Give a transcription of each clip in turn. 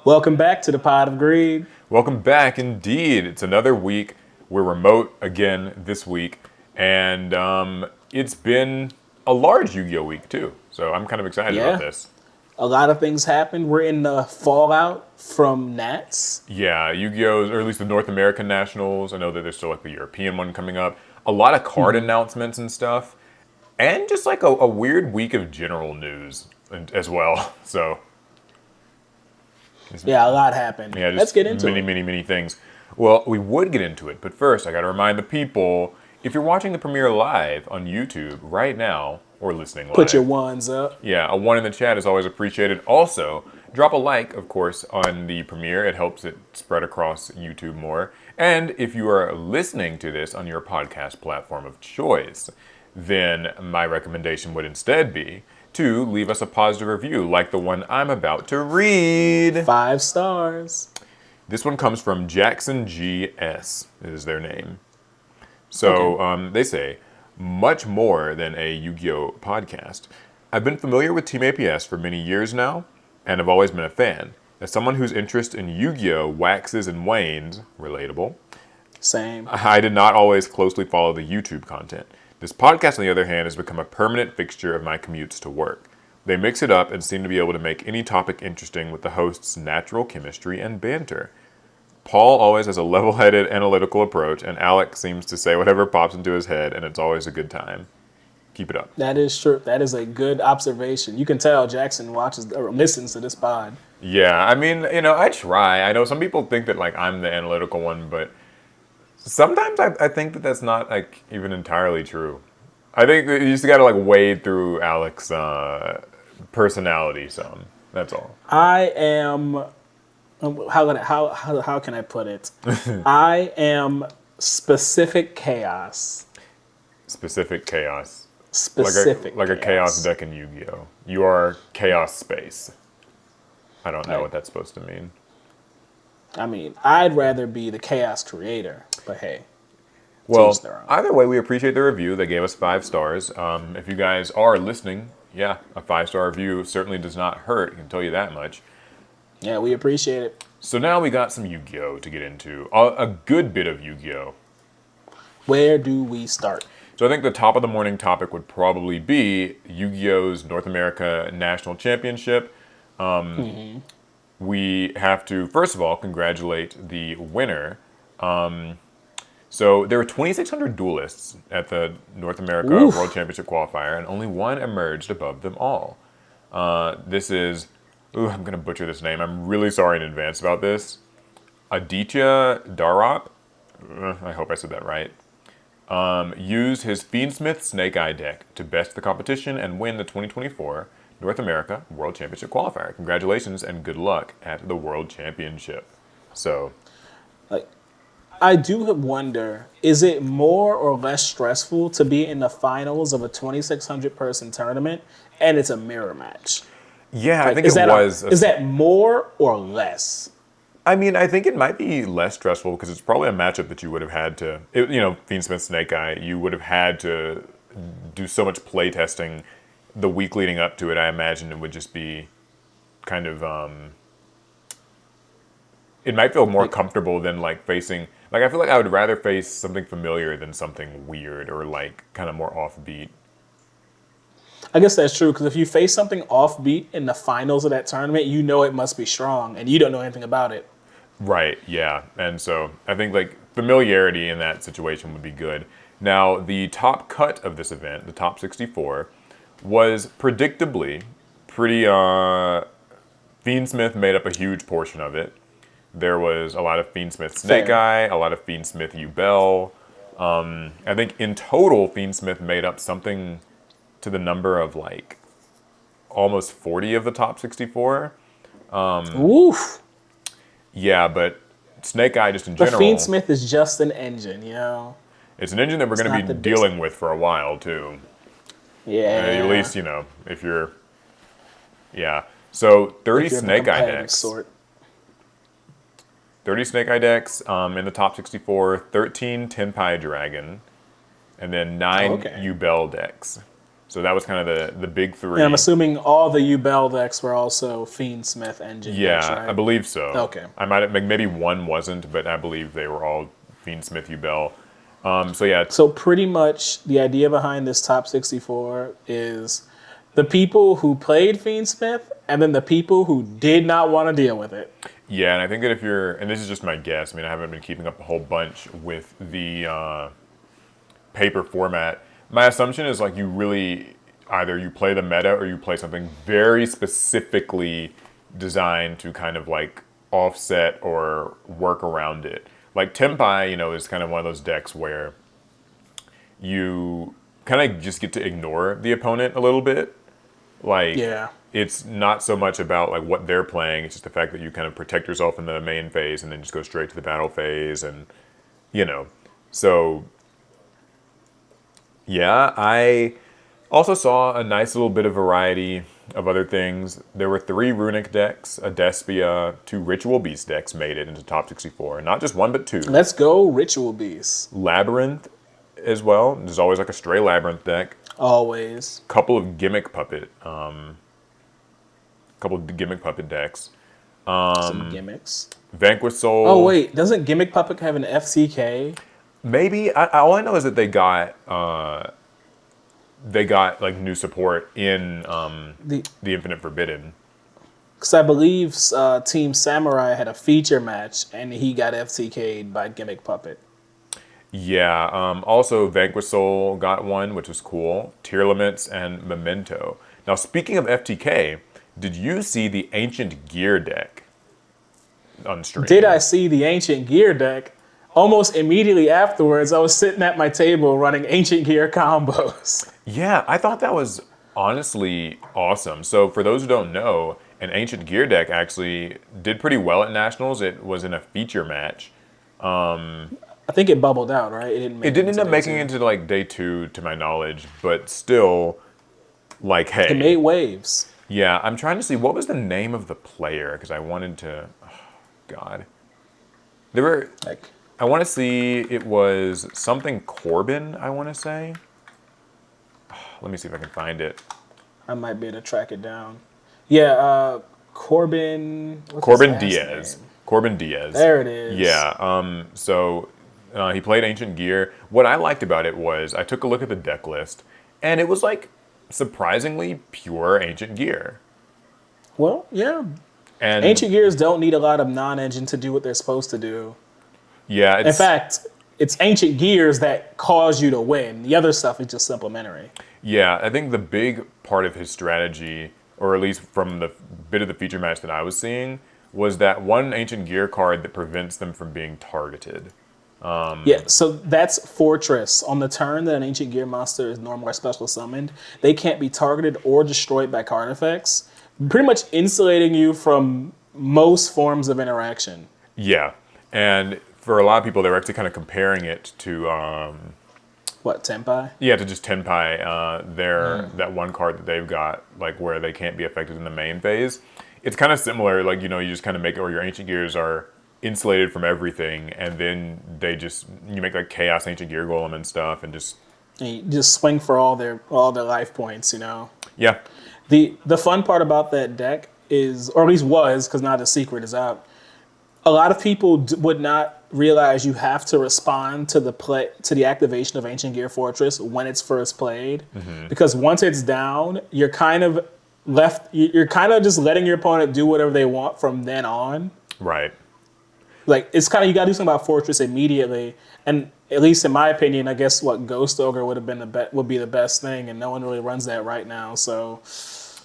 Welcome back to the Pod of Greed. Welcome back, indeed. It's another week. We're remote again this week, and it's been a large Yu-Gi-Oh week too. So I'm kind of excited about Yeah, this. a lot of things happened. We're in the fallout from Nats. Yeah, Yu-Gi-Oh's, or at least the North American Nationals. I know that there's still like the European one coming up. A lot of card announcements and stuff, and just like a weird week of general news as well. So Yeah, a lot happened. yeah, Let's just get into many, it. many, many things. Well, we would get into it, but first I got to remind the people, if you're watching the premiere live on YouTube right now, or listening Put your live, ones up. yeah, a one in the chat is always appreciated. Also, drop a like, of course, on the premiere. It helps it spread across YouTube more. And if you are listening to this on your podcast platform of choice, then my recommendation would instead be to leave us a positive review like the one I'm about to read. 5 stars. This one comes from Jackson GS, is their name. Okay. So they say, much more than a Yu-Gi-Oh podcast. I've been familiar with Team APS for many years now, and have always been a fan. As someone whose interest in Yu-Gi-Oh waxes and wanes, relatable, Same. I did not always closely follow the YouTube content. This podcast, on the other hand, has become a permanent fixture of my commutes to work. They mix it up and seem to be able to make any topic interesting with the host's natural chemistry and banter. Paul always has a level-headed, analytical approach, and Alex seems to say whatever pops into his head, and it's always a good time. Keep it up. That is true. That is a good observation. You can tell Jackson watches or listens to this pod. Yeah, I mean, I try. I know some people think that, like, I'm the analytical one, but sometimes I think that that's not, like, even entirely true. I think that you just gotta, like, wade through Alex's personality some. That's all. I am how can I put it? I am specific chaos. Specific chaos. Specific Like a chaos deck in Yu-Gi-Oh! You are chaos space. I don't know Right. what that's supposed to mean. I mean, I'd rather be the chaos creator, but hey, Well, teach their own. either way, we appreciate the review. They gave us 5 stars. If you guys are listening, yeah, a 5-star review certainly does not hurt. I can tell you that much. Yeah, we appreciate it. So now we got some Yu-Gi-Oh! To get into. A good bit of Yu-Gi-Oh! Where do we start? So I think the top of the morning topic would probably be Yu-Gi-Oh's North America National Championship. We have to, first of all, congratulate the winner. So there were 2,600 duelists at the North America Oof. World Championship qualifier, and only one emerged above them all. This is, I'm going to butcher this name. I'm really sorry in advance about this. Aditya Darop, I hope I said that right, used his Fiendsmith Snake Eye deck to best the competition and win the 2024 North America World Championship qualifier. Congratulations and good luck at the World Championship. So, Like, I do wonder, is it more or less stressful to be in the finals of a 2,600 person tournament and it's a mirror match? yeah, I Like, think is it that was. is that more or less? I mean, I think it might be less stressful because it's probably a matchup that you would have had to, Fiendsmith Snake Eye, you would have had to do so much play testing the week leading up to it. I imagine it would just be kind of, it might feel more comfortable than like facing, like I feel like I would rather face something familiar than something weird or like kind of more offbeat. I guess that's true, because if you face something offbeat in the finals of that tournament, you know it must be strong, and you don't know anything about it. Right, yeah. And so I think like familiarity in that situation would be good. Now, the top cut of this event, the top 64, was predictably pretty, Fiendsmith made up a huge portion of it. There was a lot of Fiendsmith Snake Fair. Eye, a lot of Fiendsmith Ubel. I think in total, Fiendsmith made up something to the number of like almost 40 of the top 64. Oof. Yeah, but Snake Eye just in The general, Fiendsmith is just an engine, you know? it's an engine that we're going not to the be best. dealing with for a while too. Yeah. At least, if you're, yeah. So 30 if you're the Snake Eye competitive decks. sort. 30 Snake Eye decks in the top 64, 13 Tenpai Dragon, and then 9 Okay. Ubel decks. So that was kind of the big And I'm three. assuming all the U-Bell decks were also Fiend Smith engine decks, Yeah, I right? believe so. Okay. I might have, maybe one wasn't, but I believe they were all Fiend Smith Bell. So yeah, So pretty much the idea behind this top 64 is the people who played Fiend Smith and then the people who did not want to deal with it. yeah, and I think that if you're, and this is just my guess. I mean, I haven't been keeping up a whole bunch with the paper format. My assumption is like you really either you play the meta or you play something very specifically designed to kind of like offset or work around it. Like Tempai, is kind of one of those decks where you kind of just get to ignore the opponent a little bit. Like Yeah. it's not so much about like what they're playing, it's just the fact that you kind of protect yourself in the main phase and then just go straight to the battle phase and you know. So yeah, I also saw a nice little bit of variety of other things. There were 3 Runic decks, a Despia, 2 Ritual Beast decks made it into top 64. Not just one, but 2. Let's go Ritual Beast. Labyrinth as well. There's always like a stray Labyrinth deck. Always. Couple of Gimmick Puppet decks. Some gimmicks. Vanquish Oh Soul. wait, doesn't Gimmick Puppet have an FCK? Maybe all I know is that they got like new support in The the Infinite Forbidden. Because I believe Team Samurai had a feature match and he got FCK'd by Gimmick Puppet. Yeah. Also, Vanquish Soul got one, which was cool. Tier Limits and Memento. Now, speaking of FTK, did you see the Ancient Gear deck on Did I stream? see the Ancient Gear deck? Almost immediately afterwards, I was sitting at my table running Ancient Gear combos. Yeah, I thought that was honestly awesome. So, for those who don't know, an Ancient Gear deck actually did pretty well at Nationals. It was in a feature match. I think it bubbled out, right? It didn't It make it didn't end into up day making it two. into like day 2, to my knowledge, but still, like, It made hey, waves. yeah, I'm trying to see what was the name of the player because I wanted to. Oh, God, there were. Like, I want to see it was something Corbin. I want to say. Let me see if I can find it. I might be able to track it down. Yeah, Corbin. What's his Corbin last Diaz. name? Corbin Diaz. There it is. Yeah. So he played Ancient Gear. What I liked about it was I took a look at the deck list, and it was like surprisingly pure Ancient Gear. Well, yeah. And Ancient Gears don't need a lot of non-engine to do what they're supposed to do. yeah, In it's fact, it's Ancient Gears that cause you to win. The other stuff is just supplementary. yeah. I think the big part of his strategy, or at least from the bit of the feature match that I was seeing, was that one Ancient Gear card that prevents them from being targeted. Yeah, so that's Fortress. On the turn that an Ancient Gear monster is normal or special summoned, they can't be targeted or destroyed by card effects, pretty much insulating you from most forms of interaction. Yeah, and for a lot of people, they were actually kind of comparing it to What, Tenpai? yeah, to just Tenpai, their that one card that they've got, like where they can't be affected in the main phase. It's kind of similar, like you just kind of make it where your Ancient Gears are insulated from everything, and then you make like Chaos Ancient Gear Golem and stuff, and just And you just swing for all their life points, you know. yeah, The fun part about that deck is, or at least was, because now the secret is out. A lot of people would not realize you have to respond to the activation of Ancient Gear Fortress when it's first played, because once it's down, you're kind of left. You're kind of just letting your opponent do whatever they want from then on. right. Like it's kind of, you got to do something about Fortress immediately. And at least in my opinion, I guess what Ghost Ogre would have been would be the best thing, and no one really runs that right now. So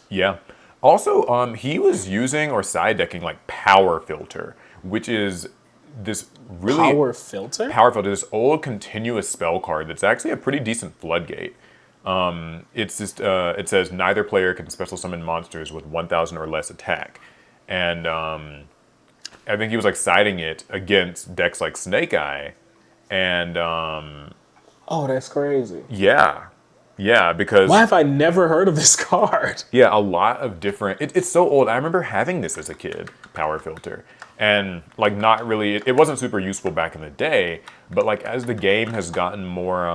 Yeah. Also, he was using or side decking like Power Filter, which is this really power filter. Power Filter, this old continuous spell card that's actually a pretty decent floodgate. It's just it says neither player can special summon monsters with 1,000 or less attack, and I think he was like siding it against decks like Snake Eye, and Oh, that's crazy. yeah, Why because have I never heard of this card? yeah, a lot of different. It's so old. I remember having this as a kid, Power Filter, and like not really. It wasn't super useful back in the day, but like as the game has gotten more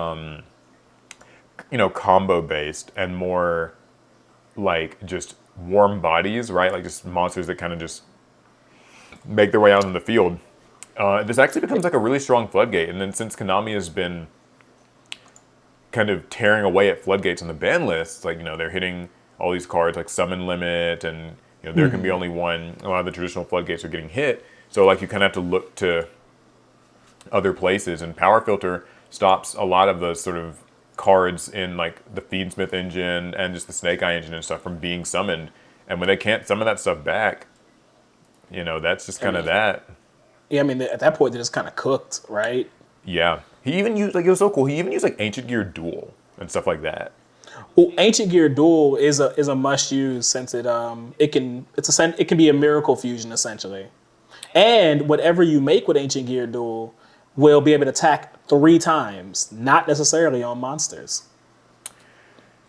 combo based and more like just warm bodies, right? Like just monsters that kind of just make their way out in the field. This actually becomes like a really strong floodgate. And then since Konami has been kind of tearing away at floodgates on the ban lists, like, they're hitting all these cards like summon limit and, there can be only one. A lot of the traditional floodgates are getting hit. So like you kind of have to look to other places, and Power Filter stops a lot of the sort of cards in like the Feedsmith engine and just the Snake Eye engine and stuff from being summoned. And when they can't summon that stuff back, that's just I kind of mean, that. yeah, I mean, at that point, they're just kind of cooked, right? Yeah. He even used, like, it was so cool. He even used, like, Ancient Gear Duel and stuff like that. Well, Ancient Gear Duel is a must use since it can be a miracle fusion essentially, and whatever you make with Ancient Gear Duel will be able to attack 3 times, not necessarily on monsters.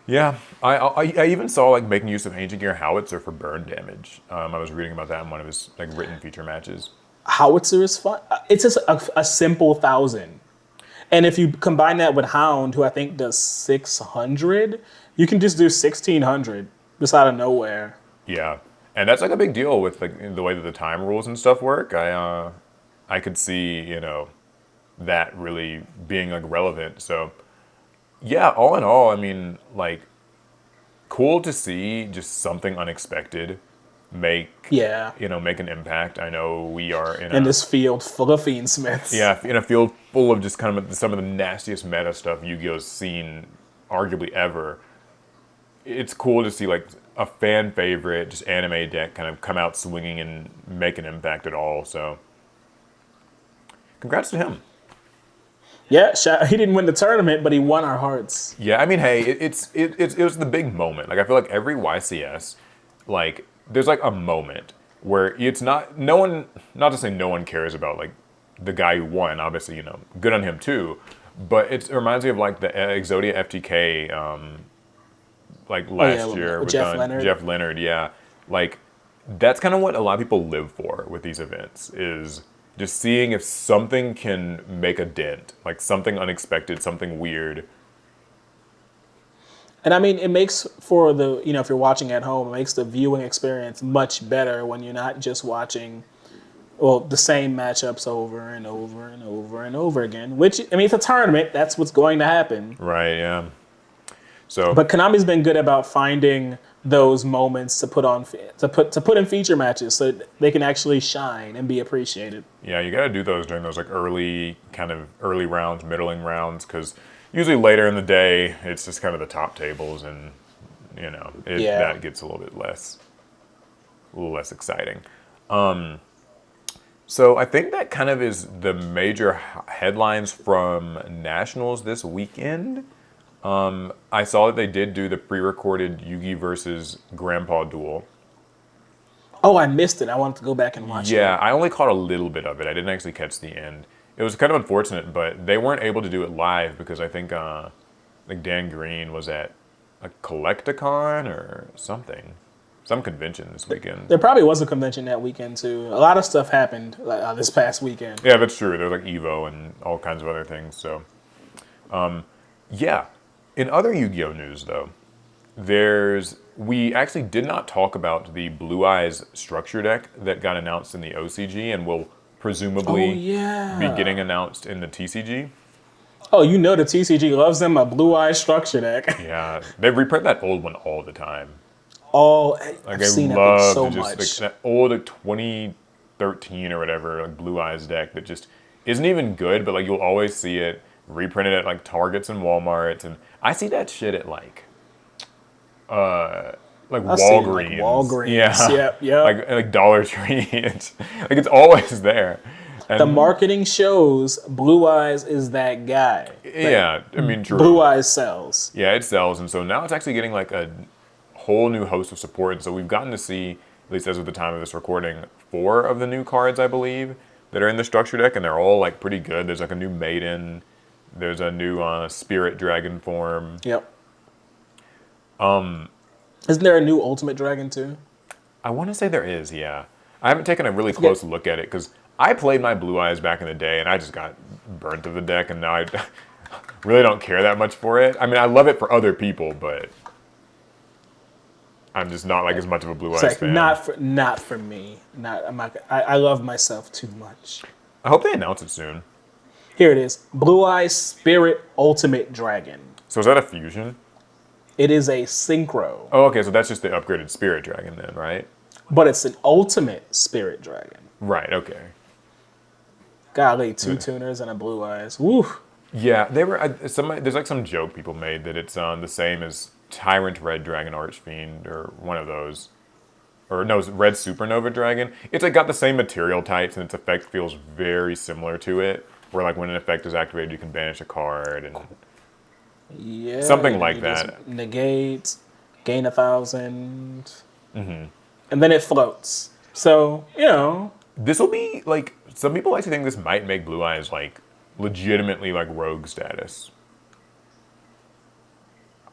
Yeah. I even saw, like, making use of Ancient Gear Howitzer for burn damage. I was reading about that in one of his, like, written feature matches. Howitzer is fun. It's just a simple 1,000. And if you combine that with Hound, who I think does 600, you can just do 1,600 just out of nowhere. Yeah. And that's, like, a big deal with, like, the way that the time rules and stuff work. I could see, that really being, like, relevant. So, yeah, all in all, I mean, like, cool to see just something unexpected make Yeah. make an impact. I know we are in In a this field full of Fiendsmiths. in a field full of just kind of some of the nastiest meta stuff Yu-Gi-Oh's seen arguably ever. It's cool to see like a fan favorite just anime deck kind of come out swinging and make an impact at all. So congrats to him. Yeah, he didn't win the tournament, but he won our hearts. Yeah, I mean, hey, it was the big moment. Like I feel like every YCS, like there's like a moment where it's no one, not to say no one cares about like the guy who won. Obviously, good on him too. But it reminds me of like the Exodia FTK, like last year with Jeff Leonard. Jeff Leonard. Yeah, like that's kind of what a lot of people live for with these events is just seeing if something can make a dent, like something unexpected, something weird. And I mean, it makes for if you're watching at home, it makes the viewing experience much better when you're not just watching, the same matchups over and over and over and over again. Which, I mean, it's a tournament. That's what's going to happen. Right, yeah. So, But Konami's been good about finding those moments to put in feature matches so they can actually shine and be appreciated. yeah, you got to do those during those like early rounds, middling rounds, because usually later in the day it's just kind of the top tables, and that gets a little less exciting. So I think that kind of is the major headlines from Nationals this weekend. I saw that they did do the pre-recorded Yugi versus Grandpa duel. Oh, I missed it. I wanted to go back and watch it. Yeah, I only caught a little bit of it. I didn't actually catch the end. It was kind of unfortunate, but they weren't able to do it live because I think like Dan Green was at a Collecticon or something, some convention this weekend. There probably was a convention that weekend too. A lot of stuff happened this past weekend. Yeah, that's true. There was like Evo and all kinds of other things. So, yeah. In other Yu-Gi-Oh news, though, we actually did not talk about the Blue Eyes structure deck that got announced in the OCG and will presumably be getting announced in the TCG. Oh, the TCG loves them a Blue Eye structure deck. Yeah, they reprint that old one all the time. I've seen that so much. Like, that old 2013 or whatever, like Blue Eyes deck that just isn't even good, but like you'll always see it reprinted at like Targets and Walmarts, and I see that shit at like Walgreens. Walgreens. Yeah. Yep. Like Dollar Tree. Like it's always there. And the marketing shows Blue Eyes is that guy. Yeah, I mean, true. Blue Eyes sells. Yeah, it sells, and so now it's actually getting like a whole new host of support. And so we've gotten to see, at least as of the time of this recording, 4 of the new cards, I believe, that are in the structure deck, and they're all like pretty good. There's like a new Maiden. There's a new Spirit Dragon form. Yep. Isn't there a new Ultimate Dragon too? I want to say there is, yeah. I haven't taken a really close look at it because I played my Blue Eyes back in the day and I just got burnt of the deck, and now really don't care that much for it. I mean, I love it for other people, but I'm just not like as much of a Blue It's Eyes like fan. not for me. Not I'm not. I love myself too much. I hope they announce it soon. Here it is. Blue Eyes Spirit Ultimate Dragon. So is that a fusion? It is a synchro, Oh, okay, so that's just the upgraded Spirit Dragon then, right? but it's an ultimate Spirit Dragon. Right, okay. Golly, two tuners and a Blue Eyes. Woo. Yeah, they were. There's like some joke people made that it's the same as Tyrant Red Dragon Archfiend or one of those, or no, it's Red Supernova Dragon. It's like got the same material types and its effect feels very similar to it. Where like when an effect is activated, you can banish a card and Yeah. something like you that. just negate, gain 1,000, and then it floats. So This will be like some people actually think this might make Blue Eyes like legitimately like rogue status.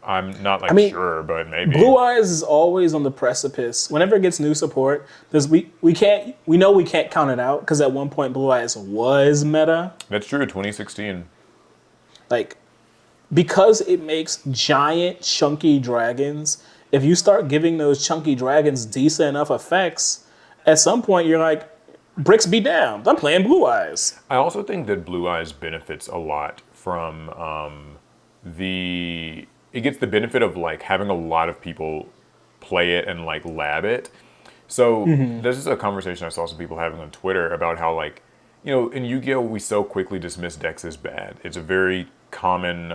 I'm not I like mean, sure, but maybe. Blue Eyes is always on the precipice. Whenever it gets new support, we know we can't count it out because at one point Blue Eyes was meta. That's true. 2016. Like because it makes giant chunky dragons. If you start giving those chunky dragons decent enough effects, at some point you're like, bricks be damned. I'm playing Blue Eyes. I also think that Blue Eyes benefits a lot from it gets the benefit of like having a lot of people play it and like lab it. So this is a conversation I saw some people having on Twitter about how like, in Yu-Gi-Oh we so quickly dismiss decks as bad. It's a very common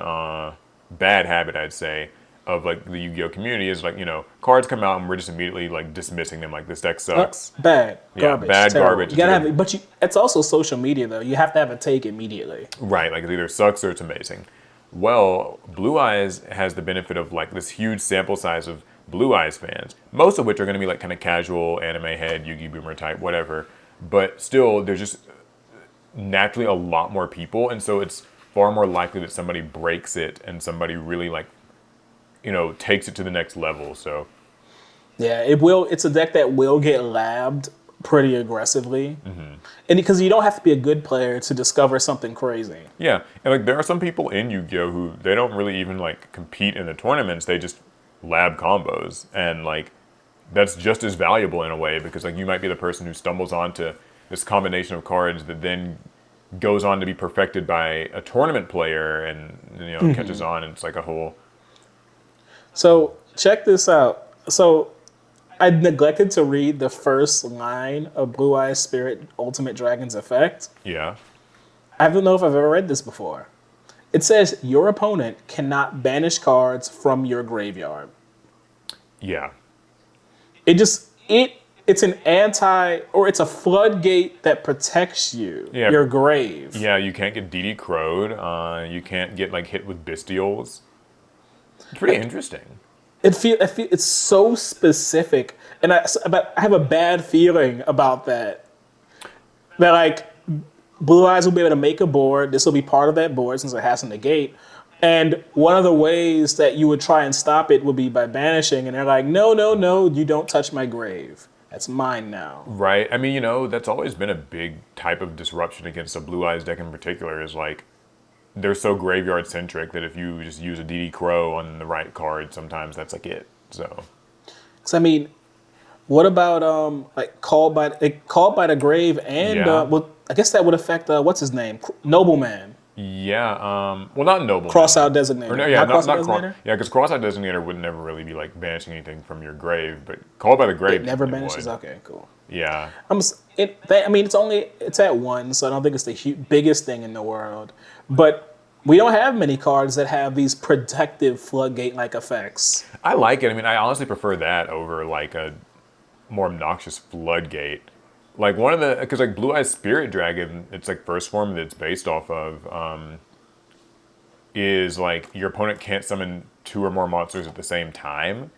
bad habit, I'd say, of like the Yu-Gi-Oh community is like, cards come out and we're just immediately like dismissing them like this deck sucks. Bad, Yeah, garbage, bad terrible. garbage. You gotta have it, but it's also social media though. You have to have a take immediately. Right, like it either sucks or it's amazing. Well, Blue Eyes has the benefit of like this huge sample size of Blue Eyes fans, most of which are going to be like kind of casual anime head, Yu-Gi Boomer type, whatever. But still, there's just naturally a lot more people, and so it's far more likely that somebody breaks it and somebody really like, takes it to the next level. So Yeah, it will. It's a deck that will get labbed pretty aggressively, and because you don't have to be a good player to discover something crazy. yeah, and like there are some people in Yu-Gi-Oh who they don't really even like compete in the tournaments. They just lab combos, and like that's just as valuable in a way because like you might be the person who stumbles onto this combination of cards that then goes on to be perfected by a tournament player and catches on, and it's like a whole. So check this out. So I neglected to read the first line of Blue Eyes Spirit Ultimate Dragon's effect. Yeah. I don't know if I've ever read this before. It says your opponent cannot banish cards from your graveyard. Yeah. It's an it's a floodgate that protects you, Yeah. your grave. Yeah, you can't get DD crowed. You can't get like hit with bestials. It's pretty interesting. It's so specific, and but I have a bad feeling about that. That like Blue Eyes will be able to make a board. This will be part of that board since it has to negate. And one of the ways that you would try and stop it would be by banishing. And they're like, no, no, no, you don't touch my grave. That's mine now. Right. I mean, that's always been a big type of disruption against a Blue Eyes deck in particular is like they're so graveyard centric that if you just use a DD Crow on the right card, sometimes that's like it. So. So I mean, what about like called by the grave and Yeah. well, I guess that would affect what's his name, Nobleman, Yeah. Well, not Noble. Crossout Designator. Or no, yeah, not Crossout cross. Designator. Yeah, because Crossout Designator would never really be like banishing anything from your grave, but Called by the Grave It never definitely banishes. would. Okay, cool. Yeah. I mean, it's at one, so I don't think it's the biggest thing in the world. But we don't have many cards that have these protective floodgate-like effects. I like it. I mean, I honestly prefer that over like a more obnoxious Floodgate. Like one of the, because like Blue Eyes Spirit Dragon, it's like first form that it's based off of, is like your opponent can't summon 2 or more monsters at the same time.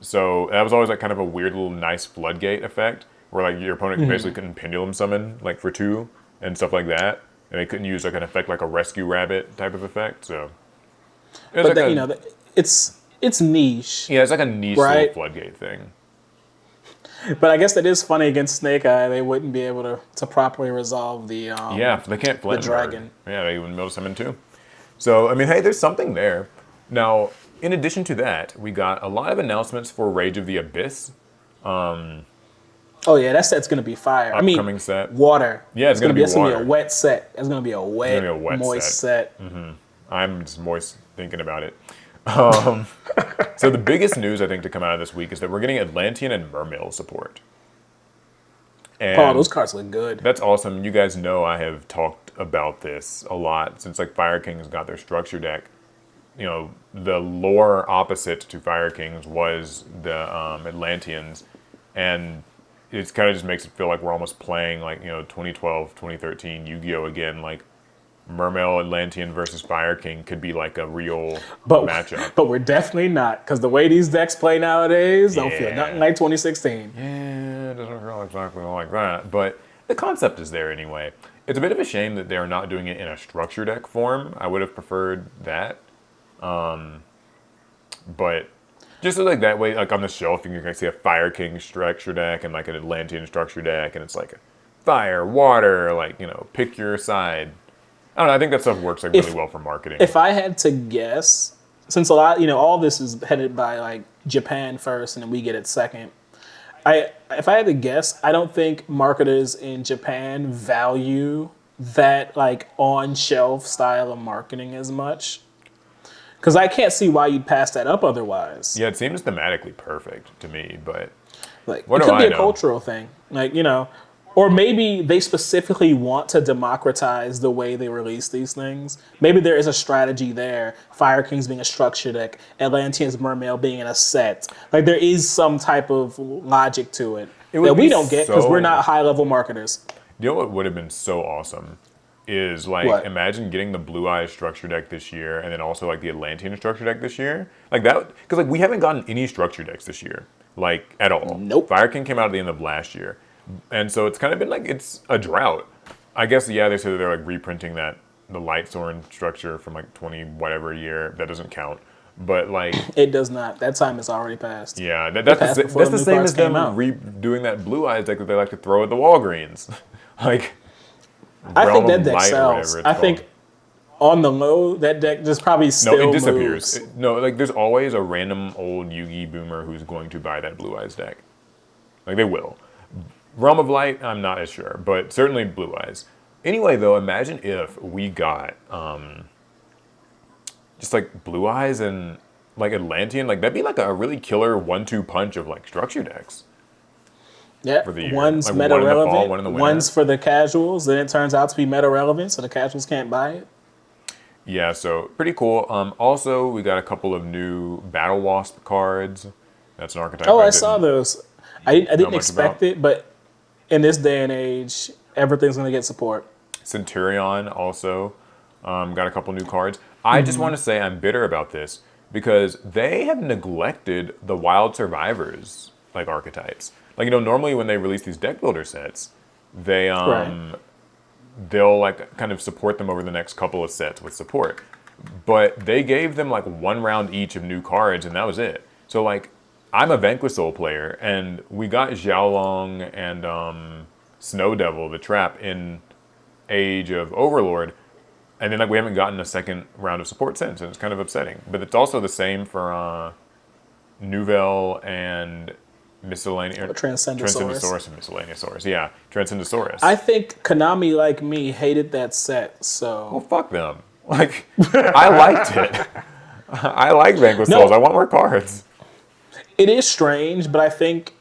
So that was always like kind of a weird little nice Floodgate effect, where like your opponent basically couldn't pendulum summon like for 2 and stuff like that, and they couldn't use like an effect like a Rescue Rabbit type of effect. So it was But like it's niche. yeah, it's like a niche Right. little Floodgate thing. But I guess that is funny against Snake Eye. They wouldn't be able to properly resolve the Yeah, they can't flint dragon. Yeah, they wouldn't be able to summon 2. So, I mean, hey, there's something there. Now, in addition to that, we got a lot of announcements for Rage of the Abyss, Oh yeah, that set's gonna be fire. I mean, upcoming set. water. Yeah, it's It's gonna gonna be be it's gonna be a water. wet set. It's gonna be a It's gonna be a wet, wet moist set. set. I'm just moist thinking about it. Um, so the biggest news I think to come out of this week is that we're getting Atlantean and Mermail support. Paul, those And cards look good. that's awesome. You guys know I have talked about this a lot since like Fire Kings got their structure deck. You know, the lore opposite to Fire Kings was the Atlanteans, and it kind of just makes it feel like we're almost playing like, 2012, 2013 Yu-Gi-Oh again. Like Mermail Atlantean versus Fire King could be like a real But matchup. but we're definitely not, because the way these decks play nowadays don't feel nothing Yeah. like 2016. Yeah, it doesn't feel exactly like that, but the concept is there anyway. It's a bit of a shame that they're not doing it in a structure deck form. I would have preferred that. But just so like that way, like on the shelf, you can see a Fire King structure deck and like an Atlantean structure deck, and it's like fire, water, like, pick your side. I don't know, I think that stuff works like really well for marketing. If I had to guess, since a lot, all this is headed by like Japan first, and then we get it second. If I had to guess, I don't think marketers in Japan value that like on shelf style of marketing as much. Because I can't see why you'd pass that up otherwise. Yeah, it seems thematically perfect to me, but Like what it do could be I a know? cultural thing. Like, or maybe they specifically want to democratize the way they release these things. Maybe there is a strategy there. Fire Kings being a structure deck, Atlantean's Mermail being in a set. Like there is some type of logic to it It would that we be don't get because we're so. not high level marketers. You know what would have been so awesome is like What? imagine getting the Blue Eyes structure deck this year and then also like the Atlantean structure deck this year. Like that, because like we haven't gotten any structure decks this year, like at all. Nope. Fire King came out at the end of last year, and so it's kind of been like it's a drought. I guess yeah, they said that they're like reprinting the Light Sorin structure from like 20 whatever year. That doesn't count, but like It does not. That time is already passed. yeah, passed before that's the the new same cards as them came out. redoing that Blue Eyes deck that they like to throw at the Walgreens, like. I think Realm that of deck Light or sells. whatever it's I called. think on the low, that deck just probably still No, it disappears. moves. No, like there's always a random old Yugi boomer who's going to buy that Blue Eyes deck. Like they will. Realm of Light, I'm not as sure, but certainly Blue Eyes. Anyway, though, imagine if we got just like Blue Eyes and like Atlantean, like that'd be like a really killer 1-2 punch of like structure decks. Yeah, for the year. one's Like meta one in the fall, relevant, one in the winter. one's for the casuals. Then it turns out to be meta relevant, so the casuals can't buy it. Yeah, so pretty cool. Also, we got a couple of new Battle Wasp cards. That's an archetype. Oh, I didn't saw those. I didn't much expect about. it, but in this day and age, everything's gonna get support. Centurion also got a couple new cards. I just want to say I'm bitter about this because they have neglected the Wild Survivors like archetypes. Like normally when they release these deck builder sets, they Right. they'll like kind of support them over the next couple of sets with support. But they gave them like one round each of new cards and that was it. So like I'm a Vanquish Soul player and we got Xiaolong and Snow Devil, the trap in Age of Overlord, and then like we haven't gotten a second round of support since, and it's kind of upsetting. But it's also the same for Nouvelle and Miscellaneous. Transcendosaurus. Transcendosaurus and Miscellaneousaurus. Yeah, Transcendosaurus. I think Konami, like me, hated that set. Well, So fuck them. Like, I liked it. I like Vanquish No. Souls. I want more cards. it is strange, but I think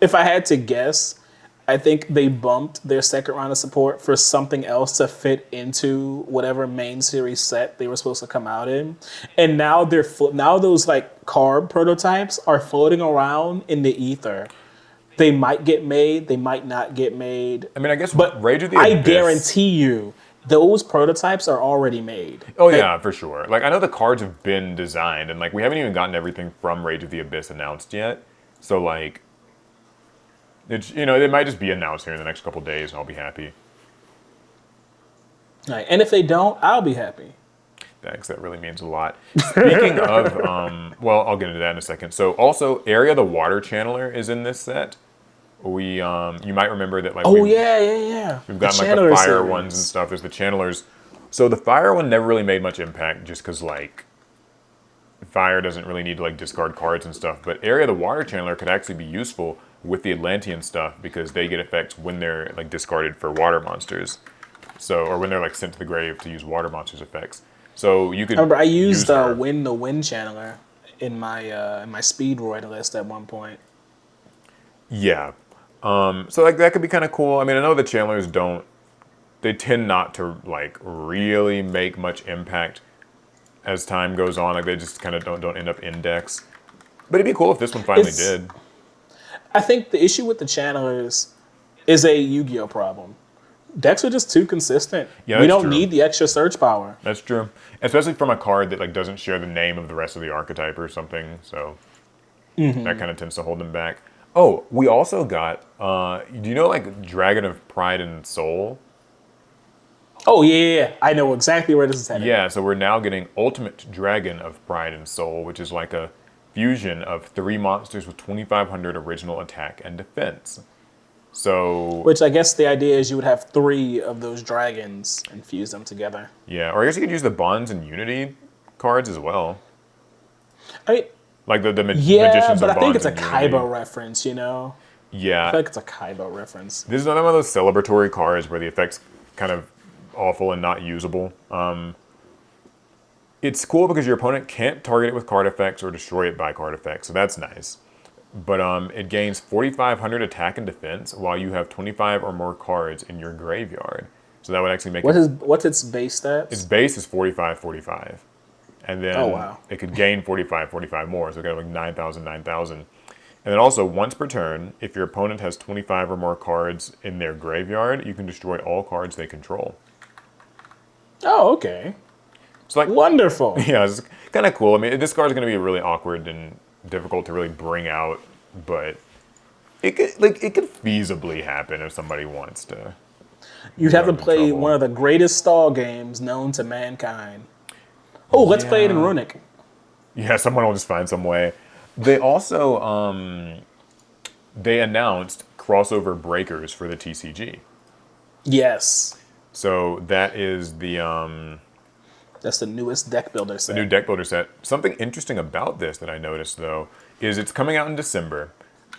if I had to guess, I think they bumped their second round of support for something else to fit into whatever main series set they were supposed to come out in, and now now those like carb prototypes are floating around in the ether. They might get made, they might not get made, I mean, I guess but Rage of the I Abyss. guarantee you those prototypes are already made. Oh yeah, for sure. Like I know the cards have been designed, and like we haven't even gotten everything from Rage of the Abyss announced yet. So like, it's it might just be announced here in the next couple days, and I'll be happy. Right. And if they don't, I'll be happy. Thanks, that really means a lot. Speaking of, well, I'll get into that in a second. So also, Area the Water Channeler is in this set. We, you might remember that like Oh yeah. we've gotten like the fire ones and stuff. There's the channelers. So the fire one never really made much impact just because, like, fire doesn't really need to, like, discard cards and stuff. But Area of the Water Channeler could actually be useful with the Atlantean stuff because they get effects when they're, like, discarded for water monsters. So, or when they're, like, sent to the grave to use water monsters effects. So you I could remember I use used her. the wind channeler in my speedroid list at one point. Yeah. So, like, that could be kind of cool. I mean, I know the channelers don't, they tend not to, like, really make much impact as time goes on. Like, they just kind of don't end up index. But it'd be cool if this one finally It's did. I think the issue with the channelers is a Yu-Gi-Oh problem. Decks are just too consistent. Yeah, We that's don't true. need the extra search power. That's true. Especially from a card that, like, doesn't share the name of the rest of the archetype or something. So that kind of tends to hold them back. Oh, we also got, do you know, like, Dragon of Pride and Soul? Oh yeah. I know exactly where this is headed. Yeah, so we're now getting Ultimate Dragon of Pride and Soul, which is like a fusion of 3 monsters with 2,500 original attack and defense. So, Which I guess the idea is you would have 3 of those dragons and fuse them together. yeah, or I guess you could use the Bonds and Unity cards as well. I mean, Like the yeah, Magicians but of I think Bonds it's a and Unity. Kaiba reference, you know? I Yeah, feel like it's a Kaiba reference. this is another one of those celebratory cards where the effect's kind of awful and not usable. It's cool because your opponent can't target it with card effects or destroy it by card effects, so that's nice. But it gains 4,500 attack and defense while you have 25 or more cards in your graveyard. So that would actually make What's its base its stats? base is 45, 45. And Oh then wow. it could gain 45, 45 more, so it got like 9,000, 9,000. And then also, once per turn, if your opponent has 25 or more cards in their graveyard, you can destroy all cards they control. Oh, okay. So, like, Wonderful. yeah, it's kind of cool. I mean, this card's going to be really awkward and difficult to really bring out, but it could feasibly happen if somebody wants to You'd go have to into play trouble. one of the greatest stall games known to mankind. Oh, let's play it in Yeah. Runic. Yeah, someone will just find some way. They also they announced crossover breakers for the TCG. Yes. So that is That's the newest deck builder the set. new deck builder set. Something interesting about this that I noticed though is it's coming out in December,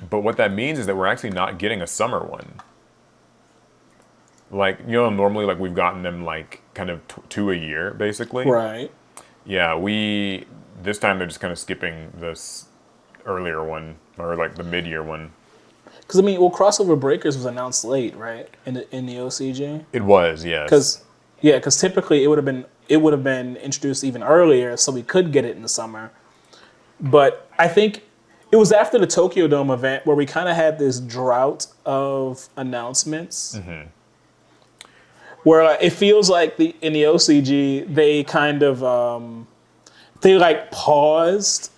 but what that means is that we're actually not getting a summer one. Like, you know, normally like we've gotten them like kind of 2 a year basically. Right. Yeah, this time they're just kind of skipping this earlier one or like the mid-year one. Because I mean, well, crossover breakers was announced late, right? In the OCG. It was, yes. Because typically it would have been introduced even earlier, so we could get it in the summer. But I think it was after the Tokyo Dome event where we kind of had this drought of announcements. Where it feels like in the OCG they kind of they like paused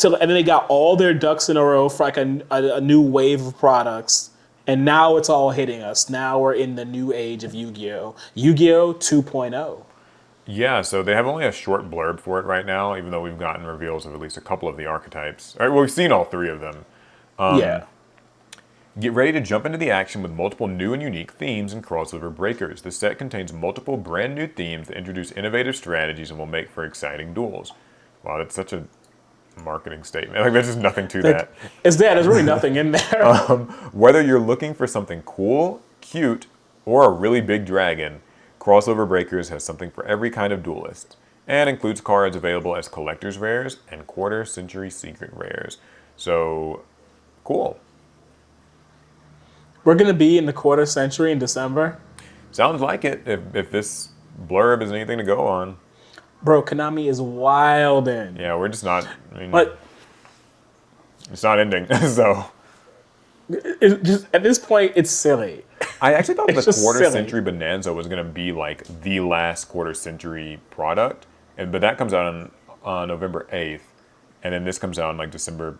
and then they got all their ducks in a row for like a new wave of products, and now it's all hitting us. Now we're in the new age of Yu-Gi-Oh! Yu-Gi-Oh! 2.0. Yeah, so they have only a short blurb for it right now, even though we've gotten reveals of at least a couple of the archetypes. All right, well, we've seen all 3 of them. Yeah. Get ready to jump into the action with multiple new and unique themes and crossover breakers. The set contains multiple brand new themes that introduce innovative strategies and will make for exciting duels. Wow, that's such a marketing statement. Like, there's just nothing to that. There's really nothing in there. Whether you're looking for something cool, cute, or a really big dragon, Crossover Breakers has something for every kind of duelist, and includes cards available as collector's rares and quarter-century secret rares. So, cool. We're gonna be in the quarter century in December. Sounds like it, if this blurb is anything to go on. Bro, Konami is wildin'. Yeah, we're just not, I mean, But it's not ending, so. at this point, it's silly. I actually thought It's the just quarter silly. century Bonanza was going to be like the last quarter century product, but that comes out on November 8th, and then this comes out on like December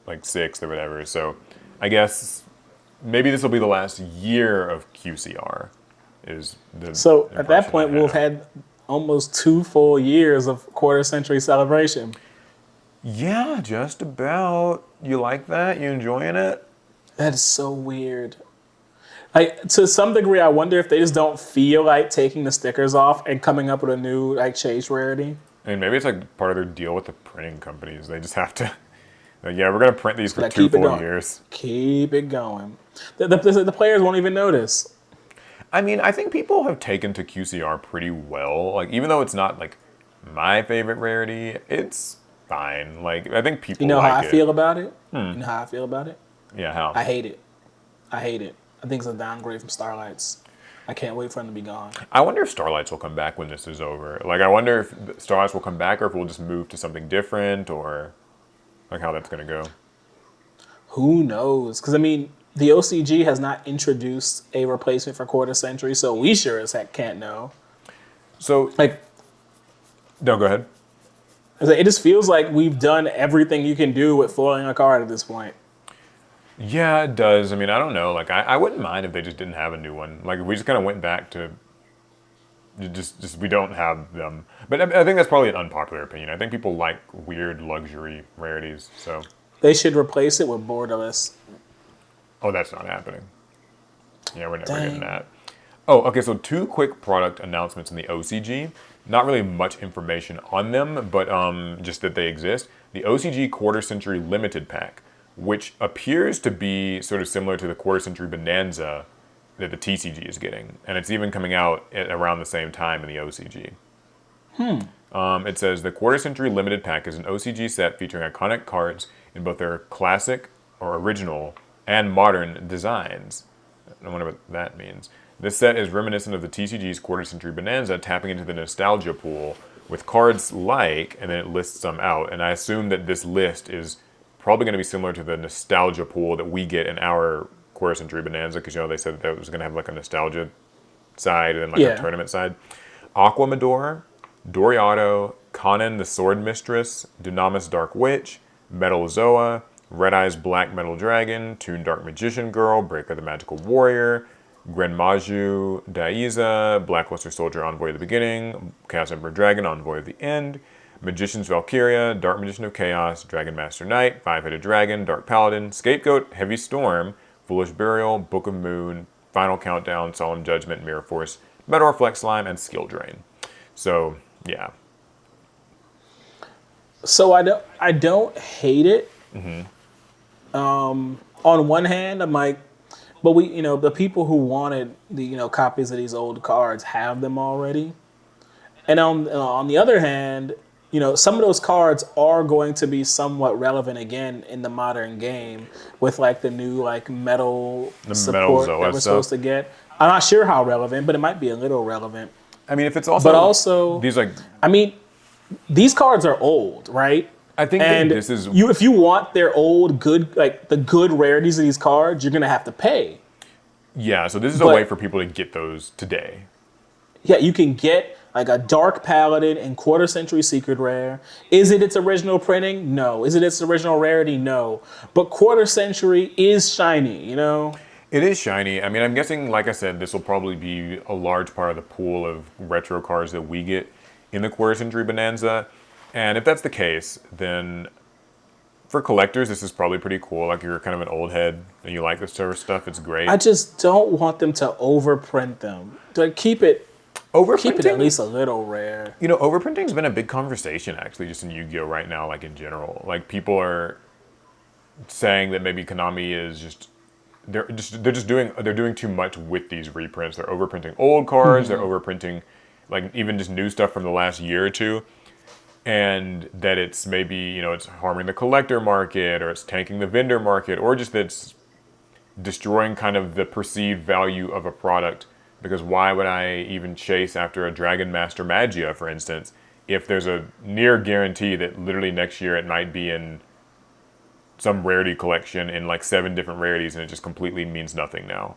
like 6th or whatever. So I guess maybe this will be the last year of QCR. Is the So at that impression point, I we'll have had almost 2 full years of quarter century celebration. Yeah, just about. You like that? You enjoying it? That is so weird. Like to some degree, I wonder if they just don't feel like taking the stickers off and coming up with a new like chase rarity. And maybe it's like part of their deal with the printing companies. They just have to, like, yeah, we're gonna print these for Like two keep it full going, years. keep it going. The players won't even notice. I mean, I think people have taken to QCR pretty well. Like, even though it's not like my favorite rarity, it's fine. Like, I think You people know how like I it. feel about it. You know how I feel about it. Yeah, how? I hate it. I hate it. I think it's a downgrade from Starlights. I can't wait for them to be gone. I wonder if Starlights will come back when this is over. Like, I wonder if Starlights will come back or if we'll just move to something different or like how that's gonna go. Who knows? Because I mean, the OCG has not introduced a replacement for Quarter Century, so we sure as heck can't know. So, Like, no, go ahead. it just feels like we've done everything you can do with foiling a card at this point. Yeah, it does. I mean, I don't know. Like, I wouldn't mind if they just didn't have a new one. Like, if we just kind of went back to just we don't have them. But I think that's probably an unpopular opinion. I think people like weird luxury rarities. So, They should replace it with borderless. oh, that's not happening. Yeah, we're never getting Dang. that. Oh, okay. So two quick product announcements in the OCG. Not really much information on them, but just that they exist. The OCG Quarter Century Limited Pack, which appears to be sort of similar to the Quarter Century Bonanza that the TCG is getting, and it's even coming out at around the same time in the OCG. It says the Quarter Century Limited Pack is an OCG set featuring iconic cards in both their classic or original and modern designs. I wonder what that means. This set is reminiscent of the TCG's Quarter Century Bonanza, tapping into the nostalgia pool with cards like, and then it lists some out. And I assume that this list is probably going to be similar to the nostalgia pool that we get in our Quarter Century Bonanza, because they said that it was going to have like a nostalgia side and then like a Yeah. tournament side. Aquamador, Doriato, Conan the Sword Mistress, Dunamis Dark Witch, Metal Zoa, Red Eyes Black Metal Dragon, Toon Dark Magician Girl, Breaker the Magical Warrior, Grenmaju Daiza, Blackluster Soldier Envoy of the Beginning, Chaos Emperor Dragon Envoy of the End, Magician's Valkyria, Dark Magician of Chaos, Dragon Master Knight, Five-Headed Dragon, Dark Paladin, Scapegoat, Heavy Storm, Foolish Burial, Book of Moon, Final Countdown, Solemn Judgment, Mirror Force, Meteor Flex Slime, and Skill Drain. So, yeah. So I don't hate it. On one hand, I'm like, but the people who wanted the copies of these old cards have them already. And on the other hand, some of those cards are going to be somewhat relevant again in the modern game with like the new like metal The Metal support Zoa that we're stuff. supposed to get. I'm not sure how relevant, but it might be a little relevant. I mean, if it's also... But also, these, like... I mean, these cards are old, right? I think And that this is... if you want their old good, like the good rarities of these cards, you're gonna have to pay. Yeah, so this is a But- way for people to get those today. Yeah, you can get like a Dark Paladin and Quarter Century Secret Rare. Is it its original printing? No. Is it its original rarity? No. But Quarter Century is shiny, It is shiny. I mean, I'm guessing, like I said, this will probably be a large part of the pool of retro cards that we get in the Quarter Century Bonanza. And if that's the case, then for collectors, this is probably pretty cool. Like, you're kind of an old head and you like this sort of stuff, it's great. I just don't want them to overprint them. Like, keep it at least a little rare. Overprinting's been a big conversation, actually, just in Yu-Gi-Oh! Right now, like, in general. Like, people are saying that maybe Konami is just... They're doing too much with these reprints. They're overprinting old cards. They're overprinting, like, even just new stuff from the last year or two, and that it's maybe it's harming the collector market, or it's tanking the vendor market, or just that it's destroying kind of the perceived value of a product. Because why would I even chase after a Dragon Master Magia, for instance, if there's a near guarantee that literally next year it might be in some rarity collection in like 7 different rarities, and it just completely means nothing now.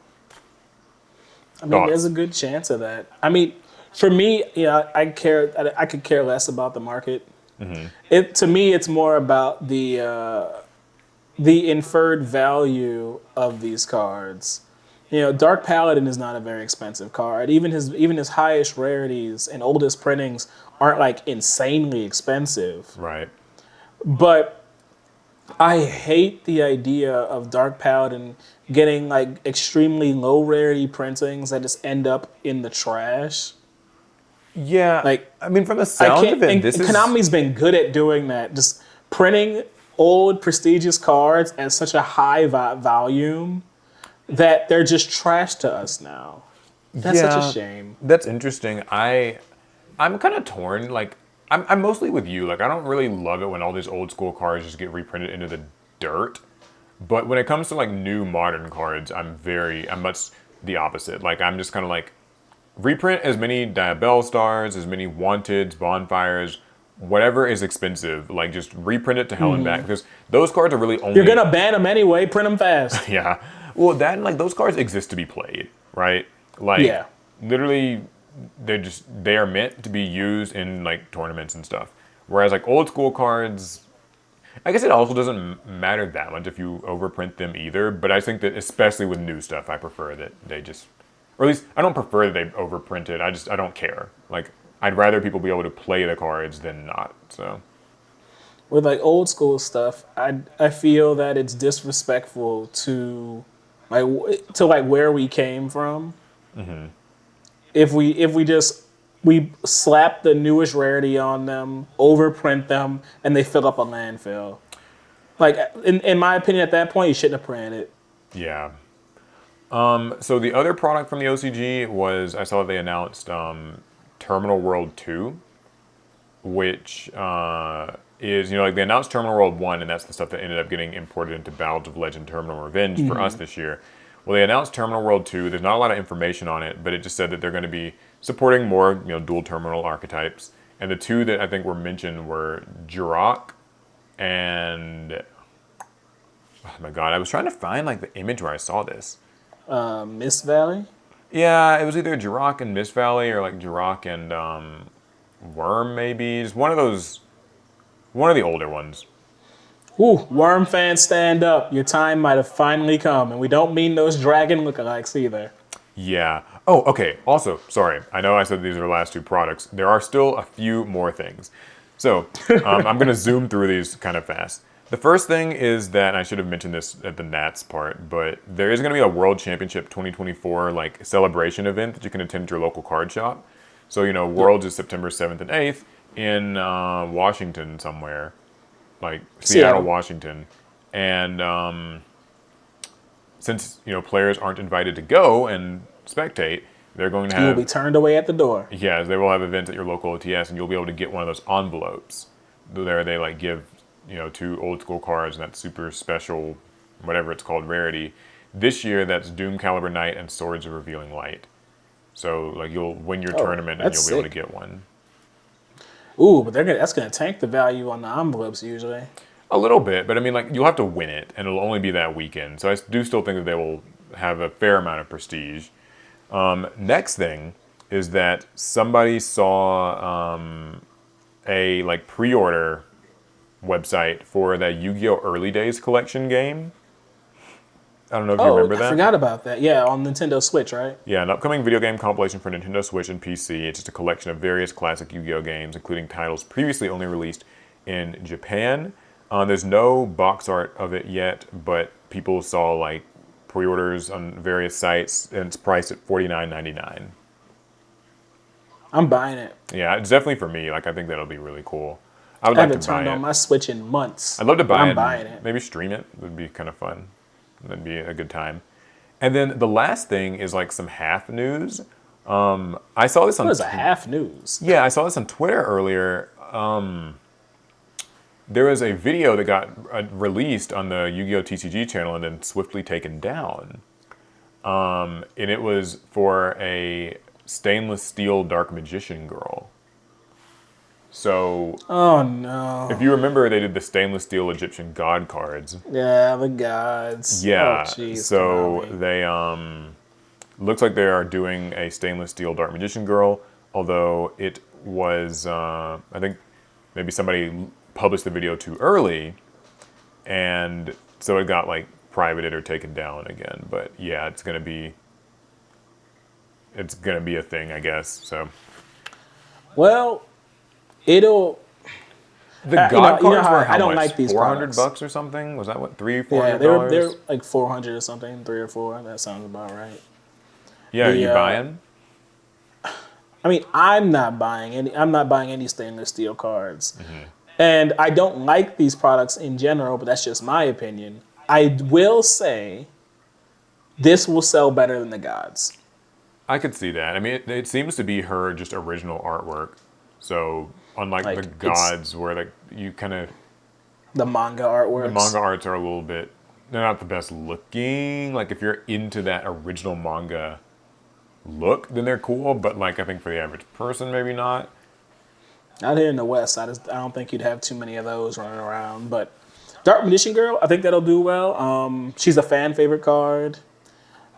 I mean, Thoughts? there's a good chance of that. I mean, for me, I could care less about the market. To me, it's more about the inferred value of these cards. Dark Paladin is not a very expensive card. Even his highest rarities and oldest printings aren't like insanely expensive. Right. But I hate the idea of Dark Paladin getting like extremely low rarity printings that just end up in the trash. Yeah, Like I mean, from the I sounds can't. of it, And this is Konami's been good at doing that, just printing old prestigious cards at such a high volume that they're just trash to us now. That's such a yeah, shame. that's interesting. I'm kind of torn. Like, I'm mostly with you. Like, I don't really love it when all these old school cards just get reprinted into the dirt. But when it comes to like new modern cards, I'm much the opposite. Like, I'm just kind of like, reprint as many Diabell stars, as many wanteds, bonfires, whatever is expensive. Like, just reprint it to hell and back because those cards are really You're only gonna ban them anyway. Print them fast. yeah. Well, that and like those cards exist to be played, right? Like Yeah, literally, they are meant to be used in like tournaments and stuff. Whereas like old school cards, I guess it also doesn't matter that much if you overprint them either. But I think that especially with new stuff, I prefer that they just, or at least I don't prefer that they overprint it. I don't care. Like I'd rather people be able to play the cards than not. So with like old school stuff, I feel that it's disrespectful to like where we came from. If we just we slap the newest rarity on them, overprint them, and they fill up a landfill. Like in my opinion, at that point, you shouldn't have printed it. yeah. So the other product from the OCG was I saw they announced Terminal World 2, which is, you know, like they announced Terminal World 1, and that's the stuff that ended up getting imported into Battles of Legend Terminal Revenge for us this year. Well, they announced Terminal World 2. There's not a lot of information on it, but it just said that they're going to be supporting more, you know, dual terminal archetypes. And the two that I think were mentioned were Jurok and oh my god, I was trying to find like the image where I saw this. Mist Valley. Yeah, it was either Jurok and Mist Valley or like Jurok and Worm maybe. Just one of those, one of the older ones. Ooh, Worm fans, stand up! Your time might have finally come, and we don't mean those dragon lookalikes either. Yeah. Oh, okay. Also, sorry. I know I said these are the last two products. There are still a few more things. So I'm going to zoom through these kind of fast. The first thing is that, and I should have mentioned this at the Nats part, but there is going to be a World Championship 2024 like celebration event that you can attend at your local card shop. So, you know, Yep. Worlds is September 7th and 8th in Washington somewhere, like Seattle, Seattle. Washington. And since, you know, players aren't invited to go and spectate, they're going to You will be have, turned away at the door. yeah, they will have events at your local OTS, and you'll be able to get one of those envelopes. There they like give, you know, two old school cards and that super special, whatever it's called, rarity. This year, that's Doom Caliber Knight and Swords of Revealing Light. So like you'll win your Oh, tournament and that's you'll be able to sick. get one. Ooh, but that's gonna tank the value on the envelopes usually. A little bit, but I mean, like you'll have to win it, and it'll only be that weekend. So I do still think that they will have a fair amount of prestige. Next thing is that somebody saw a like pre-order website for that Yu-Gi-Oh! Early Days collection game. I don't know if you Oh, remember I that. forgot about that. Yeah, on Nintendo Switch, right? Yeah, an upcoming video game compilation for Nintendo Switch and PC. It's just a collection of various classic Yu-Gi-Oh! Games, including titles previously only released in Japan. There's no box art of it yet, but people saw like pre-orders on various sites, and it's priced at $49.99. I'm buying it. Yeah, it's definitely for me. Like, I think that'll be really cool. I would I like to haven't buy turned on it. my Switch in months, I'd love to but buy I'm it and buying it. maybe stream it. It would be kind of fun. That'd be a good time. And then the last thing is like some half news. I saw this What on is a half news? yeah, I saw this on Twitter earlier. There was a video that got released on the Yu-Gi-Oh! TCG channel and then swiftly taken down. And it was for a stainless steel Dark Magician girl. So Oh if no. you remember, they did the stainless steel Egyptian god cards. Yeah, the gods. Oh Yeah, jeez, so Konami. they looks like they are doing a stainless steel Dark Magician girl, although it was I think maybe somebody published the video too early, and so it got like privated or taken down again. But yeah, it's gonna be a thing, I guess. So Well, it'll The God You know cards how were how I don't much? like these 400 products. bucks or something? Was that what, three, four Yeah, hundred they're dollars? like 400 or something, 3 or 4. That sounds about right. Yeah, are The you buying? I mean, I'm not buying any stainless steel cards. And I don't like these products in general, but that's just my opinion. I will say this will sell better than the gods. I could see that. I mean, it seems to be her just original artwork. So unlike the Like it's gods, where like you kind of the manga the manga artworks. arts are a little bit, they're not the best looking. Like if you're into that original manga look, then they're cool. But like I think for the average person, maybe not. Out here in the West, I don't think you'd have too many of those running around. But Dark Magician Girl, I think that'll do well. She's a fan favorite card,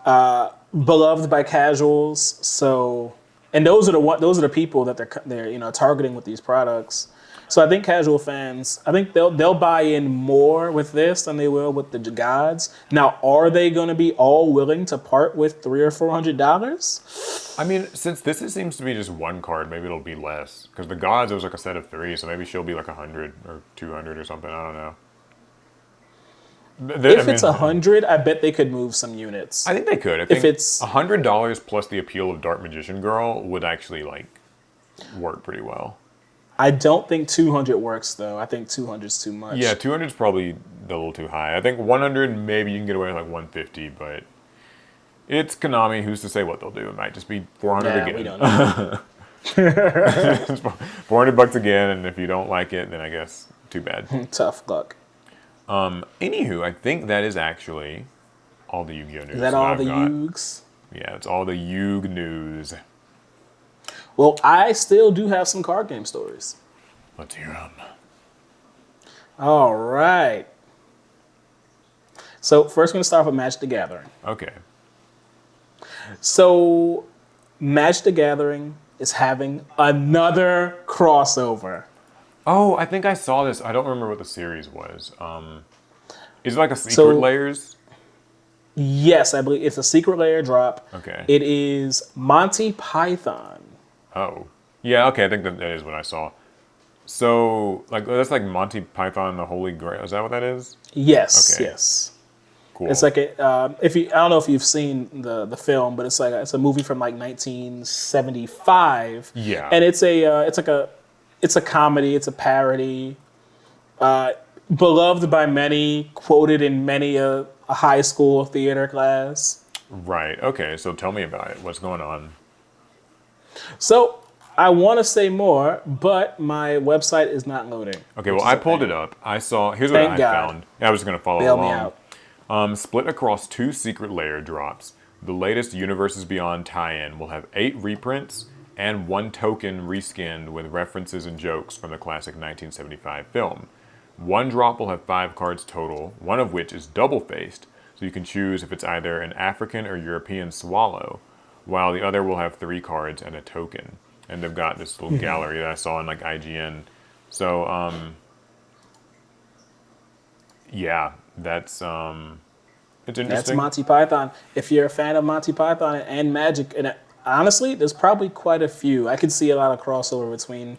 beloved by casuals. So, and those are the people that they're targeting with these products. So I think casual fans, I think they'll buy in more with this than they will with the gods. Now, are they going to be all willing to part with $300 or $400? I mean, since seems to be just one card, maybe it'll be less. Because the gods, it was like a set of three, so maybe she'll be like 100 or 200 or something. I don't know. I If it's a mean, hundred, I bet they could move some I units. think they could. I If think it's $100 plus the appeal of Dark Magician Girl would actually like work pretty well. I don't think 200 works though. I think 200 is too Yeah, much. 200 is probably a little too high. I think 100 maybe you can get away with like 150, but it's Konami. Who's to say what they'll do? It might just be 400 Yeah, we again. don't know. 400 bucks again, and if you don't like it, then I guess too bad. Tough luck. Anywho, I think that is actually all the Yu-Gi-Oh Is news that that all I've the got. Yugs? Yeah, it's all the Yug news. Well, I still do have some card game stories. Let's hear them. All right. So first, we're gonna start with Magic the Gathering. Okay. So Magic the Gathering is having another crossover. Oh, I think I saw this. I don't remember what the series was. Is it like a Secret So Layers? yes, I believe it's a secret layer drop. Okay. It is Monty Python. Oh. Yeah, okay, I think that is what I saw. So, like, that's like Monty Python and the Holy Grail. Is that what that is? Yes, Okay. yes. Cool. It's like if you I don't know if you've seen the film, but it's a movie from like 1975. Yeah. And it's a comedy. It's a parody. Beloved by many, quoted in many a high school theater class. Right. Okay, so tell me about it. What's going on? So I want to say more, but my website is not loading. Okay, which well, is I a pulled pain. it up. I saw, here's what Thank I God. found. I was just going to follow Bail me along. out. Split across 2 secret layer drops. The latest Universes Beyond tie-in will have 8 reprints and 1 token reskinned with references and jokes from the classic 1975 film. One drop will have 5 cards total, one of which is double-faced, so you can choose if it's either an African or European swallow, while the other will have 3 cards and a token. And they've got this little gallery that I saw in like IGN. So, yeah, that's it's That's interesting. Monty Python. If you're a fan of Monty Python and Magic, and honestly, there's probably quite a few. I could see a lot of crossover between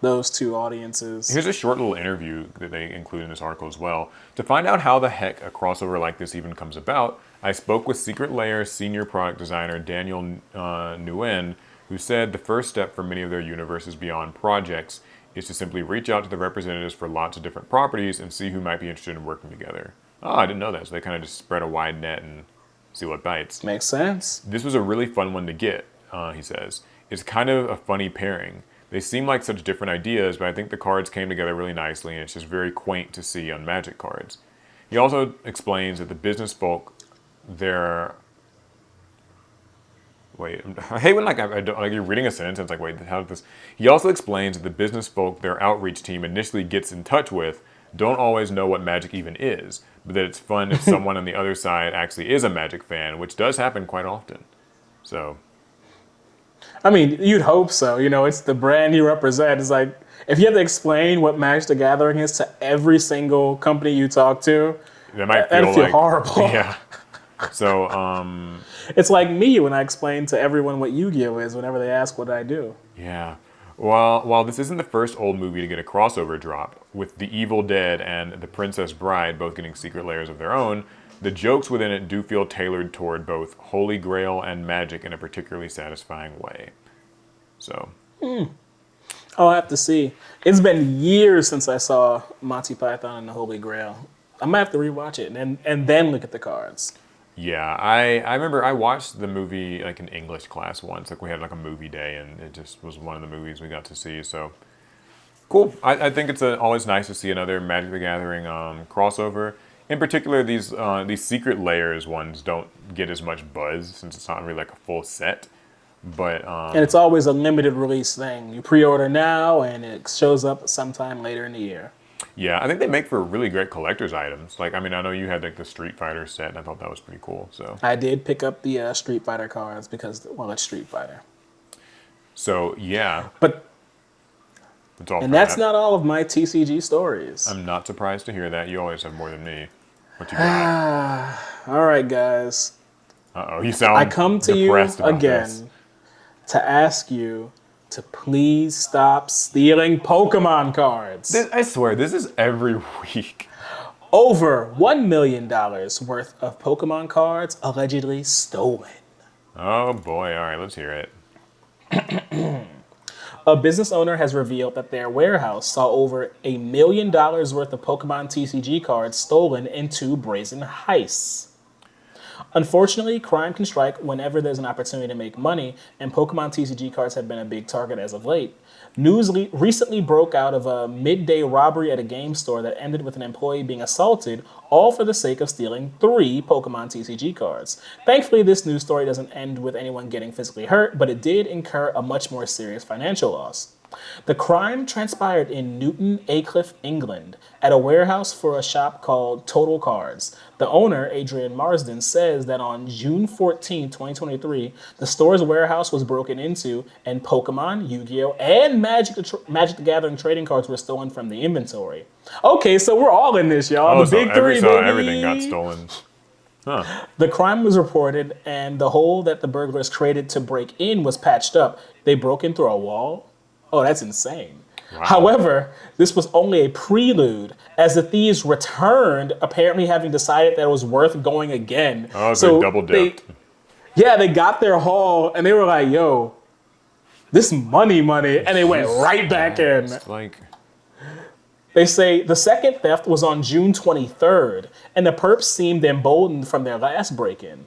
those two audiences. Here's a short little interview that they include in this article as well. To find out how the heck a crossover like this even comes about, I spoke with Secret Layer senior product designer Daniel Nguyen, who said the first step for many of their Universes Beyond projects is to simply reach out to the representatives for lots of different properties and see who might be interested in working together. Oh, I didn't know that. So they kind of just spread a wide net and see what bites. Makes sense. This was a really fun one to get, he says. It's kind of a funny pairing. They seem like such different ideas, but I think the cards came together really nicely, and it's just very quaint to see on Magic cards. He also explains that the business folk, their... Wait, I hate when like you're reading a sentence and it's like, wait, how did this... He also explains that the business folk their outreach team initially gets in touch with don't always know what Magic even is, but that it's fun if someone on the other side actually is a Magic fan, which does happen quite often. So... I mean, you'd hope so. You know, it's the brand you represent. It's like, if you have to explain what Magic the Gathering is to every single company you talk to, that might that'd feel like, horrible. Yeah. So, It's like me when I explain to everyone what Yu-Gi-Oh is whenever they ask what I do. yeah. While this isn't the first old movie to get a crossover drop, with The Evil Dead and The Princess Bride both getting secret layers of their own, the jokes within it do feel tailored toward both Holy Grail and magic in a particularly satisfying way. So, I'll have to see. It's been years since I saw Monty Python and the Holy Grail. I might have to rewatch it and then look at the cards. yeah, I remember I watched the movie like in English class once. Like we had like a movie day, and it just was one of the movies we got to see. So cool. I think it's always nice to see another Magic the Gathering crossover. In particular, these secret layers ones don't get as much buzz since it's not really like a full set. But And it's always a limited release thing. You pre-order now, and it shows up sometime later in the year. yeah, I think they make for really great collector's items. Like I mean, I know you had like the Street Fighter set, and I thought that was pretty cool. So I did pick up the Street Fighter cards because, well, it's Street Fighter. Yeah, But that's all. and For that's that. not all of my TCG stories. I'm not surprised to hear that. You always have more than me. What you got? All right, guys. You sound I come to you depressed about again this. to ask you to please stop stealing Pokemon cards. I swear, this is every week. Over $1 million worth of Pokemon cards allegedly stolen. Oh boy! All right, let's hear it. A business owner has revealed that their warehouse saw over $1 million worth of Pokemon TCG cards stolen in 2 brazen heists. Unfortunately, crime can strike whenever there's an opportunity to make money, and Pokemon TCG cards have been a big target as of late. News recently broke out of a midday robbery at a game store that ended with an employee being assaulted, all for the sake of stealing 3 Pokemon TCG cards. Thankfully, this news story doesn't end with anyone getting physically hurt, but it did incur a much more serious financial loss. The crime transpired in Newton Aycliffe, England, at a warehouse for a shop called Total Cards. The owner, Adrian Marsden, says that on June 14, 2023, the store's warehouse was broken into and Pokemon, Yu-Gi-Oh, and Magic the Gathering trading cards were stolen from the inventory. Okay, so we're all in this, y'all. Oh, The big three, so baby. everything got stolen. Huh. The crime was reported, and the hole that the burglars created to break in was patched up. They broke in through a wall. Oh, that's insane. Wow. However, this was only a prelude, as the thieves returned, apparently having decided that it was worth going again. Oh, so they double dipped. They got their haul, and they were like, yo, this money, and they went right back in. Like, They say the second theft was on June 23rd, and the perps seemed emboldened from their last break-in.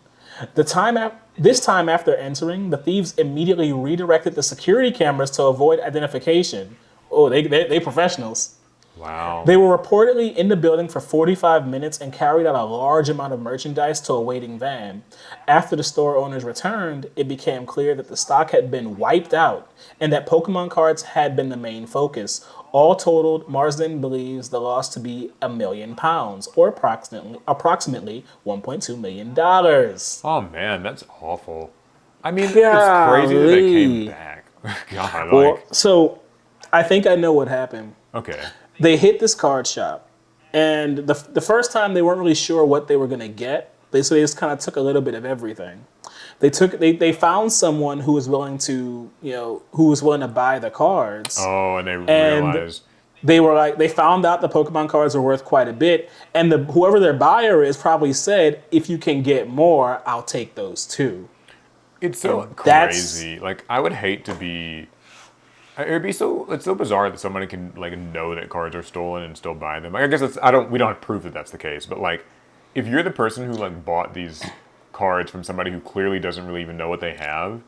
This time after entering, the thieves immediately redirected the security cameras to avoid identification. Oh, they professionals. wow. They were reportedly in the building for 45 minutes and carried out a large amount of merchandise to a waiting van. After the store owners returned, it became clear that the stock had been wiped out and that Pokemon cards had been the main focus. All totaled, Marsden believes the loss to be £1 million, or approximately $1.2 million. Oh man, that's awful. I mean, it's crazy that they came back. God, Well, like, so I think I know what happened. okay. They hit this card shop, and the first time they weren't really sure what they were going to get. So they just kind of took a little bit of everything. They found someone who was willing to buy the cards. Oh, and they realized. They found out the Pokemon cards were worth quite a bit, and whoever their buyer is probably said, if you can get more, I'll take those too. It's so And that's- crazy. Like, I would hate to be. It's so bizarre that somebody can like know that cards are stolen and still buy them. Like, I guess we don't have proof that that's the case, but like, if you're the person who like bought these cards from somebody who clearly doesn't really even know what they have,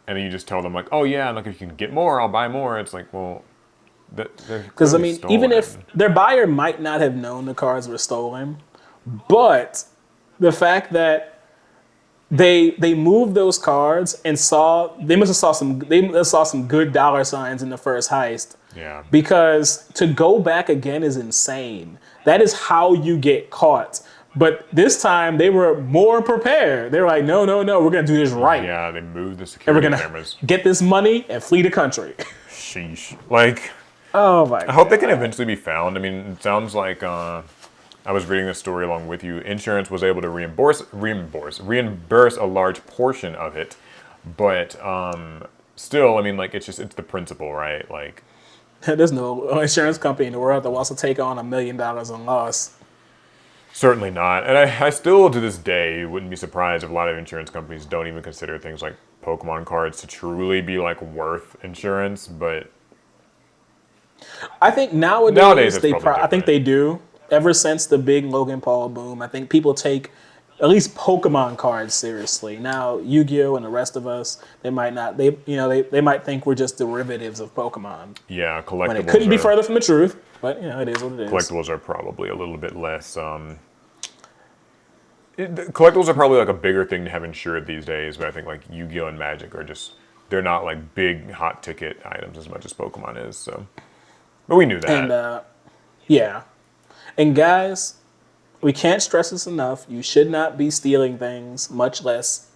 and then you just tell them like, oh yeah, like if you can get more, I'll buy more. It's like, well, Because I mean, even if their buyer might not have known the cards were stolen, but the fact that they moved those cards and they must have saw some good dollar signs in the first heist. yeah, Because to go back again is insane. That is how you get caught. But this time they were more prepared. They were like, no, we're gonna do this right. yeah, they moved the And we're security gonna cameras. get this money and flee the country. Sheesh. Like, Oh my I hope they can eventually be found. I mean, it sounds like I was reading this story along with you. Insurance was able to reimburse a large portion of it, but still, I mean, like it's the principle, right? Like, There's no insurance company in the world that wants to take on $1 million in loss. Certainly not. And I still, to this day, wouldn't be surprised if a lot of insurance companies don't even consider things like Pokemon cards to truly be like worth insurance. But I think nowadays, nowadays it's probably I think different. they do. Ever since the big Logan Paul boom, I think people take at least Pokemon cards seriously. Now Yu-Gi-Oh and the rest of us, they might not. They might think we're just derivatives of Pokemon Yeah, when it couldn't be further from the truth. But it is what it is. collectibles are probably a little bit less. Collectibles are probably like a bigger thing to have insured these days. But I think like Yu-Gi-Oh and Magic are just they're not like big hot ticket items as much as Pokemon is. So, but we knew And that. yeah, and guys, we can't stress this enough. You should not be stealing things, much less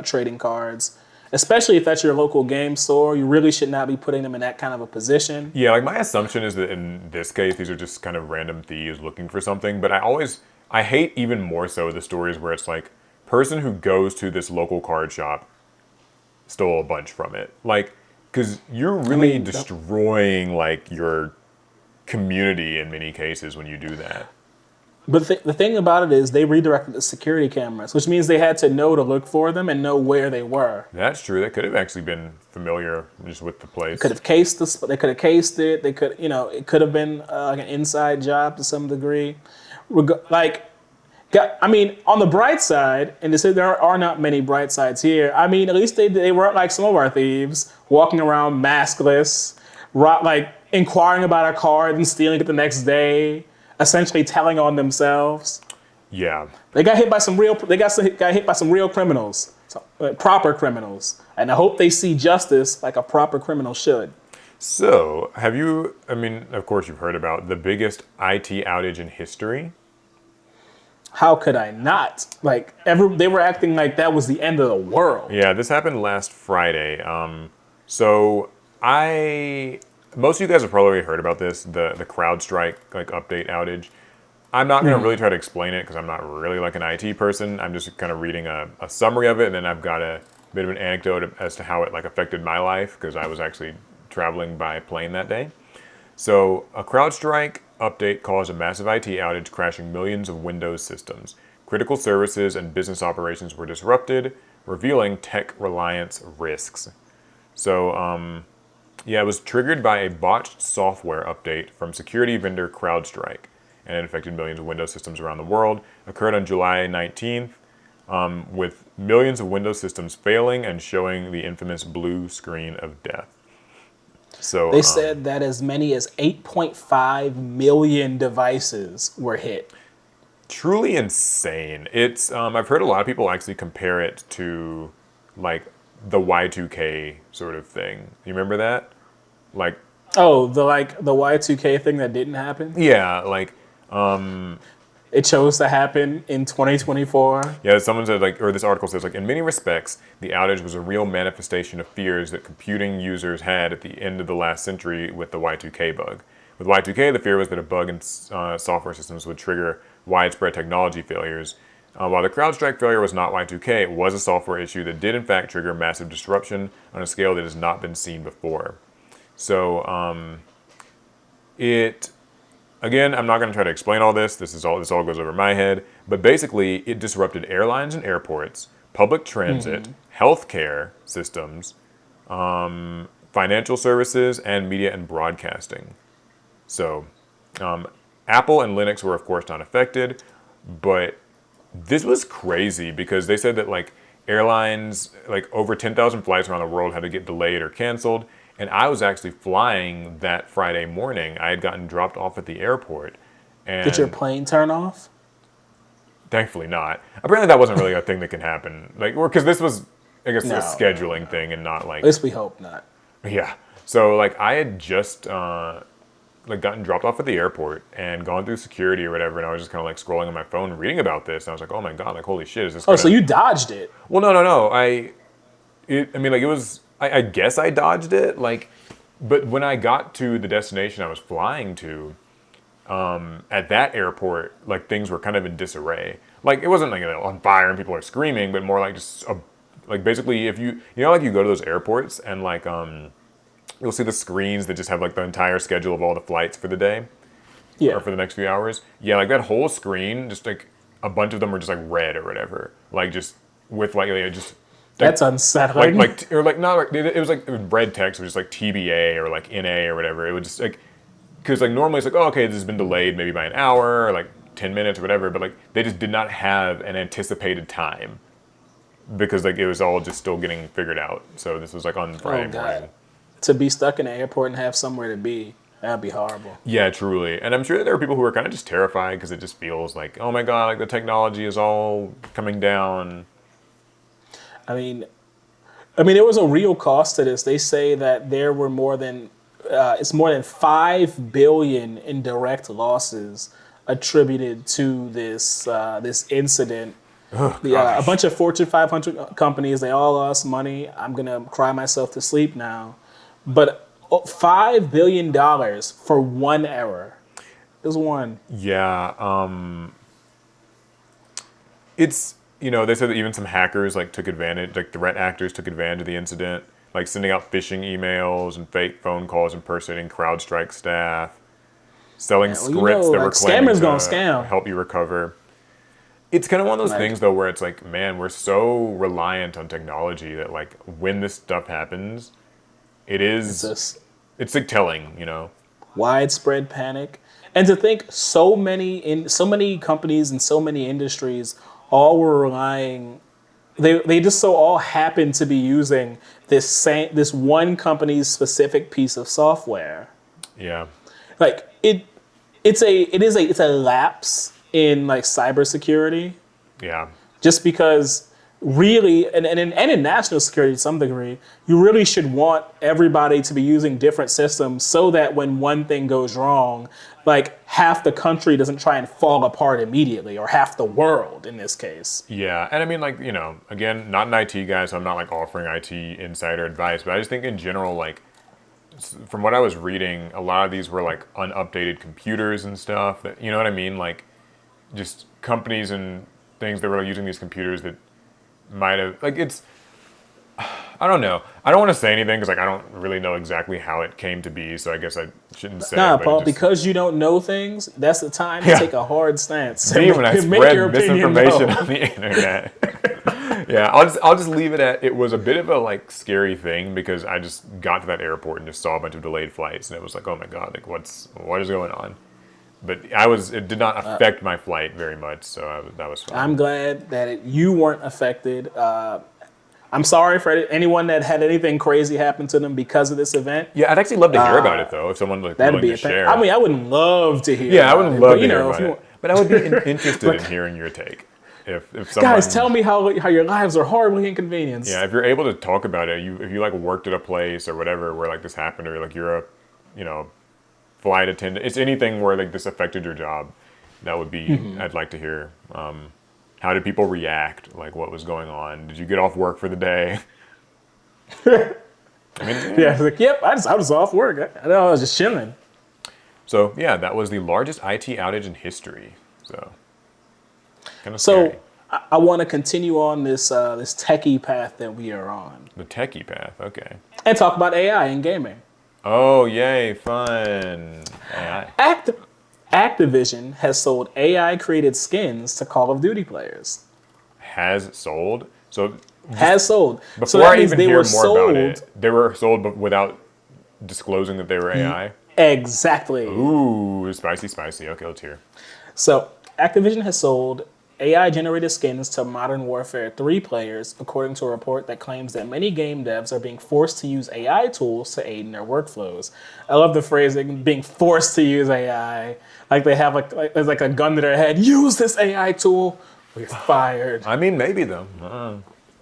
trading cards. Especially if that's your local game store, you really should not be putting them in that kind of a position. Yeah, like my assumption is that in this case, these are just kind of random thieves looking for something. But I hate even more so the stories where it's like, person who goes to this local card shop stole a bunch from it. Like, because you're I really mean, destroying like your community in many cases when you do that. but the thing about it is they redirected the security cameras, which means they had to know to look for them and know where they were. That's true. That could have actually been familiar just with the Could place. have cased this. They could have cased it. They could, it could have been like an inside job to some degree. Like, I mean, on the bright side, and to say there are not many bright sides here. I mean, at least they weren't like some of our thieves walking around maskless, like inquiring about a card and stealing it the next day, essentially telling on themselves. Yeah. They got hit by some real. Got hit by some real criminals, proper criminals, and I hope they see justice like a proper criminal should. So, have you, I mean, of course you've heard about the biggest IT outage in history? How could I not? Like, they were acting like that was the end of the world. Yeah, this happened last Friday. So most of you guys have probably already heard about this, the CrowdStrike like update outage. I'm not going to really try to explain it because I'm not really like an IT person. I'm just kind of reading a summary of it, and then I've got a bit of an anecdote as to how it like affected my life because I was actually traveling by plane that day. So, a CrowdStrike update caused a massive IT outage, crashing millions of Windows systems. Critical services and business operations were disrupted, revealing tech reliance risks. So, yeah, it was triggered by a botched software update from security vendor CrowdStrike, and it affected millions of Windows systems around the world. Occurred on July 19th, with millions of Windows systems failing and showing the infamous blue screen of death. So, They said that as many as 8.5 million devices were hit. truly insane. It's I've heard a lot of people actually compare it to like the Y2K sort of thing. You remember that? Like Oh, the Y2K thing that didn't happen. yeah, like It chose to happen in 2024. yeah, someone said like or this article says like in many respects the outage was a real manifestation of fears that computing users had at the end of the last century with the Y2K bug. With Y2K, the fear was that a bug in software systems would trigger widespread technology failures. While the CrowdStrike failure was not Y2K, it was a software issue that did in fact trigger massive disruption on a scale that has not been seen before. So it again, I'm not going to try to explain all this. This all goes over my head. But basically, it disrupted airlines and airports, public transit, healthcare systems, financial services, and media and broadcasting. So, Apple and Linux were of course not affected, but this was crazy because they said that like airlines, like over 10,000 flights around the world had to get delayed or canceled. And I was actually flying that Friday morning. I had gotten dropped off at the airport, Did your and plane turn off? thankfully not. Apparently, that wasn't really a thing that can happen. Like, or because this was, I guess, No, a scheduling thing and not like, At least we hope not. yeah. So like, I had just like gotten dropped off at the airport and gone through security or whatever, and I was just kind of like scrolling on my phone, reading about this, and I was like, oh my god, like holy shit, is this? Oh, Gonna... so you dodged it. Well, no. I mean, like it was. I guess I dodged it. Like, but when I got to the destination I was flying to, at that airport, like things were kind of in disarray. Like it wasn't like on fire and people are screaming, but more like just like basically if you like you go to those airports and like you'll see the screens that just have like the entire schedule of all the flights for the day or Yeah, for the next few hours. Yeah, like that whole screen, just like a bunch of them were just like red or whatever, like just with like just like that's unsettling. or like not like it was like it was red text, it was just like TBA or like NA or whatever. It would just like because like normally it's like, oh, okay, this has been delayed maybe by an hour or like 10 minutes or whatever, but like they just did not have an anticipated time because like it was all just still getting figured out. So this was like on Oh Friday God, morning. to be stuck in the airport and have somewhere to be, that'd be horrible. Yeah, truly. And I'm sure that there are people who are kind of just terrified because it just feels like, oh my God, like the technology is all coming down. I mean, there was a real cost to this. They say that there were it's more than 5 billion in direct losses attributed to this incident. Oh A gosh. bunch of Fortune 500 companies, they all lost money. I'm gonna cry myself to sleep now, but $5 billion for one error. Just one. Yeah. It's, they said that even some hackers like took advantage, like threat actors took advantage of the incident, like sending out phishing emails and fake phone calls impersonating CrowdStrike staff, selling Yeah, well, scripts that were like claiming scammers gonna to scam. help you recover. It's kind of one of those Like things though where it's like, man, we're so reliant on technology that like when this stuff happens, it it's is just it's like telling. widespread panic, and to think so many companies and so many industries all were relying. They just so all happen to be using this one company's specific piece of software. Yeah. Like it's a lapse in like cybersecurity, Yeah. just because really and in national security to some degree, you really should want everybody to be using different systems so that when one thing goes wrong, like half the country doesn't try and fall apart immediately, or half the world in this case. Yeah, and I mean, like, again, not an IT guy, so I'm not like offering IT insider advice, but I just think in general, like, from what I was reading, a lot of these were like unupdated computers and stuff. That you know what I mean, like, just companies and things that were using these computers that might have like it's. I don't know. I don't want to say anything because like I don't really know exactly how it came to be, so I guess I shouldn't say it. Nah, But it Paul, just because you don't know things, that's the time to yeah, take a hard stance and me when I make your spread opinion misinformation known. on the internet. Yeah, I'll just leave it at it was a bit of a like scary thing because I just got to that airport and just saw a bunch of delayed flights and it was like, oh my God, like what is going on? But it did not affect my flight very much, so that was I'm fine. glad that you weren't affected. I'm sorry for anyone that had anything crazy happen to them because of this event. Yeah, I'd actually love to hear about it though, if someone like That'd willing be to a pain. I share. mean, I would love to hear Yeah, I would about it, but love to hear if about you it, want, but I would be interested in like, hearing your take. If guys, someone tell me how your lives are horribly Yeah, inconvenienced. if you're able to talk about it, if you like worked at a place or whatever where like this happened, or like you're a, you know, flight attendant, it's anything where like this affected your job, that would be I'd like to hear. How did people react? Like what was going on? Did you get off work for the day? I mean, Yeah, yeah. it's like, yep, I was off work. I know I was just chilling. So yeah, that was the largest IT outage in history. So kind of So scary. I want to continue on this techie path that we are on The techie path. Okay. and talk about AI in gaming. Oh yay, fun. AI Act- Activision has sold AI created skins to Call of Duty players. has sold. So just Has sold. So before that I means even they hear were more about sold. it, they were sold without disclosing that they were AI. Exactly. Ooh, spicy, spicy. Okay, let's hear. So Activision has sold AI generated skins to Modern Warfare 3 players, according to a report that claims that many game devs are being forced to use AI tools to aid in their workflows. I love the phrasing, being forced to use AI. Like they have there's like a gun to their head. Use this AI tool, or you're fired. I mean, maybe though.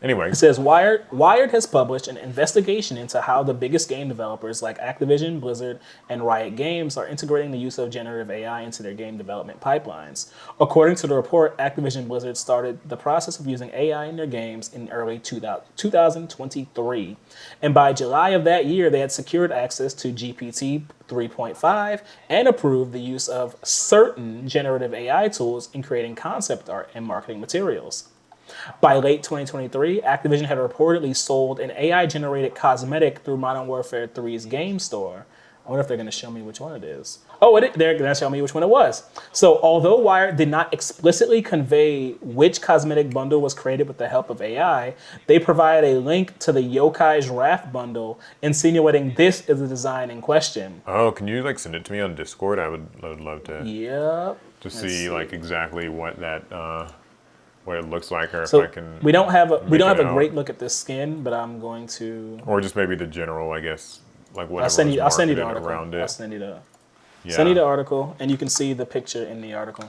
Anyway, It says Wired has published an investigation into how the biggest game developers like Activision, Blizzard, and Riot Games are integrating the use of generative AI into their game development pipelines. According to the report, Activision Blizzard started the process of using AI in their games in early 2023. And by July of that year, they had secured access to GPT 3.5 and approved the use of certain generative AI tools in creating concept art and marketing materials. By late 2023, Activision had reportedly sold an AI-generated cosmetic through Modern Warfare 3's game store. I wonder if they're going to show me which one it is. Oh, they're going to show me which one it was. So, although Wired did not explicitly convey which cosmetic bundle was created with the help of AI, they provided a link to the Yokai's Wrath bundle, insinuating this is the design in question. Oh, can you like send it to me on Discord? I would love to Yep. see like exactly what that what it looks like, or So if I can. we don't have a it great look at this skin, but I'm going to. Or just maybe the general, I guess, like whatever I'll send you the marketed article. around it. I'll send you the Yeah. send you the article, and you can see the picture in the article.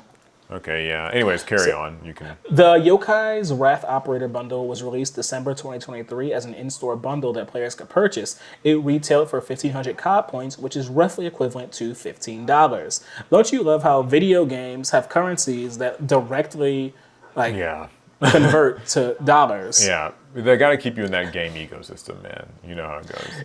Okay, yeah. Anyways, carry on. You can. The Yokai's Wrath Operator bundle was released December 2023 as an in-store bundle that players could purchase. It retailed for 1,500 COD points, which is roughly equivalent to $15. Don't you love how video games have currencies that directly Yeah. convert to dollars? Yeah. They got to keep you in that game ecosystem, man. You know how it goes.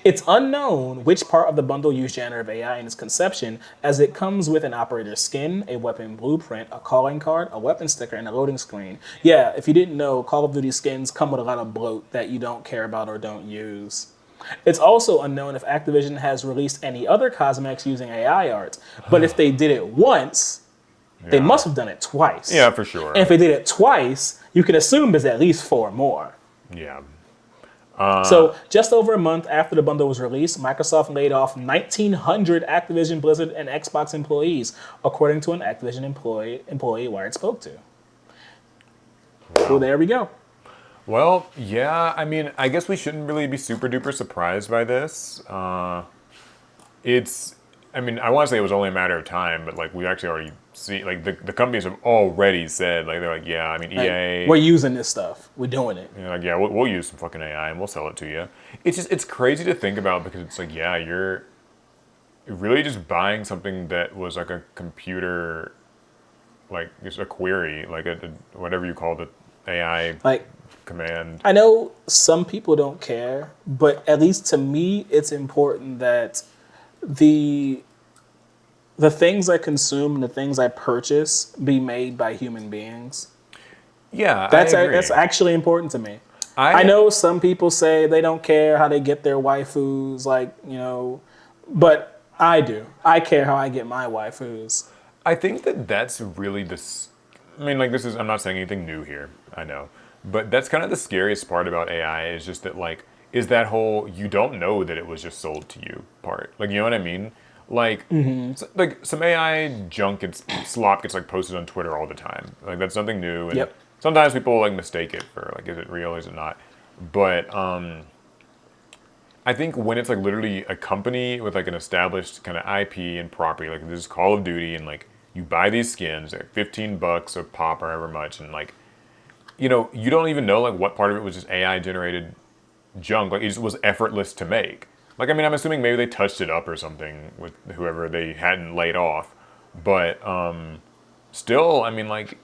It's unknown which part of the bundle used generative AI in its conception, as it comes with an operator skin, a weapon blueprint, a calling card, a weapon sticker, and a loading screen. Yeah, if you didn't know, Call of Duty skins come with a lot of bloat that you don't care about or don't use. It's also unknown if Activision has released any other cosmetics using AI art, but if they did it once, they Yeah. must have done it twice. Yeah, for sure. And if they did it twice, you can assume there's at least 4 more. Yeah. So, just over a month after the bundle was released, Microsoft laid off 1,900 Activision, Blizzard, and Xbox employees, according to an Activision employee Wired spoke to. Wow. So there we go. Well, yeah. I mean, I guess we shouldn't really be super duper surprised by this. It's. I mean, I want to say it was only a matter of time, but like we actually already see, like the companies have already said, like they're like, yeah. I mean, EA. We're using this stuff. We're doing it. You know, like, yeah, we'll use some fucking AI and we'll sell it to you. It's crazy to think about because it's like, yeah, you're really just buying something that was like a computer, like just a query, like whatever you call the AI Like, command. I know some people don't care, but at least to me, it's important that the things I consume and the things I purchase be made by human beings. Yeah, That's I agree. that's actually important to me. I know some people say they don't care how they get their waifus, like, but I do. I care how I get my waifus. I think that that's really I mean, like, this is, I'm not saying anything new here, I know. But that's kind of the scariest part about AI is just that, like, is that whole you don't know that it was just sold to you part. Like, you know what I mean? Like, like some AI junk slop gets, like, posted on Twitter all the time. Like, that's something new. And Yep. sometimes people, like, mistake it for, like, is it real, is it not? But, I think when it's like literally a company with like an established kind of IP and property, like this is Call of Duty, and like you buy these skins, they're $15 a pop or however much, and like, you don't even know like what part of it was just AI generated junk. Like it just was effortless to make. Like, I mean, I'm assuming maybe they touched it up or something with whoever they hadn't laid off, but still, I mean, like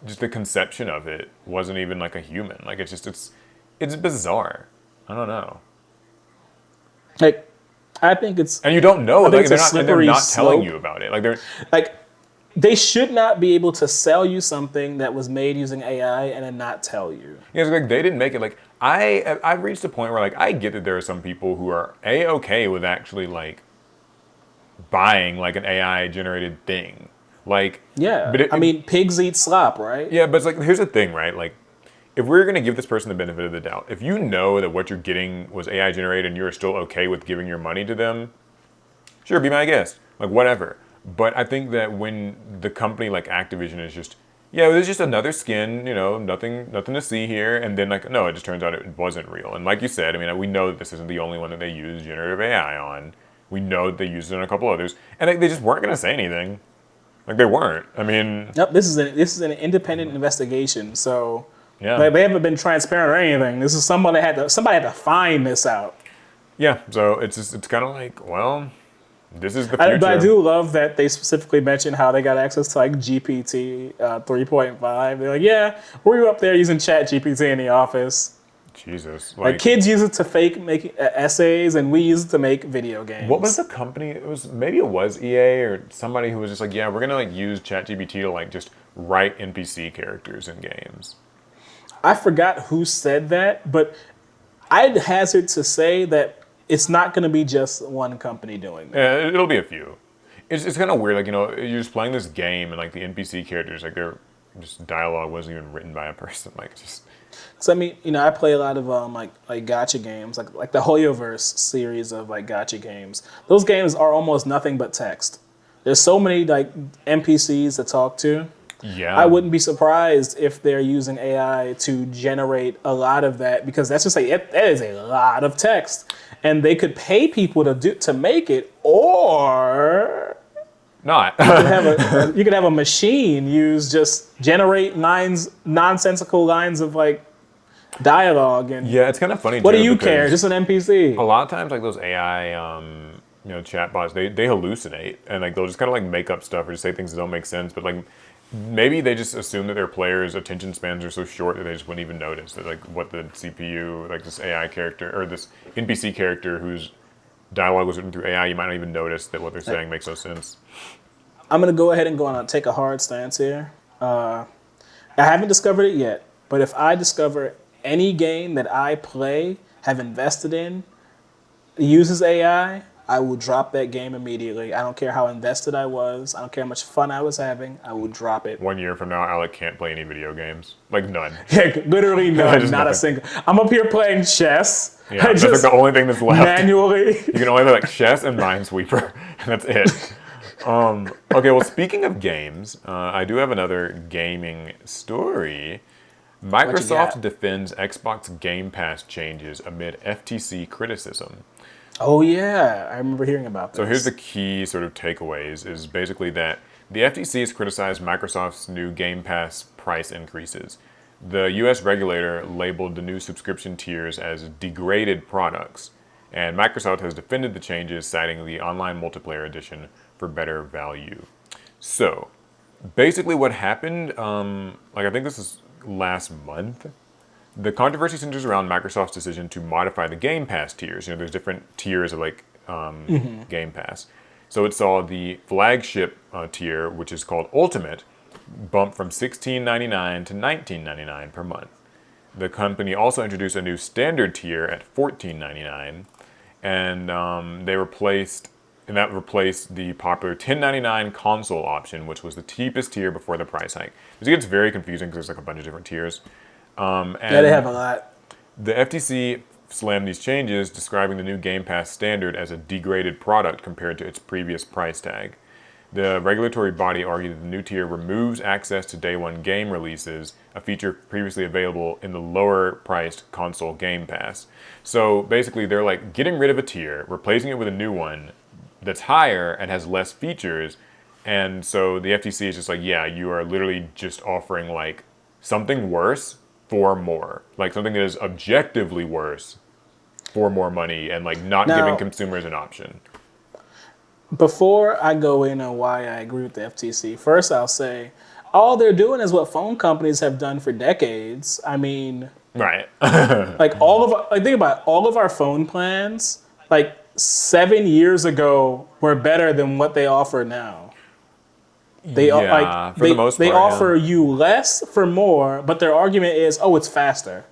just the conception of it wasn't even like a human. Like it's bizarre. I don't know. Like, I think it's And you don't know. I think Like, it's a they're not telling slippery you about it. Like they're like they should not be able to sell you something that was made using AI and then not tell you. yeah, it's like they didn't make it. Like I've reached a point where like I get that there are some people who are okay with actually like buying like an AI generated thing. Like Yeah, but I mean, pigs eat slop, right? yeah, but it's like here's the thing, right? Like if we're gonna give this person the benefit of the doubt, if you know that what you're getting was AI generated and you're still okay with giving your money to them, sure, be my guest. Like whatever. But I think that when the company like Activision is just, yeah, it was just another skin, nothing to see here, and then like no, it just turns out it wasn't real. And like you said, I mean, we know that this isn't the only one that they use generative AI on. We know that they used it on a couple others, and they just weren't gonna say anything. Like they weren't. I mean, Nope. This is an independent investigation, so yeah. like, they haven't been transparent or anything. This is somebody had to find this out. Yeah, so it's kind of like, well, this is the future. But I do love that they specifically mentioned how they got access to like GPT 3.5. They're like, yeah, we were up there using Chat GPT in the office. Jesus, Like kids use it to fake make essays, and we use it to make video games. what was the company? It was EA or somebody who was just like, yeah, we're gonna like use ChatGPT to like just write NPC characters in games. I forgot who said that, but I'd hazard to say that it's not going to be just one company doing that. Yeah, it'll be a few. It's kind of weird, like, you're just playing this game and like the NPC characters, like their just dialogue wasn't even written by a person, like just. So I mean, I play a lot of like gacha games, like the Hoyoverse series of like gacha games. Those games are almost nothing but text. There's so many like NPCs to talk to. Yeah. I wouldn't be surprised if they're using AI to generate a lot of that because that's just like that is a lot of text, and they could pay people to make it, or Not. you could have a machine use just generate nonsensical lines of like dialogue and Yeah, it's kind of funny. what too, do you because care? Just an NPC. a lot of times, like those AI, chatbots, they hallucinate and like they'll just kind of like make up stuff or just say things that don't make sense. But like maybe they just assume that their players' attention spans are so short that they just wouldn't even notice that like what the CPU, like this AI character or this NPC character whose dialogue was written through AI, you might not even notice that what they're saying makes no sense. I'm gonna go ahead and take a hard stance here. I haven't discovered it yet, but if I discover any game that I play, have invested in, uses AI, I will drop that game immediately. I don't care how invested I was. I don't care how much fun I was having. I will drop it. 1 year from now, Alec can't play any video games. Like none. Yeah, literally none. Just Not a nothing. single. I'm up here playing chess. Yeah, that's like the only thing that's left. Manually. You can only play like chess and Minesweeper, and that's it. Okay, well, speaking of games, I do have another gaming story. Microsoft got? defends Xbox Game Pass changes amid FTC criticism. Oh yeah, I remember hearing about this. So here's the key sort of takeaways is basically that the FTC has criticized Microsoft's new Game Pass price increases. The US regulator labeled the new subscription tiers as degraded products, and Microsoft has defended the changes, citing the online multiplayer edition for better value. So basically what happened, I think this is last month, the controversy centers around Microsoft's decision to modify the Game Pass tiers. There's different tiers of Game Pass. So it saw the flagship tier, which is called Ultimate, bump from $16.99 to $19.99 per month. The company also introduced a new standard tier at $14.99, and that replaced the popular $10.99 console option, which was the cheapest tier before the price hike. It gets very confusing because there's like a bunch of different tiers. And yeah, they have a lot. the FTC slammed these changes, describing the new Game Pass standard as a degraded product compared to its previous price tag. The regulatory body argued that the new tier removes access to day one game releases, a feature previously available in the lower priced console Game Pass. So basically they're like getting rid of a tier, replacing it with a new one that's higher and has less features. And so the FTC is just like, yeah, you are literally just offering like something worse for more, like something that is objectively worse for more money and like not Now, giving consumers an option. Before I go in on why I agree with the FTC, first I'll say all they're doing is what phone companies have done for decades. I mean, Right. think about it, all of our phone plans, like 7 years ago, were better than what they offer now. They Yeah, for the most they part, offer you less for more, but their argument is, oh, it's faster.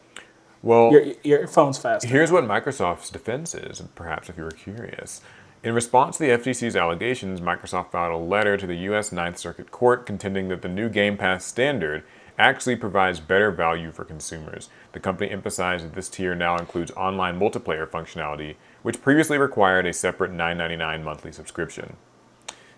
Well, Your phone's faster. here's what Microsoft's defense is, perhaps if you were curious. In response to the FTC's allegations, Microsoft filed a letter to the U.S. Ninth Circuit Court contending that the new Game Pass standard actually provides better value for consumers. The company emphasized that this tier now includes online multiplayer functionality, which previously required a separate $9.99 monthly subscription.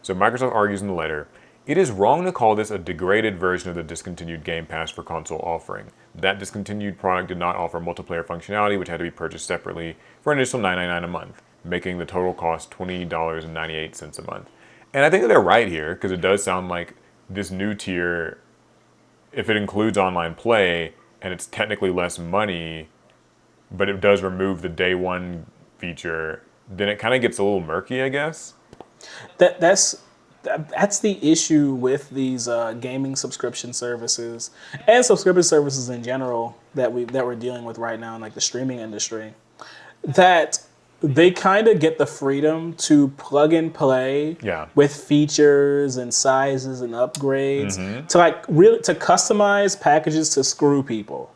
So Microsoft argues in the letter, it is wrong to call this a degraded version of the discontinued Game Pass for console offering. That discontinued product did not offer multiplayer functionality, which had to be purchased separately for an additional $9.99 a month, making the total cost $20.98 a month. And I think that they're right here, because it does sound like this new tier, if it includes online play, and it's technically less money, but it does remove the day one feature, then it kind of gets a little murky, I guess. That's the issue with these gaming subscription services and subscription services in general that we're dealing with right now in like the streaming industry. That they kind of get the freedom to plug and play with features and sizes and upgrades to like really to customize packages to screw people.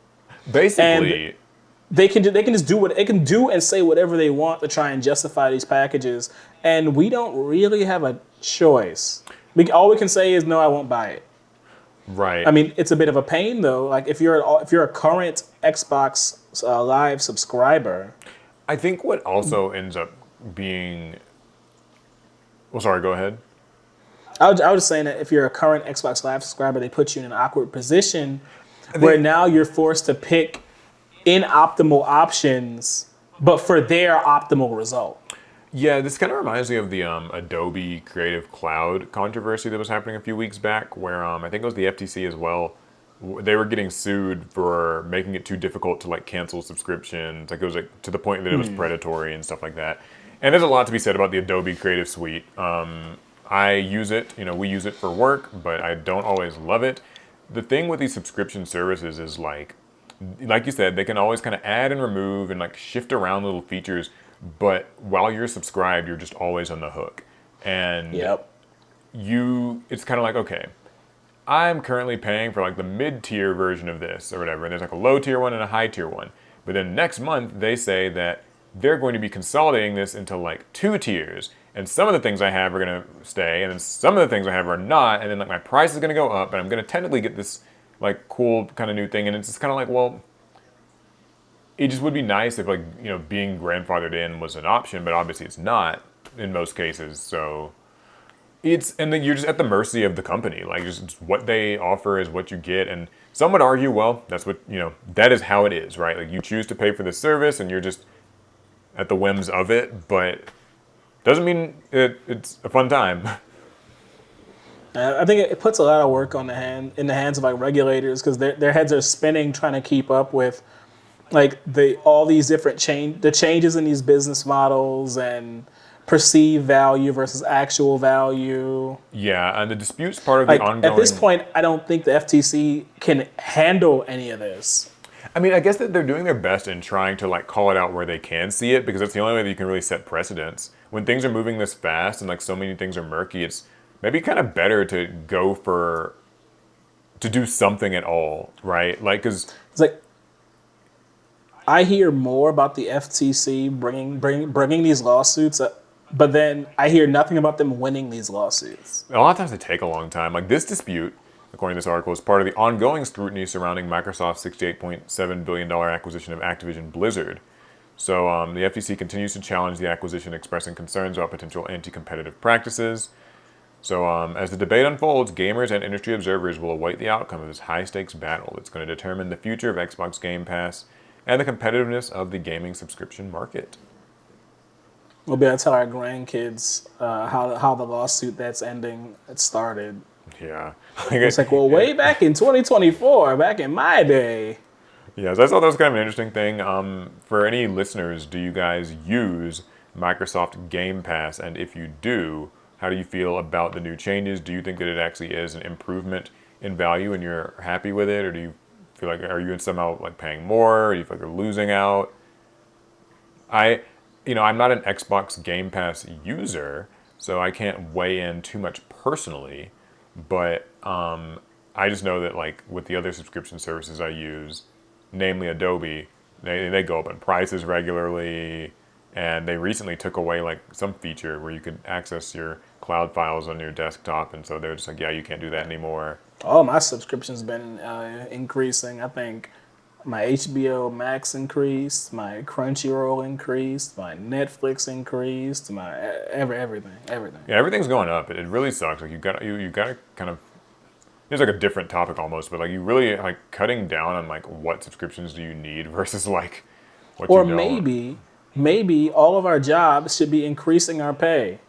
And Basically, they can just do what they can do and say whatever they want to try and justify these packages, and we don't really have a choice. All we can say is no, I won't buy it. right. I mean, it's a bit of a pain though. Like if you're a current Xbox Live subscriber, I think what also ends up being. Well, sorry, go ahead. I was just saying that if you're a current Xbox Live subscriber, they put you in an awkward position I where think, now you're forced to pick inoptimal options, but for their optimal result. yeah, this kind of reminds me of the Adobe Creative Cloud controversy that was happening a few weeks back, where I think it was the FTC as well. They were getting sued for making it too difficult to like cancel subscriptions. Like it was like to the point that it was predatory and stuff like that. And there's a lot to be said about the Adobe Creative Suite. I use it, we use it for work, but I don't always love it. The thing with these subscription services is like you said, they can always kind of add and remove and like shift around little features, but while you're subscribed, you're just always on the hook. And Yep. it's kind of like, okay, I'm currently paying for like the mid-tier version of this or whatever, and there's like a low tier one and a high tier one. But then next month they say that they're going to be consolidating this into like 2 tiers, and some of the things I have are going to stay, and then some of the things I have are not, and then like my price is going to go up, and I'm going to technically get this like cool kind of new thing, and it's just kind of like, well, it just would be nice if like being grandfathered in was an option, but obviously it's not in most cases. So and then you're just at the mercy of the company. Like just what they offer is what you get, and some would argue, well, that's what that is how it is, right? Like you choose to pay for this service, and you're just at the whims of it, but doesn't mean it's a fun time. I think it puts a lot of work in the hands of like regulators because their heads are spinning trying to keep up with like all these different the changes in these business models and perceived value versus actual value. Yeah, and the disputes part of the Like ongoing. at this point, I don't think the FTC can handle any of this. I mean, I guess that they're doing their best in trying to like call it out where they can see it, because that's the only way that you can really set precedents. When things are moving this fast and like so many things are murky, it's maybe kind of better to to do something at all, right? Like, because It's like I hear more about the FTC bringing these lawsuits, but then I hear nothing about them winning these lawsuits. a lot of times they take a long time. Like this dispute, according to this article, is part of the ongoing scrutiny surrounding Microsoft's $68.7 billion acquisition of Activision Blizzard. So the FTC continues to challenge the acquisition, expressing concerns about potential anti-competitive practices. So as the debate unfolds, gamers and industry observers will await the outcome of this high-stakes battle that's going to determine the future of Xbox Game Pass and the competitiveness of the gaming subscription market. We'll be able to tell our grandkids how the lawsuit that's ending it started. Yeah. It's like, well, way back in 2024, back in my day. Yeah, so I thought that was kind of an interesting thing. For any listeners, do you guys use Microsoft Game Pass? And if you do, how do you feel about the new changes? Do you think that it actually is an improvement in value and you're happy with it? Or do you feel like, are you somehow like paying more? Or do you feel like you're losing out? I'm not an Xbox Game Pass user, so I can't weigh in too much personally. But I just know that like with the other subscription services I use, namely Adobe, they go up in prices regularly, and they recently took away like some feature where you could access your cloud files on your desktop, and so they're just like, yeah, you can't do that anymore. Oh, my subscription's been increasing. I think my HBO Max increased, my Crunchyroll increased, my Netflix increased, my everything. Yeah, everything's going up. It really sucks. Like you got to kind of. It's like a different topic almost, but like you really like cutting down on like what subscriptions do you need versus like what Or you don't. maybe all of our jobs should be increasing our pay.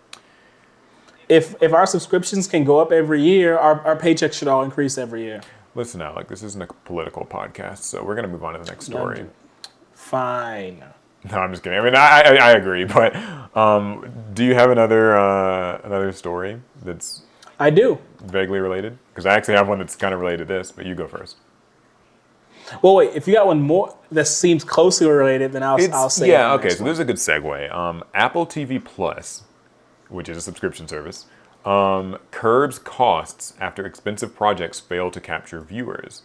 If our subscriptions can go up every year, our paychecks should all increase every year. Listen now, like this isn't a political podcast, so we're gonna move on to the next story. Fine. No, I'm just kidding. I mean, I agree, but do you have another story that's I do. vaguely related? Because I actually have one that's kind of related to this, but you go first. Well, wait. If you got one more that seems closely related, then I'll say. Yeah, okay. So this is a good segue. Apple TV Plus, which is a subscription service, curbs costs after expensive projects fail to capture viewers.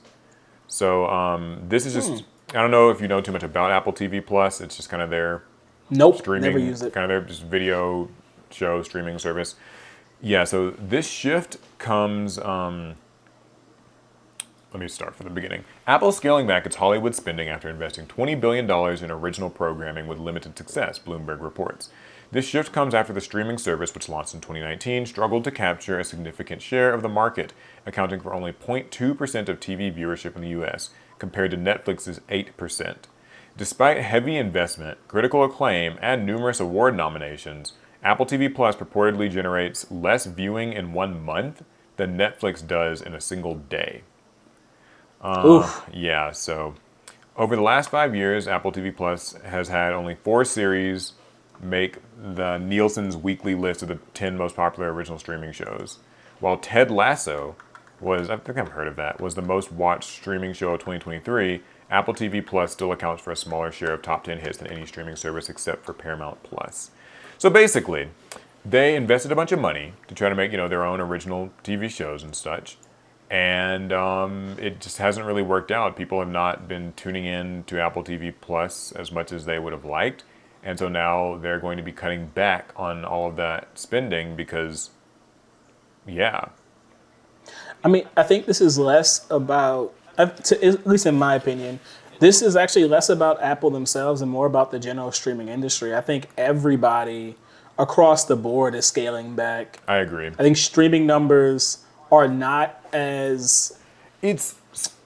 So this is just I don't know if you know too much about Apple TV Plus. It's just kind of their Nope, never streaming, use it. kind of their just video show streaming service. Yeah, so this shift comes. Let me start from the beginning. Apple's scaling back its Hollywood spending after investing $20 billion in original programming with limited success, Bloomberg reports. This shift comes after the streaming service, which launched in 2019, struggled to capture a significant share of the market, accounting for only 0.2% of TV viewership in the US, compared to Netflix's 8%. Despite heavy investment, critical acclaim, and numerous award nominations, Apple TV Plus purportedly generates less viewing in 1 month than Netflix does in a single day. Oof. Yeah, so over the last 5 years, Apple TV Plus has had only 4 series make the Nielsen's weekly list of the 10 most popular original streaming shows. While Ted Lasso was, I think I've heard of that, was the most watched streaming show of 2023, Apple TV Plus still accounts for a smaller share of top 10 hits than any streaming service except for Paramount Plus. So basically, they invested a bunch of money to try to make, their own original TV shows and such. And it just hasn't really worked out. People have not been tuning in to Apple TV Plus as much as they would have liked. And so now they're going to be cutting back on all of that spending because, yeah. I mean, I think this is less about, at least in my opinion, this is actually less about Apple themselves and more about the general streaming industry. I think everybody across the board is scaling back. I agree. I think streaming numbers are not as It's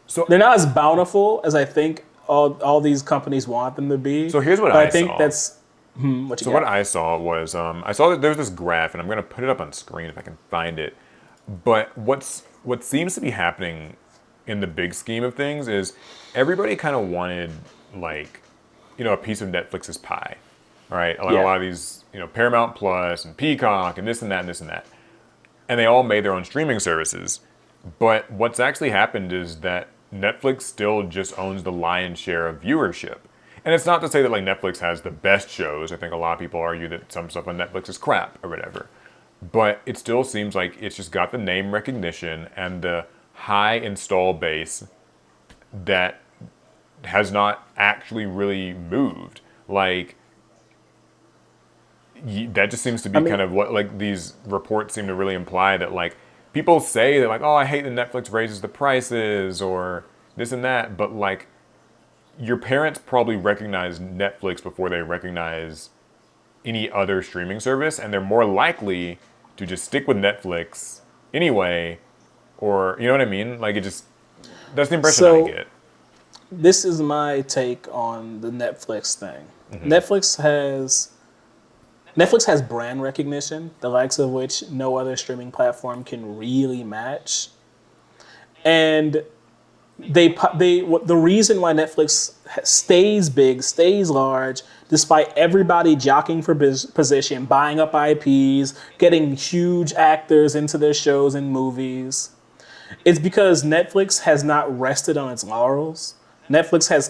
so they're not as bountiful as I think all these companies want them to be. So here's what but I I think saw. that's what you So got. what I saw was I saw that there's this graph, and I'm going to put it up on screen if I can find it. But what seems to be happening in the big scheme of things is everybody kind of wanted like a piece of Netflix's pie, right? Like a Yeah. lot of these Paramount Plus and Peacock and this and that and this and that, and they all made their own streaming services. But what's actually happened is that Netflix still just owns the lion's share of viewership. And it's not to say that like Netflix has the best shows. I think a lot of people argue that some stuff on Netflix is crap or whatever. But it still seems like it's just got the name recognition and the high install base that has not actually really moved. Like that just seems to be I mean, kind of what like these reports seem to really imply, that like people say that like, oh, I hate that Netflix raises the prices or this and that, but like your parents probably recognize Netflix before they recognize any other streaming service, and they're more likely to just stick with Netflix anyway, or you know what I mean? Like it just that's the impression I so get. this is my take on the Netflix thing. Netflix has brand recognition, the likes of which no other streaming platform can really match. And the reason why Netflix stays big, stays large, despite everybody jockeying for position, buying up IPs, getting huge actors into their shows and movies, it's because Netflix has not rested on its laurels. Netflix has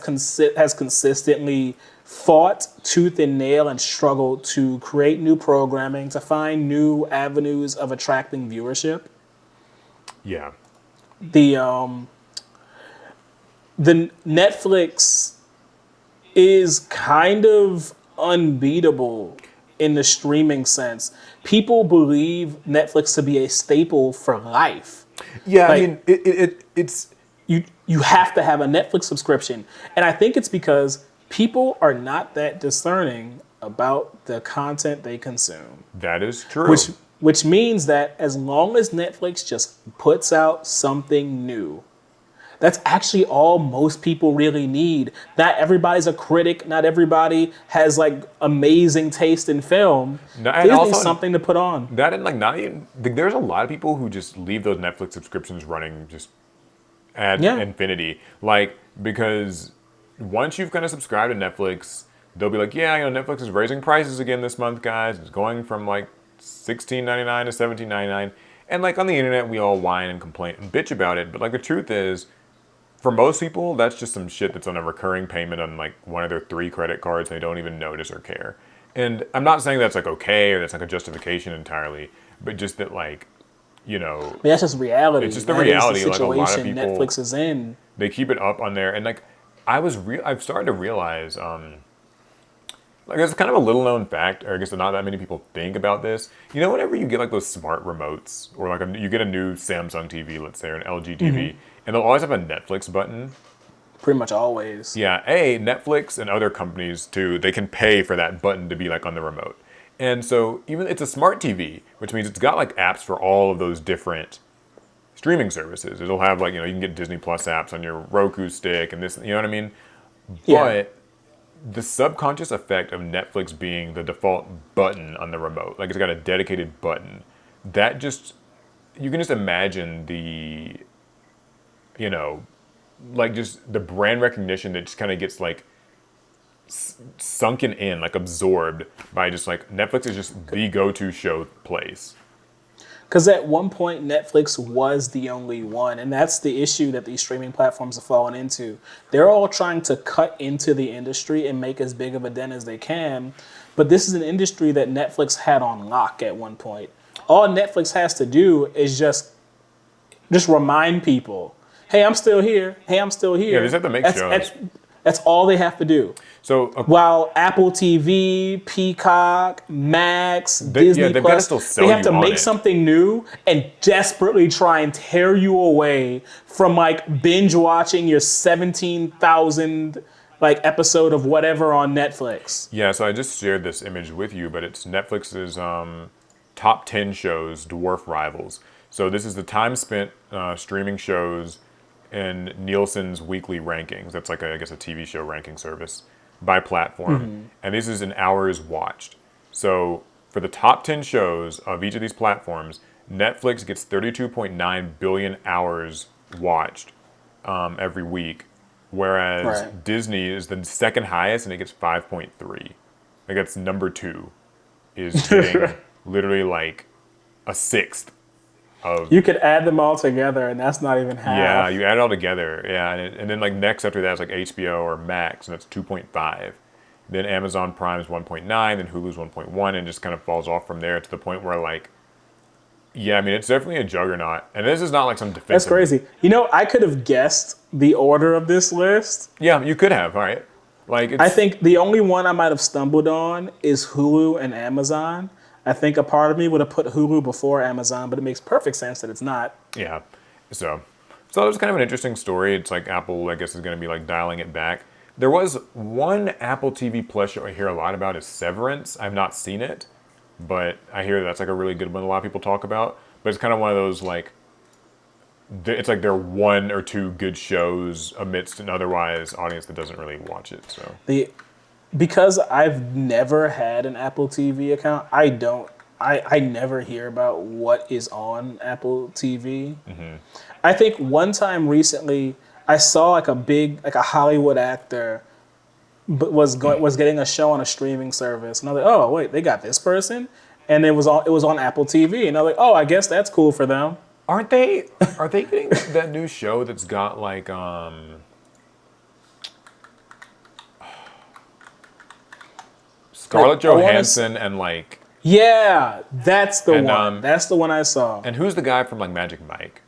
consistently fought tooth and nail and struggled to create new programming, to find new avenues of attracting viewership. Yeah. The the Netflix is kind of unbeatable in the streaming sense. People believe Netflix to be a staple for life. Yeah, I Like, mean it's you have to have a Netflix subscription. And I think it's because people are not that discerning about the content they consume. that is true. Which means that as long as Netflix just puts out something new, that's actually all most people really need. Not everybody's a critic. Not everybody has like amazing taste in film. No, They and just need also something to put on. that, and like not even like, there's a lot of people who just leave those Netflix subscriptions running just ad Yeah. infinity. Like because once you've kind of subscribed to Netflix, they'll be like, yeah, Netflix is raising prices again this month, guys. It's going from like $16.99 to $17.99. And like on the internet, we all whine and complain and bitch about it. But like the truth is, for most people, that's just some shit that's on a recurring payment on like one of their 3 credit cards. And they don't even notice or care. And I'm not saying that's like okay or that's like a justification entirely, but just that like, I mean, that's just reality. it's just the That is reality. the Like a lot of situation people, Netflix is in. they keep it up on there, and like I've started to realize, like it's kind of a little known fact, or I guess not that many people think about this. You know, whenever you get like those smart remotes, or like you get a new Samsung TV, let's say, or an LG TV, and they'll always have a Netflix button. Pretty much always. Yeah, Netflix and other companies too, they can pay for that button to be like on the remote. And so even it's a smart TV, which means it's got like apps for all of those different streaming services. It'll have like, you can get Disney Plus apps on your Roku stick and this, you know what I mean? Yeah. But the subconscious effect of Netflix being the default button on the remote, like it's got a dedicated button, that just, you can just imagine the, you know, like just the brand recognition that just kind of gets like sunken in, like absorbed by just like Netflix is just the go-to show place. Because at one point, Netflix was the only one. And that's the issue that these streaming platforms have fallen into. They're all trying to cut into the industry and make as big of a dent as they can. But this is an industry that Netflix had on lock at one point. All Netflix has to do is just remind people, hey, I'm still here. Hey, I'm still here. Yeah, they just have to make shows. That's all they have to do. So while Apple TV, Peacock, Max, Disney they've Plus, gotta still sell they have you to on make it. something new and desperately try and tear you away from like binge watching your 17,000 like episode of whatever on Netflix. Yeah, so I just shared this image with you, but it's Netflix's top 10 shows, dwarf rivals. So this is the time spent streaming shows in Nielsen's weekly rankings. That's like, I guess, a TV show ranking service by platform. And this is in hours watched. So for the top 10 shows of each of these platforms, Netflix gets 32.9 billion hours watched every week, whereas Right. Disney is the second highest and it gets 5.3. Like that's number 2 is getting literally like a sixth of. You could add them all together and that's not even half. Yeah, you add it all together. Yeah, and then like next after that is like HBO or Max, and that's 2.5. Then Amazon Prime is 1.9, then Hulu's 1.1, and just kind of falls off from there to the point where like, yeah, I mean it's definitely a juggernaut. And this is not like some defensive. That's crazy. You know, I could have guessed the order of this list. Yeah, you could have. All right, like it's, I think the only one I might have stumbled on is Hulu and Amazon. I think a part of me would have put Hulu before Amazon, but it makes perfect sense that it's not. yeah. So it was kind of an interesting story. It's like Apple, I guess, is going to be like dialing it back. There was one Apple TV Plus show I hear a lot about is Severance. I've not seen it, but I hear that's like a really good one a lot of people talk about. But it's kind of one of those like, it's like they're one or two good shows amidst an otherwise audience that doesn't really watch it. So Because I've never had an Apple TV account, I never hear about what is on Apple TV. I think one time recently I saw like a Hollywood actor but was getting a show on a streaming service, and I was like, oh wait, they got this person, and it was on Apple TV, and I was like, oh, I guess that's cool for them. Are they getting that new show that's got like Scarlett Johansson and like, Yeah, that's the And, one. That's the one I saw. and who's the guy from like Magic Mike?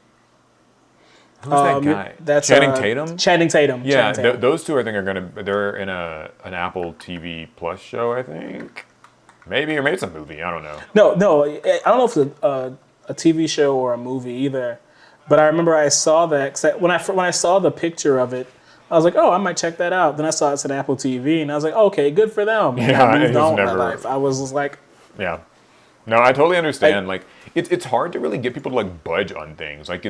Who's that guy? That's Channing Tatum? Channing Tatum. Yeah, Channing Tatum. those two I think they're in an Apple TV Plus show, I think. Maybe, or maybe it's a movie, I don't know. No, I don't know if it's a TV show or a movie either. But I remember I saw that 'cause when I saw the picture of it, I was like, oh, I might check that out. Then I saw it's an Apple TV, and I was like, okay, good for them. And Yeah, I it moved was on with my never- life. I was just like, Yeah. No, I totally understand. Like, it's hard to really get people to like budge on things. Like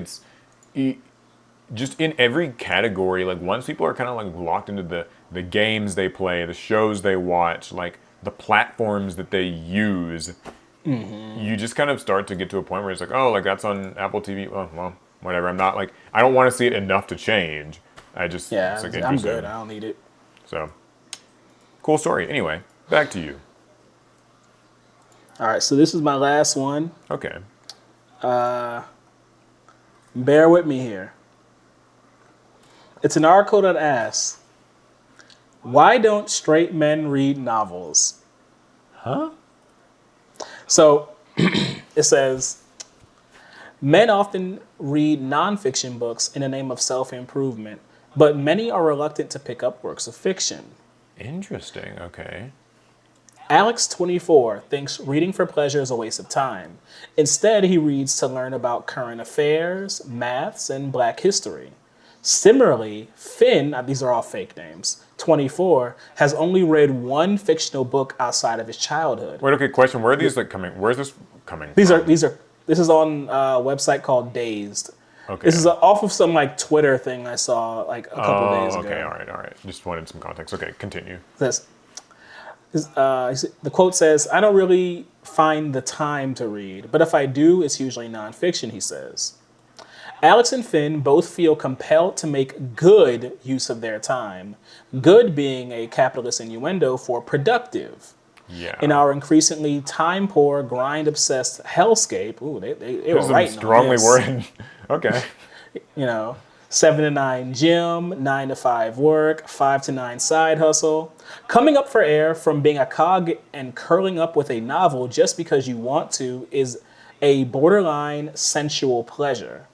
just in every category, like once people are kind of like locked into the games they play, the shows they watch, like the platforms that they use, you just kind of start to get to a point where it's like, oh, like that's on Apple TV. Oh, well, whatever. I'm not like, I don't want to see it enough to change. I just, yeah, it's like I'm interesting. good. I don't need it. So, cool story. Anyway, back to you. All right, so this is my last one. Okay. Bear with me here. It's an article that asks, why don't straight men read novels? Huh? So it says, men often read nonfiction books in the name of self-improvement, but many are reluctant to pick up works of fiction. Interesting. Okay. Alex, 24, thinks reading for pleasure is a waste of time. Instead, he reads to learn about current affairs, maths, and black history. Similarly, Finn, these are all fake names, 24, has only read one fictional book outside of his childhood. Wait. Okay. Question. Where are these like coming? Where is this coming These are from? these are this is on a website called Dazed. Okay. This is off of some like Twitter thing I saw like a couple days ago. Okay. All right. All right. Just wanted some context. Okay. Continue. This, the quote says, "I don't really find the time to read, but if I do, it's usually nonfiction," he says. Alex and Finn both feel compelled to make good use of their time, good being a capitalist innuendo for productive. Yeah. In our increasingly time-poor, grind-obsessed hellscape, they were This is writing strongly on this. worded. Okay. 7 to 9 gym, 9 to 5 work, 5 to 9 side hustle. Coming up for air from being a cog and curling up with a novel just because you want to is a borderline sensual pleasure.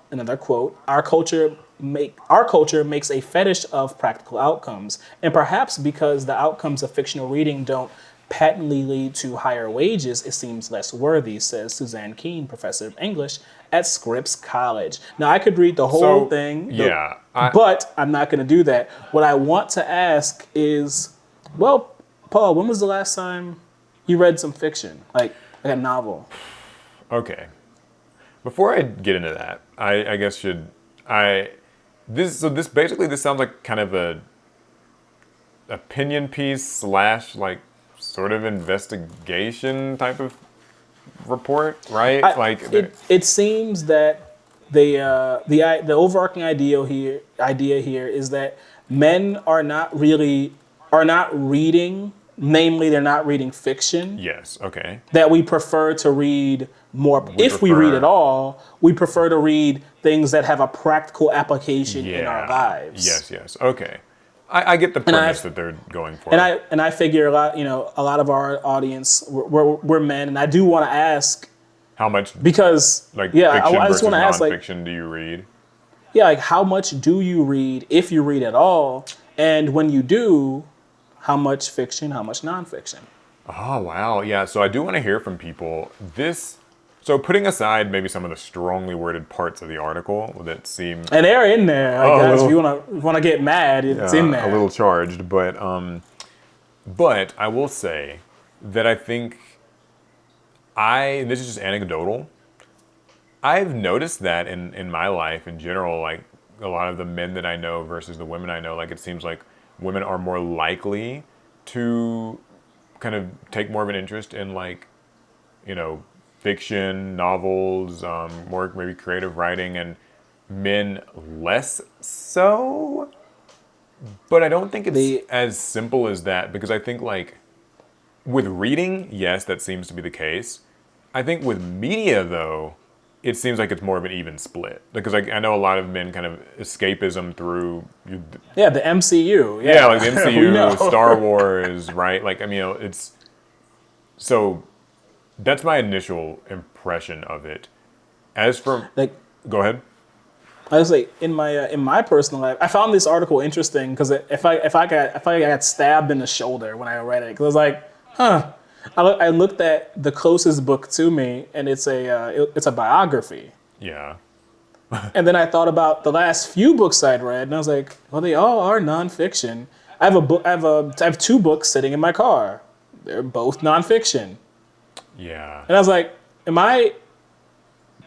Another quote, our culture makes a fetish of practical outcomes, and perhaps because the outcomes of fictional reading don't patently lead to higher wages, it seems less worthy, says Suzanne Keene, professor of English at Scripps College. Now, I could read the whole thing, but I'm not going to do that. What I want to ask is, well, Paul, when was the last time you read some fiction, like a novel? Okay. Before I get into that, I guess this sounds like kind of a opinion piece slash like sort of investigation type of report, right? It seems that the overarching idea here is that men are not reading. Namely, they're not reading fiction. Yes. Okay. That we prefer to read more. If we read at all, we prefer to read things that have a practical application in our lives. Yes. Yes. Okay. I get the premise that they're going for. And I figure a lot of our audience we're men, and I do want to ask how much because fiction I just want to ask nonfiction do you read? Yeah, like how much do you read if you read at all, and when you do, how much fiction, how much nonfiction? Oh wow, yeah. So I do want to hear from people. So putting aside maybe some of the strongly worded parts of the article that seem and they're in there, guys. If you want to get mad, it's in there. A little charged, but I will say that I think this is just anecdotal. I've noticed that in my life in general, like a lot of the men that I know versus the women I know, like it seems like women are more likely to kind of take more of an interest in fiction, novels, more maybe creative writing, and men less so. But I don't think it's as simple as that, because I think like with reading, yes, that seems to be the case. I think with media though, it seems like it's more of an even split, because I know a lot of men kind of escapism through the MCU. Yeah, like the MCU, Star Wars, right? Like it's so that's my initial impression of it. As for go ahead. I was like in my personal life, I found this article interesting because if I got stabbed in the shoulder when I read it, because I was like, I looked at the closest book to me, and it's a biography. Yeah. And then I thought about the last few books I'd read, and I was like, well, they all are nonfiction. I have 2 books sitting in my car. They're both nonfiction. Yeah. And I was like,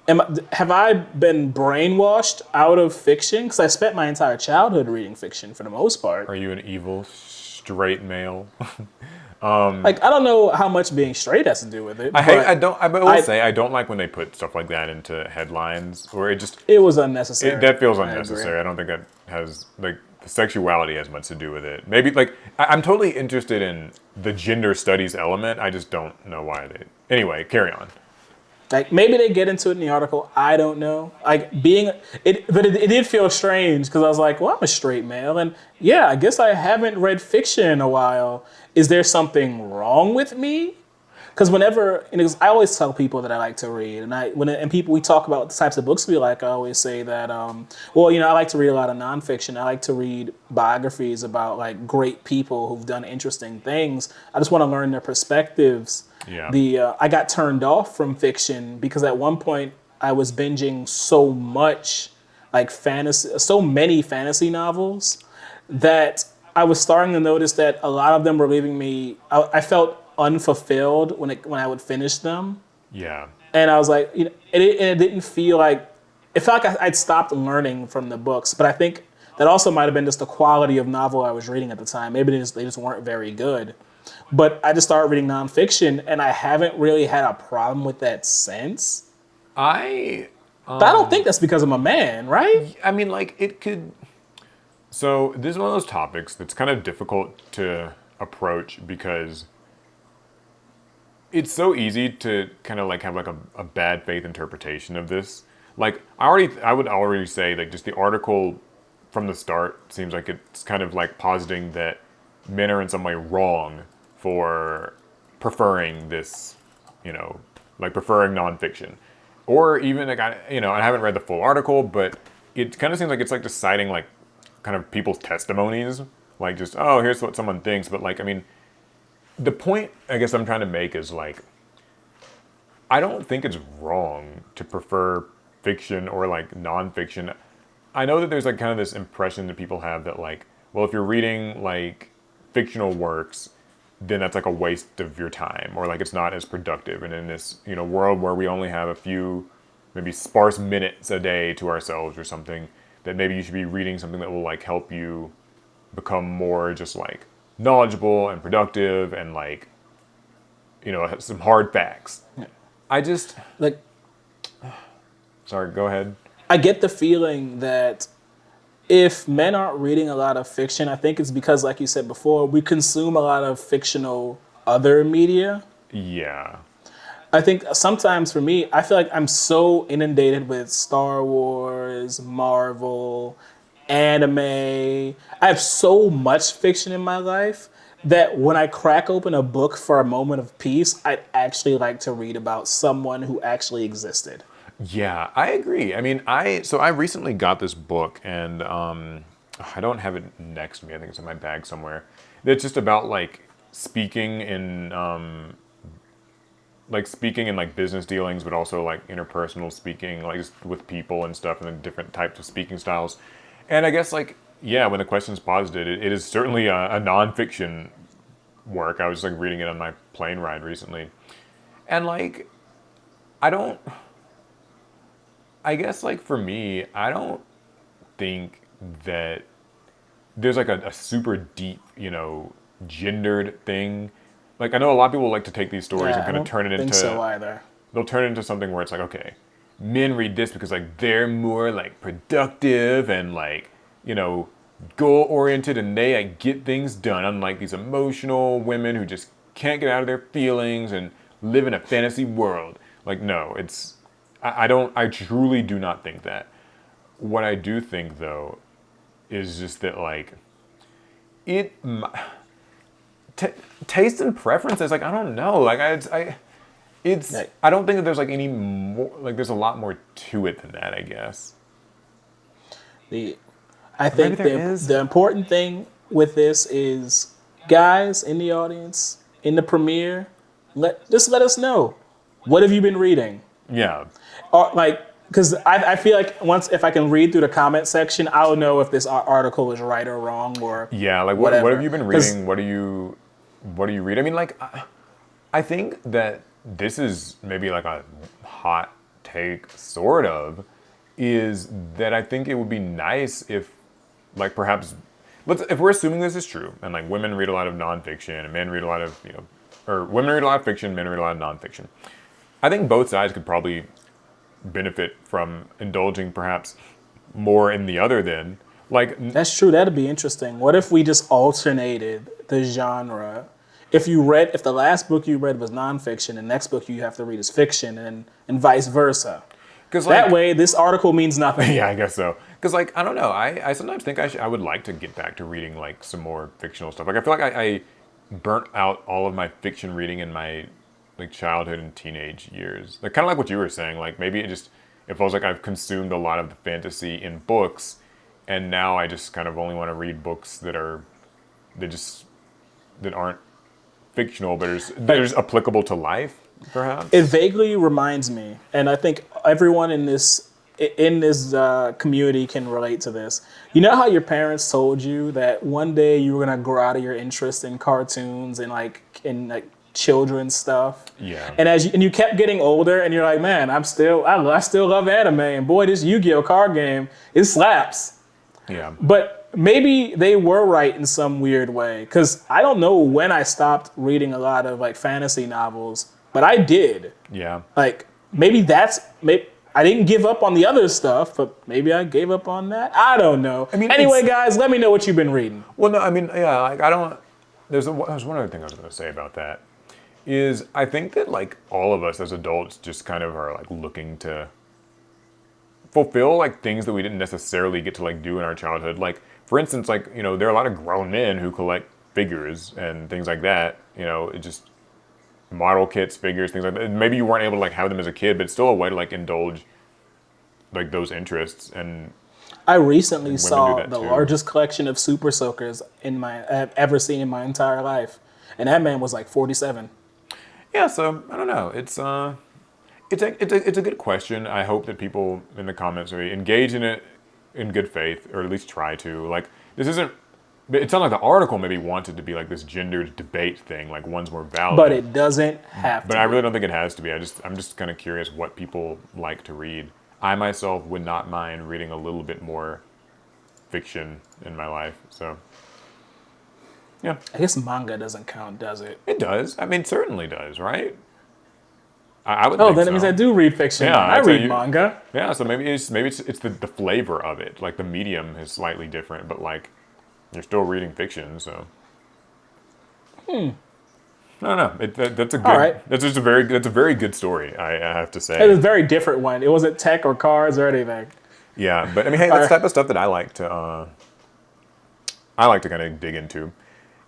have I been brainwashed out of fiction? Because I spent my entire childhood reading fiction for the most part. Are you an evil straight male? I don't know how much being straight has to do with it. I don't like when they put stuff like that into headlines, or it was unnecessary. That feels unnecessary. I don't think that has the sexuality has much to do with it. Maybe I'm totally interested in the gender studies element. I just don't know why they. Anyway, carry on. Maybe they get into it in the article. I don't know. But it did feel strange because I was like, well, I'm a straight male, and yeah, I guess I haven't read fiction in a while. Is there something wrong with me? because whenever, and I always tell people that I like to read, and and people we talk about the types of books we like, I always say that, well, I like to read a lot of nonfiction. I like to read biographies about like great people who've done interesting things. I just want to learn their perspectives. Yeah. I got turned off from fiction because at one point I was binging so much like fantasy, so many fantasy novels that I was starting to notice that a lot of them were leaving me. I felt unfulfilled when I would finish them, Yeah. and I was like, it didn't feel like it felt like I'd stopped learning from the books. But I think that also might have been just the quality of novel I was reading at the time. Maybe they just weren't very good. But I just started reading nonfiction, and I haven't really had a problem with that since. I But I don't think that's because I'm a man, right? I mean, like, it could. So, this is one of those topics that's kind of difficult to approach because it's so easy to kind of like have like a bad faith interpretation of this. Like, I would already say, like, just the article from the start seems like it's kind of like positing that men are in some way wrong for preferring this, like preferring nonfiction. Or even like I haven't read the full article, but it kind of seems like it's like just citing like kind of people's testimonies, like just oh here's what someone thinks, but like I mean, the point I guess I'm trying to make is like I don't think it's wrong to prefer fiction or like nonfiction. I know that there's like kind of this impression that people have that like well if you're reading like fictional works then that's like a waste of your time or like it's not as productive and in this world where we only have a few maybe sparse minutes a day to ourselves or something that maybe you should be reading something that will like help you become more just like knowledgeable and productive and like some hard facts. I just Like, sorry, go ahead. I get the feeling that if men aren't reading a lot of fiction, I think it's because, like you said before, we consume a lot of fictional other media. Yeah. I think sometimes for me, I feel like I'm so inundated with Star Wars, Marvel, anime. I have so much fiction in my life that when I crack open a book for a moment of peace, I'd actually like to read about someone who actually existed. Yeah, I agree. I mean, I recently got this book, and I don't have it next to me. I think it's in my bag somewhere. It's just about like speaking in like business dealings, but also like interpersonal speaking, like just with people and stuff, and the different types of speaking styles. And I guess like yeah, when the question's posited, it is certainly a nonfiction work. I was just like reading it on my plane ride recently, and like I don't. I guess like for me, I don't think that there's like a super deep, gendered thing. Like I know a lot of people like to take these stories and Yeah, I kind of don't turn it think so into either. they'll turn it into something where it's like, okay, men read this because like they're more like productive and like, goal oriented and they like get things done, unlike these emotional women who just can't get out of their feelings and live in a fantasy world. Like no, I truly do not think that. What I do think though is just that like it t- taste and preferences like I don't know like it's Like, I don't think that there's like any more like there's a lot more to it than that I guess. the I Or maybe think there is. the important thing with this is guys in the audience in the premiere, let us know what have you been reading, Yeah. or like because I feel like once if I can read through the comment section, I'll know if this article is right or wrong or Yeah, like what have whatever. you been Because reading? What do you read? I mean, like I think that this is maybe like a hot take, sort of, is that I think it would be nice if, like, perhaps, if we're assuming this is true, and like women read a lot of nonfiction, and men read a lot of, or women read a lot of fiction, men read a lot of nonfiction. I think both sides could probably benefit from indulging perhaps more in the other than, like, that's true. That'd be interesting. What if we just alternated the genre? If the last book you read was nonfiction, the next book you have to read is fiction, and vice versa. because That like, way, this article means nothing. yeah, I guess so. Because like I don't know, I sometimes think I would like to get back to reading like some more fictional stuff. Like I feel like I burnt out all of my fiction reading in my like childhood and teenage years. Like kind of like what you were saying. Like maybe it feels like I've consumed a lot of the fantasy in books, and now I just kind of only want to read books that aren't fictional, but that are just applicable to life, perhaps. It vaguely reminds me, and I think everyone in this community can relate to this. You know how your parents told you that one day you were gonna grow out of your interest in cartoons and like children's stuff. Yeah. And and you kept getting older, and you're like, man, I still love anime, and boy, this Yu-Gi-Oh card game, it slaps. Yeah. But maybe they were right in some weird way, because I don't know when I stopped reading a lot of like fantasy novels, but I did. Yeah. Like maybe I didn't give up on the other stuff, but maybe I gave up on that. I don't know. I mean, anyway, guys, let me know what you've been reading. Well, no, I mean, yeah, like I don't. There's one other thing I was going to say about that is I think that like all of us as adults just kind of are like looking to fulfill like things that we didn't necessarily get to like do in our childhood. Like for instance, like there are a lot of grown men who collect figures and things like that. It just model kits, figures, things like that. Maybe you weren't able to like have them as a kid, but it's still a way to like indulge like those interests. And I recently saw the too. largest collection of Super Soakers I've ever seen in my entire life, and that man was like 47. Yeah, so I don't know. It's a good question. I hope that people in the comments engage in it in good faith, or at least try to. Like this isn't. It sounded like the article maybe wanted to be like this gendered debate thing, like one's more valid. But it doesn't have to. But I really don't think it has to be. I'm just kind of curious what people like to read. I myself would not mind reading a little bit more fiction in my life. So yeah. I guess manga doesn't count, does it? It does. I mean, it certainly does, right? I would. Oh, think then so. it means I do read fiction. Yeah, I read manga. Yeah, so maybe it's the flavor of it. Like the medium is slightly different, but like you're still reading fiction, so. I don't know. That's a good. All right. That's a very good story. I have to say. It was a very different one. It wasn't tech or cars or anything. Yeah, but I mean, hey, that's the type of stuff that I like to kind of dig into.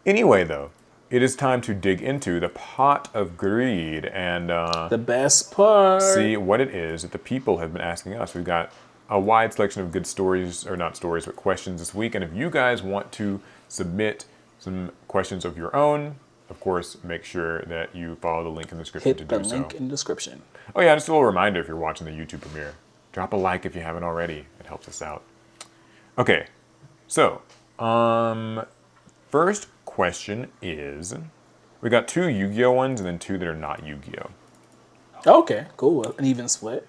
Anyway, though, it is time to dig into the pot of greed and the best part. see what it is that the people have been asking us. We've got a wide selection of good stories, or not stories, but questions this week. And if you guys want to submit some questions of your own, of course, make sure that you follow the link in the description to do so. Hit the link in the description. Oh yeah, just a little reminder if you're watching the YouTube premiere. Drop a like if you haven't already. It helps us out. Okay, so first question is, we got 2 Yu-Gi-Oh ones and then 2 that are not Yu-Gi-Oh. Okay, cool. An even split.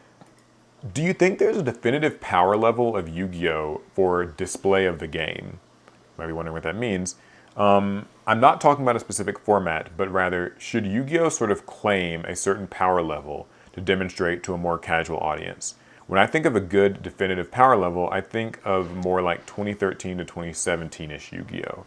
Do you think there's a definitive power level of Yu-Gi-Oh for display of the game? You might be wondering what that means. I'm not talking about a specific format, but rather, should Yu-Gi-Oh sort of claim a certain power level to demonstrate to a more casual audience? When I think of a good definitive power level, I think of more like 2013 to 2017-ish Yu-Gi-Oh.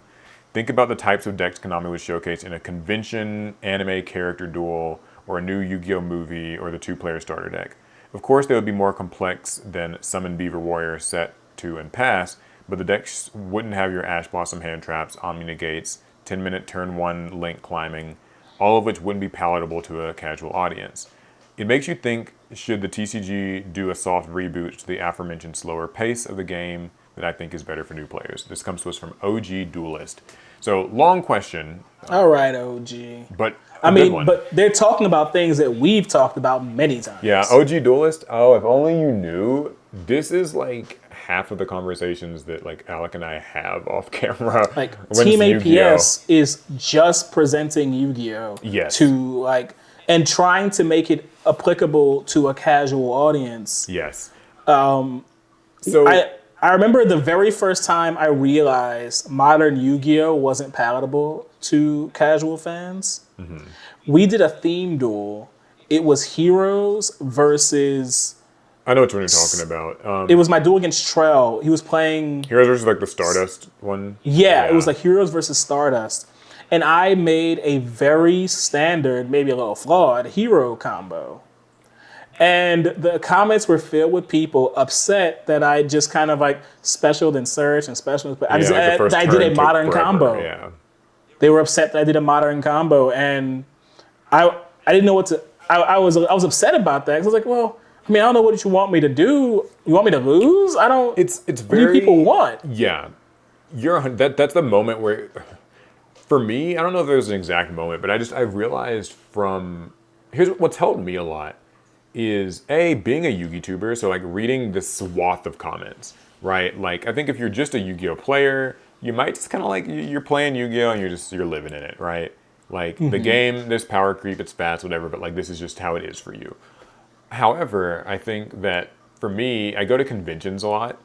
Think about the types of decks Konami would showcase in a convention, anime character duel, or a new Yu-Gi-Oh movie, or the 2-player starter deck. Of course, they would be more complex than Summon Beaver Warrior, Set 2, and Pass, but the decks wouldn't have your Ash Blossom hand traps, Omni Negates, 10-minute turn 1 link climbing, all of which wouldn't be palatable to a casual audience. It makes you think, should the TCG do a soft reboot to the aforementioned slower pace of the game that I think is better for new players? This comes to us from OG Duelist. So, long question. All right, OG. But but they're talking about things that we've talked about many times. Yeah, OG Duelist. Oh, if only you knew. This is like half of the conversations that like Alec and I have off camera. Like Team APS is just presenting Yu-Gi-Oh. Yes. To like and trying to make it applicable to a casual audience. Yes. I remember the very first time I realized modern Yu-Gi-Oh wasn't palatable to casual fans. Mm-hmm. We did a theme duel. It was Heroes versus... I know what you're talking about. It was my duel against Trell. He was playing... Heroes versus like the Stardust one? Yeah, it was like Heroes versus Stardust. And I made a very standard, maybe a little flawed, hero combo. And the comments were filled with people upset that I just kind of like specialed in search and specialed. I did a modern combo. Yeah. They were upset that I did a modern combo, and I didn't know what to. I was upset about that. 'Cause I was like, well, I mean, I don't know what you want me to do. You want me to lose? I don't. It's What do people very, want? yeah. That's the moment where, for me, I don't know if there's an exact moment, but I realized from, here's what's helped me a lot is being a Yugi tuber, so like reading this swath of comments, right? Like I think if you're just a Yu-Gi-Oh player, you might just kind of like you're playing Yu-Gi-Oh and you're living in it, right? Like the game, there's power creep, it's fast, whatever, but like this is just how it is for you. However, I think that for me, I go to conventions a lot,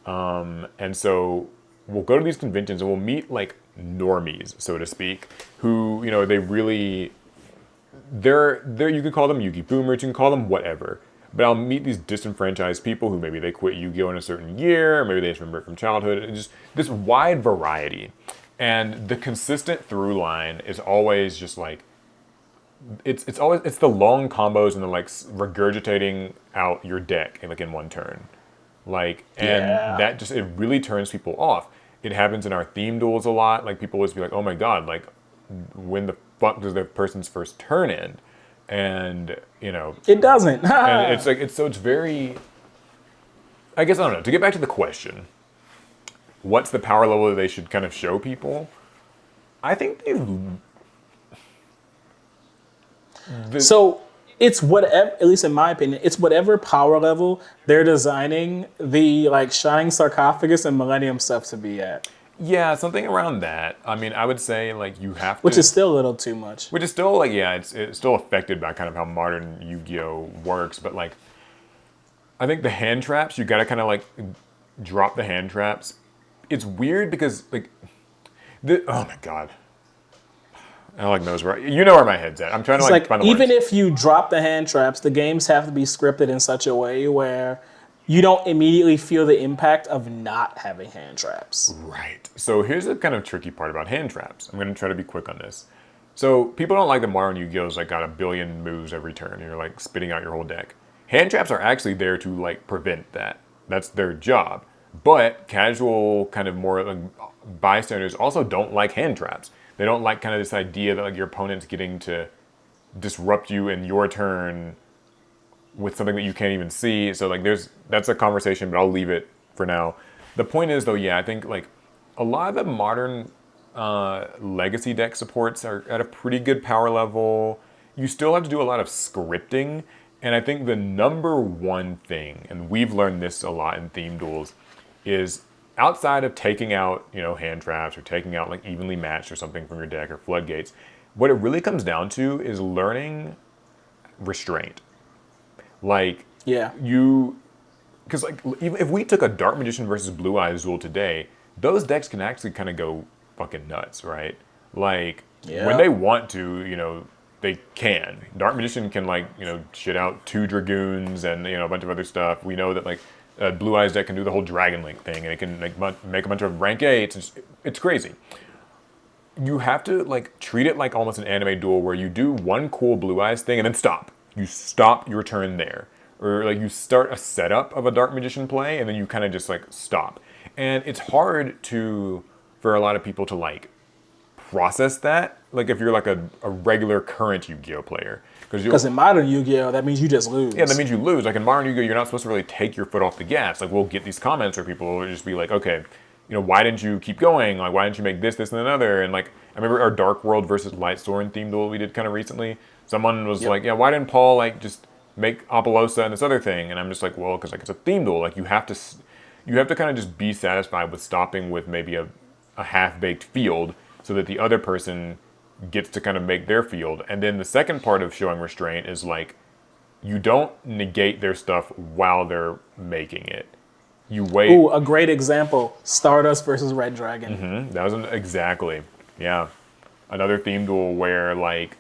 and so we'll go to these conventions and we'll meet like normies, so to speak, who they really they're you can call them Yugi boomers, you can call them whatever. But I'll meet these disenfranchised people who maybe they quit Yu-Gi-Oh in a certain year, or maybe they just remember it from childhood, and just this wide variety. And the consistent through line is always just like it's the long combos and the like regurgitating out your deck like in one turn. Like, and Yeah. that just, it really turns people off. It happens in our theme duels a lot. Like, people always be like, oh my God, like, when the fuck does the person's first turn end? And, It doesn't. and it's like, it's very, I guess, I don't know. To get back to the question, what's the power level that they should kind of show people? I think So it's whatever, at least in my opinion, it's whatever power level they're designing the like Shining Sarcophagus and Millennium stuff to be at, yeah, something around that. I mean, I would say, like, you have which to, is still a little too much. which is still, like, yeah, it's still affected by kind of how modern Yu-Gi-Oh works, but, like, I think the hand traps, you gotta kind of like drop the hand traps. It's weird because like, oh my god, I like knows where where my head's at. I'm trying to It's like like find the even words. if you drop the hand traps, the games have to be scripted in such a way where you don't immediately feel the impact of not having hand traps. Right. So here's the kind of tricky part about hand traps. I'm gonna try to be quick on this. So people don't like the modern Yu-Gi-Oh's like got a billion moves every turn. And you're like spitting out your whole deck. Hand traps are actually there to like prevent that. That's their job. But casual kind of more like bystanders also don't like hand traps. They don't like kind of this idea that like your opponent's getting to disrupt you in your turn with something that you can't even see. So like that's a conversation, but I'll leave it for now. The point is though, yeah, I think like a lot of the modern legacy deck supports are at a pretty good power level. You still have to do a lot of scripting, and I think the number one thing, and we've learned this a lot in theme duels, is outside of taking out hand traps or taking out like evenly matched or something from your deck or floodgates, what it really comes down to is learning restraint. Like Yeah. you, because like even if we took a Dark Magician versus Blue Eyes duel today, those decks can actually kind of go fucking nuts, right? Like when Yeah. they want to, they can. Dark Magician can like shit out 2 Dragoons and a bunch of other stuff. We know that like Blue Eyes deck can do the whole Dragon Link thing, and it can like make a bunch of rank 8s. It's crazy. You have to like treat it like almost an anime duel where you do one cool Blue Eyes thing and then stop. You stop your turn there. Or like you start a setup of a Dark Magician play and then you kind of just like stop. And it's hard for a lot of people to like process that. Like if you're like a regular current Yu-Gi-Oh player. Because in modern Yu-Gi-Oh, that means you just lose. Yeah, that means you lose. Like in modern Yu-Gi-Oh, you're not supposed to really take your foot off the gas. Like we'll get these comments where people will just be like, okay, why didn't you keep going? Like why didn't you make this, and another? And like I remember our Dark World versus Lightstorm theme duel we did kind of recently. Someone was like, yeah, why didn't Paul like just make Apollosa and this other thing? And I'm just like, well, because like it's a theme duel. Like you have to kind of just be satisfied with stopping with maybe a half-baked field so that the other person gets to kind of make their field. And then the second part of showing restraint is like you don't negate their stuff while they're making it. You wait. Ooh, a great example: Stardust versus Red Dragon. That was exactly, yeah, another theme duel where like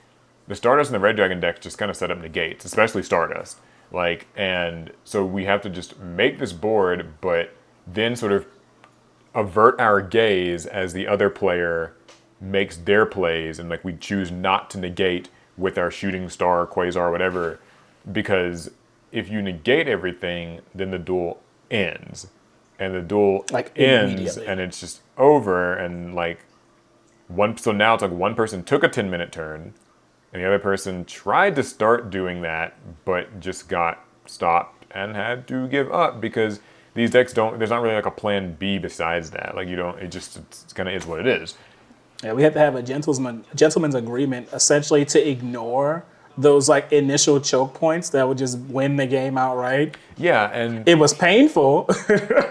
the Stardust and the Red Dragon decks just kind of set up negates, especially Stardust. Like, and so we have to just make this board, but then sort of avert our gaze as the other player makes their plays, and like we choose not to negate with our shooting star, quasar, whatever, because if you negate everything, then the duel ends, and the duel Like, ends, immediately. and it's just over, and like so now it's like one person took a 10-minute turn, and the other person tried to start doing that, but just got stopped and had to give up because these decks don't. There's not really like a plan B besides that. Like you don't. It's kind of is what it is. Yeah, we had to have a gentleman's agreement essentially to ignore those like initial choke points that would just win the game outright. Yeah, and It was painful,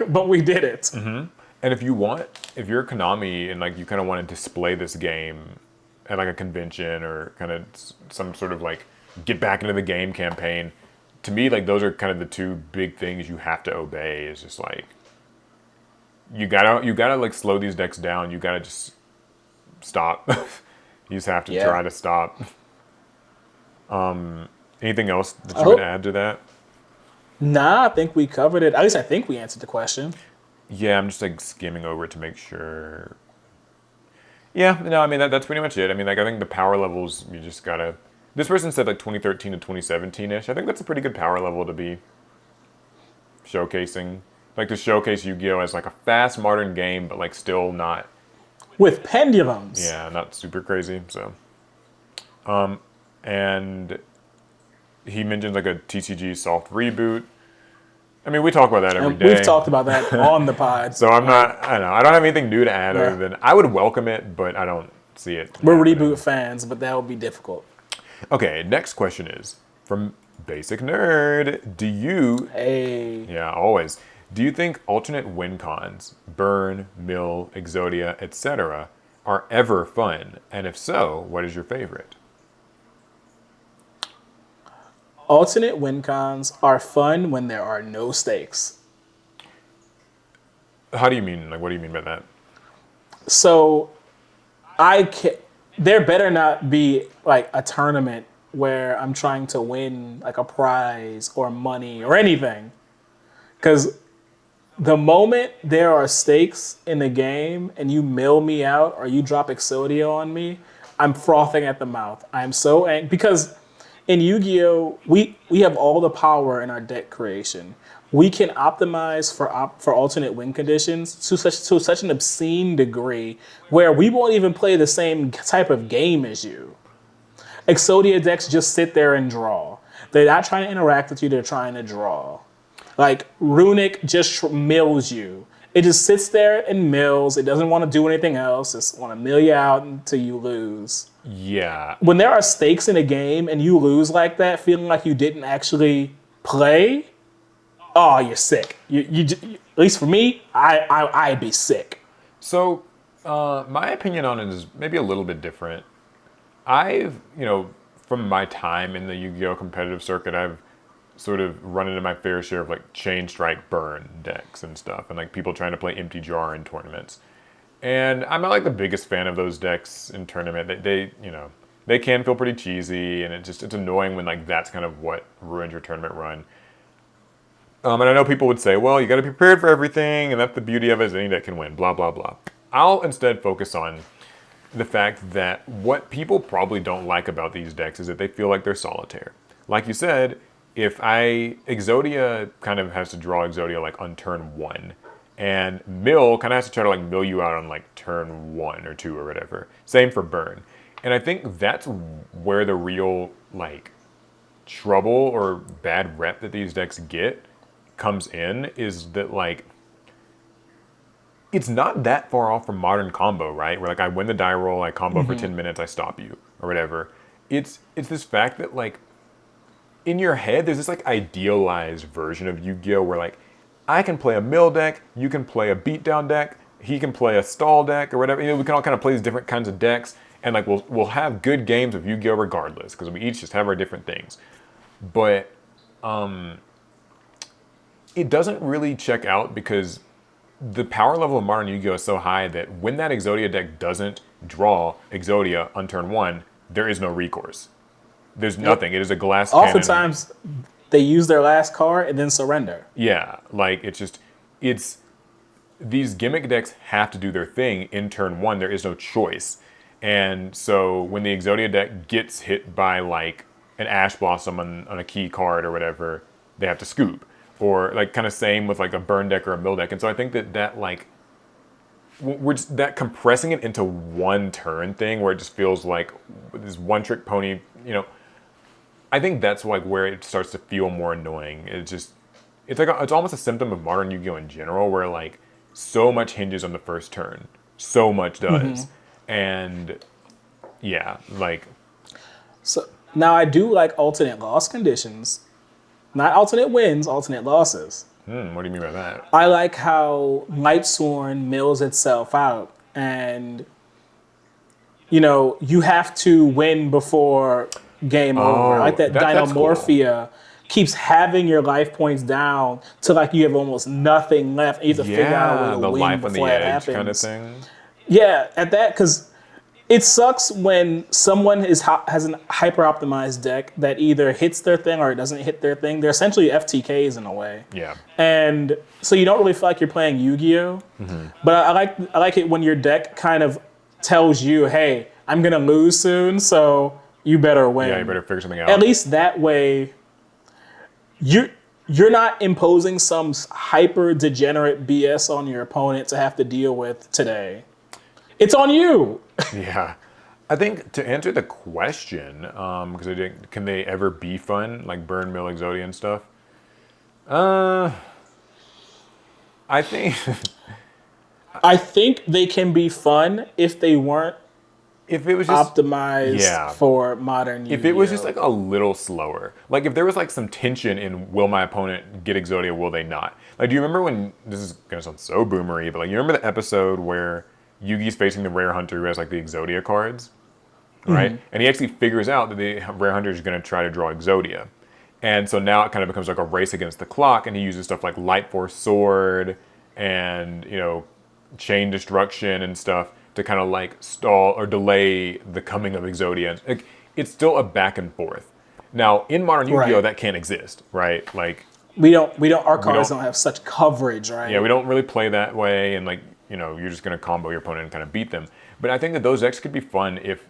but we did it. and if you're Konami and like you kind of want to display this game at like a convention or kind of some sort of like get back into the game campaign, to me like those are kind of the two big things you have to obey. Is just like you gotta like slow these decks down. You gotta just stop. You just have to Yeah. try to stop. Anything else that I you would hope. add to that? Nah, I think we covered it. At least I think we answered the question. Yeah, I'm just like skimming over it to make sure. Yeah, no, I mean that's pretty much it. I mean, like I think the power levels you just gotta. This person said like 2013 to 2017 ish. I think that's a pretty good power level to be showcasing. Like to showcase Yu-Gi-Oh as like a fast modern game, but like still not. With pendulums. Yeah, not super crazy. So, and he mentioned like a TCG soft reboot. I mean, we talk about that every And we've day. talked about that on the pod. So I'm Like, not. I don't know. I don't have anything new to add other yeah. than I would welcome it, but I don't see it We're happening. reboot fans, but that would be difficult. Okay, next question is from Basic Nerd. Do you, Hey. yeah, always, do you think alternate win cons, Burn, Mill, Exodia, etc., are ever fun? And if so, what is your favorite? Alternate win cons are fun when there are no stakes. How do you mean? Like, what do you mean by that? So I can there better not be like a tournament where I'm trying to win like a prize or money or anything. Cause the moment there are stakes in the game and you mill me out or you drop Exodia on me, I'm frothing at the mouth. I'm so angry because in Yu-Gi-Oh, we have all the power in our deck creation. We can optimize for alternate win conditions to such an obscene degree where we won't even play the same type of game as you. Exodia decks just sit there and draw. They're not trying to interact with you, they're trying to draw. Like Runic just mills you. It just sits there and mills. It doesn't want to do anything else. Just want to mill you out until you lose. Yeah. When there are stakes in a game and you lose like that, feeling like you didn't actually play, oh, you're sick. At least for me, I'd be sick. So, my opinion on it is maybe a little bit different. From my time in the Yu-Gi-Oh competitive circuit, I've sort of run into my fair share of like chain strike burn decks and stuff, and like people trying to play empty jar in tournaments. And I'm not like the biggest fan of those decks in tournament. They can feel pretty cheesy, and it's annoying when like that's kind of what ruins your tournament run. And I know people would say, well, you got to be prepared for everything, and that's the beauty of it is any deck can win. Blah blah blah. I'll instead focus on the fact that what people probably don't like about these decks is that they feel like they're solitaire. Like you said, if Exodia kind of has to draw Exodia like on turn one, and Mill kind of has to try to like mill you out on like turn 1 or 2 or whatever. Same for Burn. And I think that's where the real like trouble or bad rep that these decks get comes in, is that like it's not that far off from modern combo, right? Where like I win the die roll, I combo for 10 minutes, I stop you or whatever. It's this fact that like in your head there's this like idealized version of Yu-Gi-Oh where like I can play a mill deck, you can play a beatdown deck, he can play a stall deck or whatever. We can all kind of play these different kinds of decks, and like we'll have good games of Yu-Gi-Oh regardless because we each just have our different things. But it doesn't really check out because the power level of modern Yu-Gi-Oh is so high that when that Exodia deck doesn't draw Exodia on turn one, there is no recourse. There's nothing. It is a glass cannon. Oftentimes, they use their last card and then surrender. Yeah, like it's these gimmick decks have to do their thing in turn one. There is no choice. And so when the Exodia deck gets hit by like an Ash Blossom on a key card or whatever, they have to scoop. Or like kind of same with like a burn deck or a mill deck. And so I think that like we're just, that compressing it into one turn thing where it just feels like this one trick pony, you know, I think that's like where it starts to feel more annoying. It's like it's almost a symptom of modern Yu-Gi-Oh in general, where like so much hinges on the first turn, so much does, and yeah, like So now I do like alternate loss conditions, not alternate wins, alternate losses. what do you mean by that? I like how Lightsworn mills itself out, and you have to win before game over. I like Oh, that that's cool. Dynamorphia keeps having your life points down to like you have almost nothing left. And you have to figure out a way Yeah, to the win life on the before that edge kind of happens. thing. Yeah, at that because it sucks when someone has an hyper optimized deck that either hits their thing or it doesn't hit their thing. They're essentially FTKs in a way. Yeah, And so you don't really feel like you're playing Yu-Gi-Oh. But I like it when your deck kind of tells you, "Hey, I'm gonna lose soon, so you better yeah, you win." better figure something At out. least that way, you're not imposing some hyper degenerate BS on your opponent to have to deal with today. It's on you. Yeah. I think to answer the question, because I didn't, can they ever be fun like Burn, Mill, Exodia and stuff? Uh, I think I think they can be fun if they weren't if it was just optimized yeah, for modern if it was just Yu-Gi-Oh. like a little slower, like if there was like some tension in will my opponent get Exodia, will they not? Like, do you remember when this is gonna sound so boomery, but like you remember the episode where Yugi's facing the rare hunter who has like the Exodia cards, right? And he actually figures out that the rare hunter is going to try to draw Exodia. And so now it kind of becomes like a race against the clock, and he uses stuff like Light Force Sword and, Chain Destruction and stuff to kind of like stall or delay the coming of Exodia. Like, it's still a back and forth. Now, in modern Yu-Gi-Oh, Right. that can't exist, right? Like, Our we cards don't, don't have such coverage, yeah, we right? don't really play that way, and like, you're just going to combo your opponent and kind of beat them. But I think that those decks could be fun if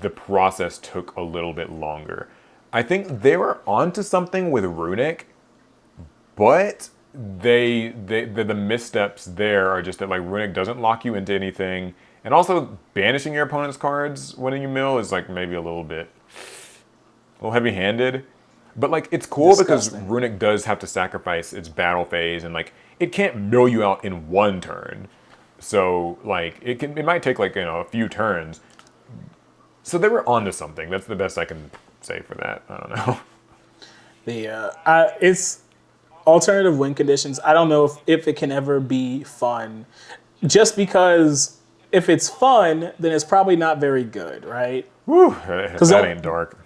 the process took a little bit longer. I think they were onto something with Runic, but the missteps there are just that like Runic doesn't lock you into anything, and also banishing your opponent's cards when you mill is like maybe a little heavy-handed. But like it's cool because Disgusting. Runic does have to sacrifice its battle phase, and like it can't mill you out in one turn. So like it might take like a few turns. So they were onto something. That's the best I can say for that. I don't know. It's alternative win conditions. I don't know if it can ever be fun, just because if it's fun, then it's probably not very good, right? Whew, Because that ain't dark.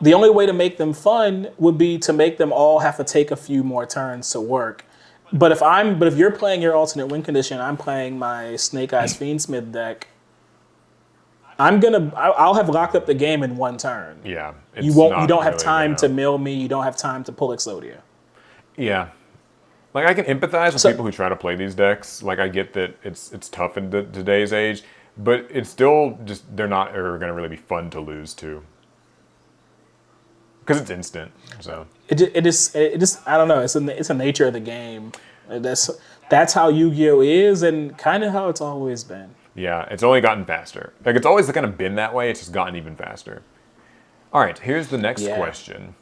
the only way to make them fun would be to make them all have to take a few more turns to work. But if you're playing your alternate win condition, I'm playing my Snake Eyes Fiendsmith deck. I'll have locked up the game in one turn. Yeah, You it's won't. You not don't have really time to gonna. mill me. You don't have time to pull Exodia. Yeah, like I can empathize with So people who try to play these decks. Like I get that it's tough in today's age, but it's still just they're not ever gonna really be fun to lose to because it's instant. So it just I don't know. It's a nature of the game. That's how Yu-Gi-Oh is, and kind of how it's always been. yeah, it's only gotten faster. Like it's always kind of been that way. It's just gotten even faster. All right, here's the next Yeah. question.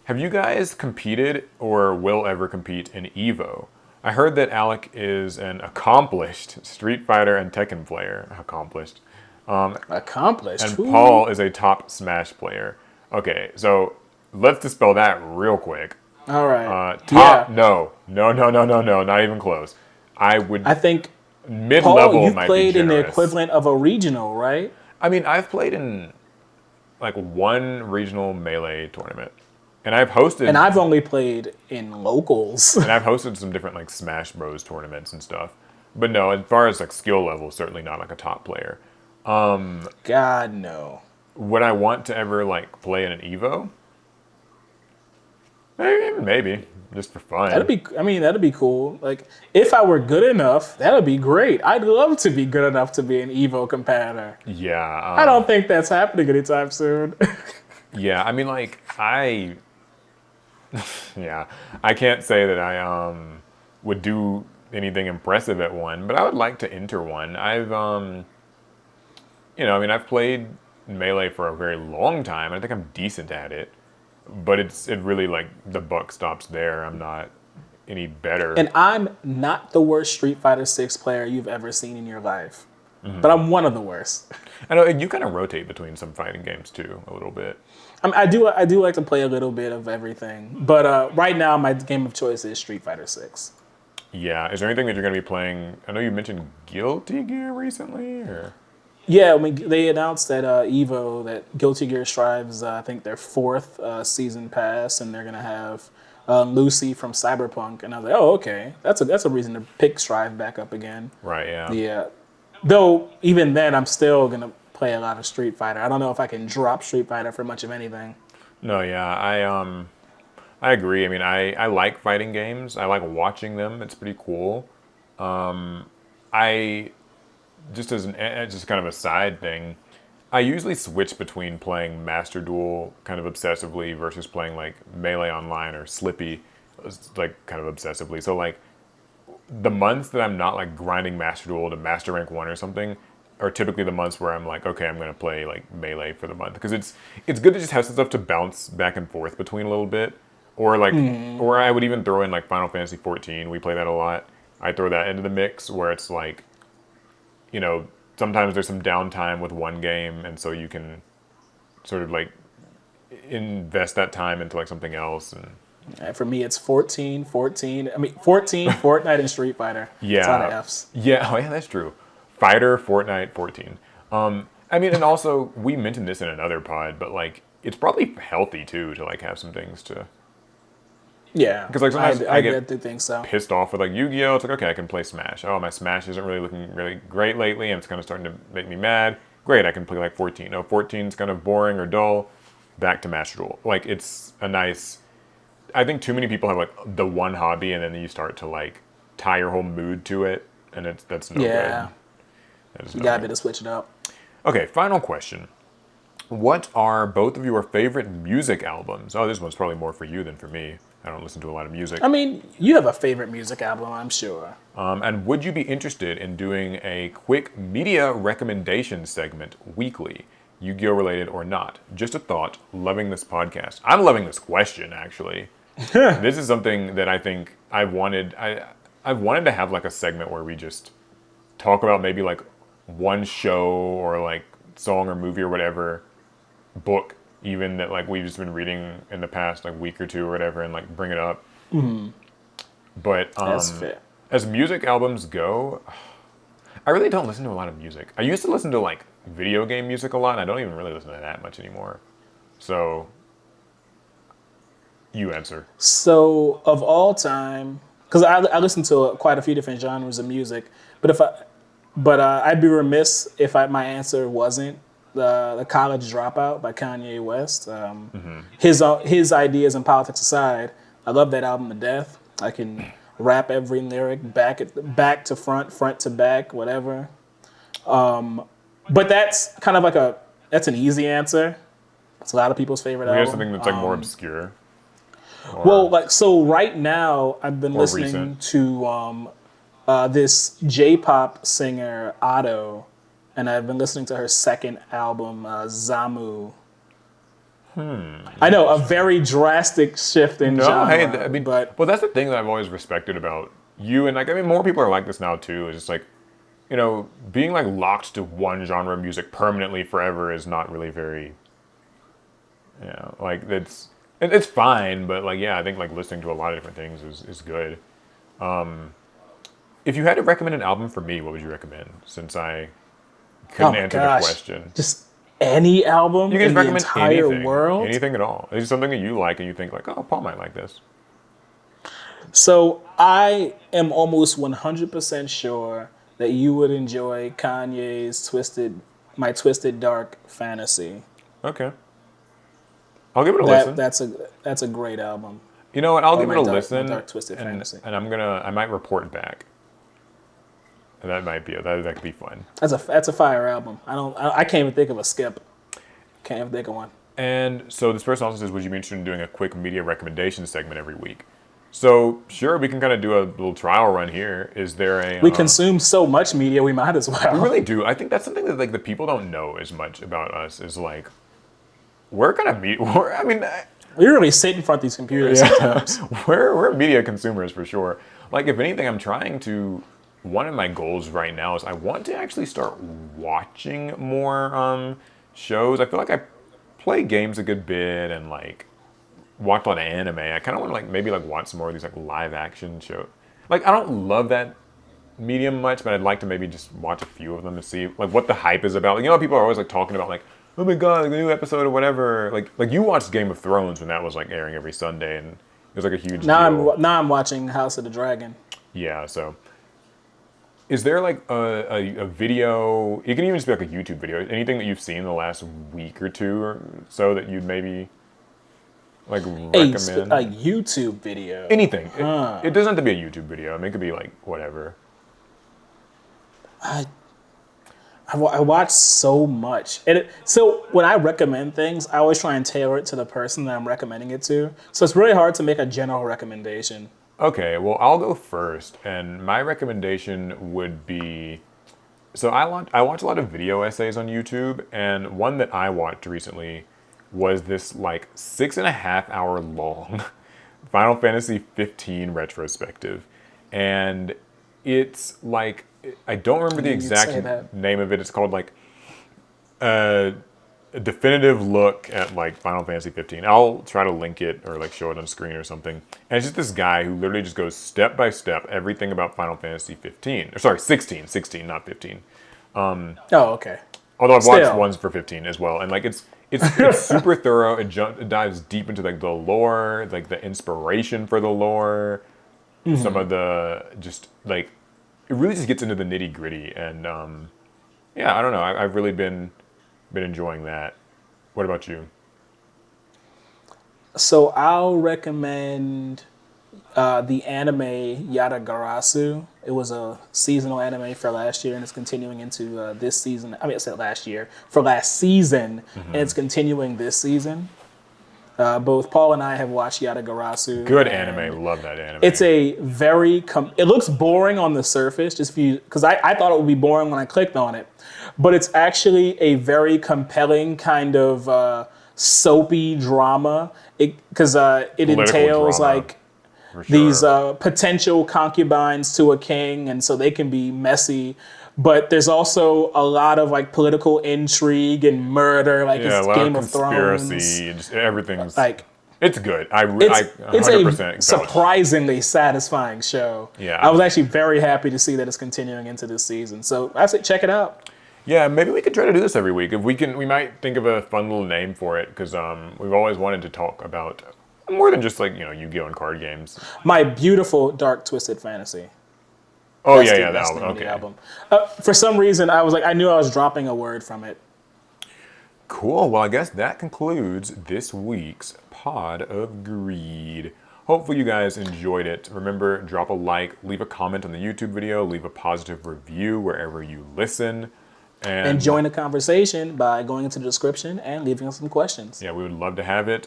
Have you guys competed or will ever compete in EVO? I heard that Alec is an accomplished Street Fighter and Tekken player. Accomplished. Accomplished. And Who? Paul is a top Smash player. Okay, so let's dispel that real quick. All right. Top, Yeah. no. No, no, no, no, no, not even close. I would, I think Paul, mid-level you've might be played in the generous. equivalent of a regional, right? I mean, I've played in like one regional Melee tournament. And I've And hosted I've only played in locals. and I've hosted some different like Smash Bros tournaments and stuff. But no, as far as like skill level, certainly not like a top player. God no. Would I want to ever like play in an Evo? Maybe, just for fun. That'd be cool. Like, if I were good enough, that'd be great. I'd love to be good enough to be an Evo competitor. Yeah, I don't think that's happening anytime soon. yeah. I mean, like yeah, I can't say that I would do anything impressive at one, but I would like to enter one. I mean, I've played Melee for a very long time. I think I'm decent at it, but it really like the buck stops there. I'm not any better. And I'm not the worst Street Fighter 6 player you've ever seen in your life, but I'm one of the worst. I know you kind of rotate between some fighting games too, a little bit. I do like to play a little bit of everything, but right now my game of choice is Street Fighter 6. Yeah. Is there anything that you're going to be playing? I know you mentioned Guilty Gear recently, or Yeah, I mean, they announced at Evo that Guilty Gear Strive's, I think, their fourth season pass, and they're gonna have Lucy from Cyberpunk, and I was like, oh, okay, that's a reason to pick Strive back up again. right? Yeah. Yeah, though even then, I'm still gonna play a lot of Street Fighter. I don't know if I can drop Street Fighter for much of anything. No, yeah. I agree. I mean, I like fighting games. I like watching them. It's pretty cool. I just as just kind of a side thing, I usually switch between playing Master Duel kind of obsessively versus playing like Melee Online or Slippy, like kind of obsessively. So like the months that I'm not like grinding Master Duel to Master Rank 1 or something are typically the months where I'm like, okay, I'm gonna play like Melee for the month because it's good to just have some stuff to bounce back and forth between a little bit, or like or I would even throw in like Final Fantasy 14. We play that a lot. I throw that into the mix where it's like, sometimes there's some downtime with one game, and so you can sort of like invest that time into like something else. And For me, it's 14, 14. I mean, 14, Fortnite, and Street Fighter. It's a lot of yeah, Fs. yeah, oh yeah, that's true. Fighter, Fortnite, 14. I mean, and also we mentioned this in another pod, but like it's probably healthy too to like have some things to Yeah, because like sometimes I I get do think so. pissed off with like Yu-Gi-Oh. It's like, okay, I can play Smash. Oh, my Smash isn't really looking really great lately, and it's kind of starting to make me mad. Great, I can play like 14. Oh, 14's kind of boring or dull. Back to Master Duel. Like it's a nice. I think too many people have like the one hobby, and then you start to like tie your whole mood to it, and that's no Yeah, good. That is you no gotta good. be to switch it up. Okay, final question. What are both of your favorite music albums? Oh, this one's probably more for you than for me. I don't listen to a lot of music. I mean, you have a favorite music album, I'm sure. And would you be interested in doing a quick media recommendation segment weekly, Yu-Gi-Oh related or not? Just a thought. Loving this podcast. I'm loving this question, actually. This is something that I think I've wanted. I've wanted to have like a segment where we just talk about maybe like one show or like song or movie or whatever, book even that like we've just been reading in the past like week or two or whatever, and like bring it up. But That's fair. as music albums go, I really don't listen to a lot of music. I used to listen to like video game music a lot, and I don't even really listen to that much anymore. So you answer. So, of all time, because I listen to quite a few different genres of music, but I'd be remiss if my answer wasn't the College Dropout by Kanye West. His ideas and politics aside, I love that album to death. I can rap every lyric back to front, front to back, whatever. But that's kind of like that's an easy answer. It's a lot of people's favorite We have album. something that's like more obscure. Or, Well, like so right now, I've been Or listening recent. to this J-pop singer Otto, and I've been listening to her second album, Zamu. I know a very drastic shift in no, genre, hey, I mean, but well, that's the thing that I've always respected about you, and like, I mean, more people are like this now too. Is just like, being like locked to one genre of music permanently forever is not really very, like it's fine, but like, yeah, I think like listening to a lot of different things is good. If you had to recommend an album for me, what would you recommend? Since I oh couldn't my answer gosh, the question. just any album You can in just the recommend entire anything, world. anything at all. It's something that you like and you think like, oh, Paul might like this. So I am almost 100% sure that you would enjoy Kanye's My Twisted Dark Fantasy. Okay, I'll give it a That listen. that's a great album. You know what? I'll Or give it my a dark, listen, my dark twisted fantasy. and I might report back. And that might be that could be fun. That's a fire album. I can't even think of a skip. Can't even think of one. And so this person also says, would you be interested in doing a quick media recommendation segment every week? So sure, we can kind of do a little trial run here. Is there a? We consume so much media, we might as We well. really do. I think that's something that like the people don't know as much about us. Is like we're kind of We're, I mean, We really sit in front of these computers yeah, sometimes. we're media consumers for sure. Like if anything, I'm trying to. One of my goals right now is I want to actually start watching more shows. I feel like I play games a good bit and like watch a lot of anime. I kind of want to like maybe like watch some more of these like live action shows. Like I don't love that medium much, but I'd like to maybe just watch a few of them to see like what the hype is about. Like, you know, people are always like talking about like, oh my god, like the new episode or whatever. Like you watched Game of Thrones when that was like airing every Sunday, and it was like a huge deal. Now I'm watching House of the Dragon. Yeah. So, is there like a video? It can even just be like a YouTube video. Anything that you've seen in the last week or two or so that you'd maybe like recommend? A YouTube video. Anything. It doesn't have to be a YouTube video. I mean, it could be like whatever. I I watch so much. So when I recommend things, I always try and tailor it to the person that I'm recommending it to. So it's really hard to make a general recommendation. Okay, well, I'll go first, and my recommendation would be. So I watch a lot of video essays on YouTube, and one that I watched recently was this like 6.5 hour long Final Fantasy 15 retrospective, and it's like I don't remember the You'd say exact that. name of it. It's called like a definitive look at like Final Fantasy 15. I'll try to link it or like show it on screen or something. And it's just this guy who literally just goes step by step everything about Final Fantasy 15. Or sorry, 16, not 15. Oh, okay. Although I've watched Still. ones for 15 as well, and like it's super thorough. It dives deep into like the lore, like the inspiration for the lore, some of the just like it really just gets into the nitty gritty. And yeah, I don't know. I've really been enjoying that. What about you? So I'll recommend the anime Yatagarasu. It was a seasonal anime for last year, and it's continuing into this season. I mean, I said last year for last season, and it's continuing this season. Both Paul and I have watched Yatagarasu. Good and anime. Love that anime. It's a very. It looks boring on the surface, just because I thought it would be boring when I clicked on it, but it's actually a very compelling kind of soapy drama. Because it Political entails drama, like for these sure. potential concubines to a king, and so they can be messy. But there's also a lot of like political intrigue and murder, like Yeah, a it's lot of Game of Thrones. conspiracy. And just everything's. Like It's good. I it's 100% a vouch. surprisingly satisfying show. Yeah. I was actually very happy to see that it's continuing into this season. So I say check it out. Yeah, maybe we could try to do this every week. If we can, we might think of a fun little name for it because we've always wanted to talk about more than just like Yu-Gi-Oh and card games. My beautiful dark twisted fantasy. Oh That's yeah, the that name album. of the Okay, album. For some reason, I knew I was dropping a word from it. cool. Well, I guess that concludes this week's Pod of Greed. Hopefully you guys enjoyed it. Remember, drop a like, leave a comment on the YouTube video, leave a positive review wherever you listen. And join the conversation by going into the description and leaving us some questions. Yeah, we would love to have it.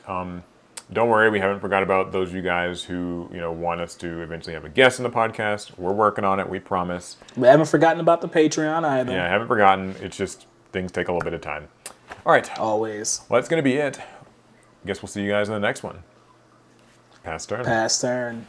Don't worry, we haven't forgot about those of you guys who want us to eventually have a guest in the podcast. We're working on it, we promise. We haven't forgotten about the Patreon either. Yeah, I haven't forgotten. It's just things take a little bit of time. All right, Always. well, that's going to be it. Guess we'll see you guys in the next one. Pass turn. Pass turn.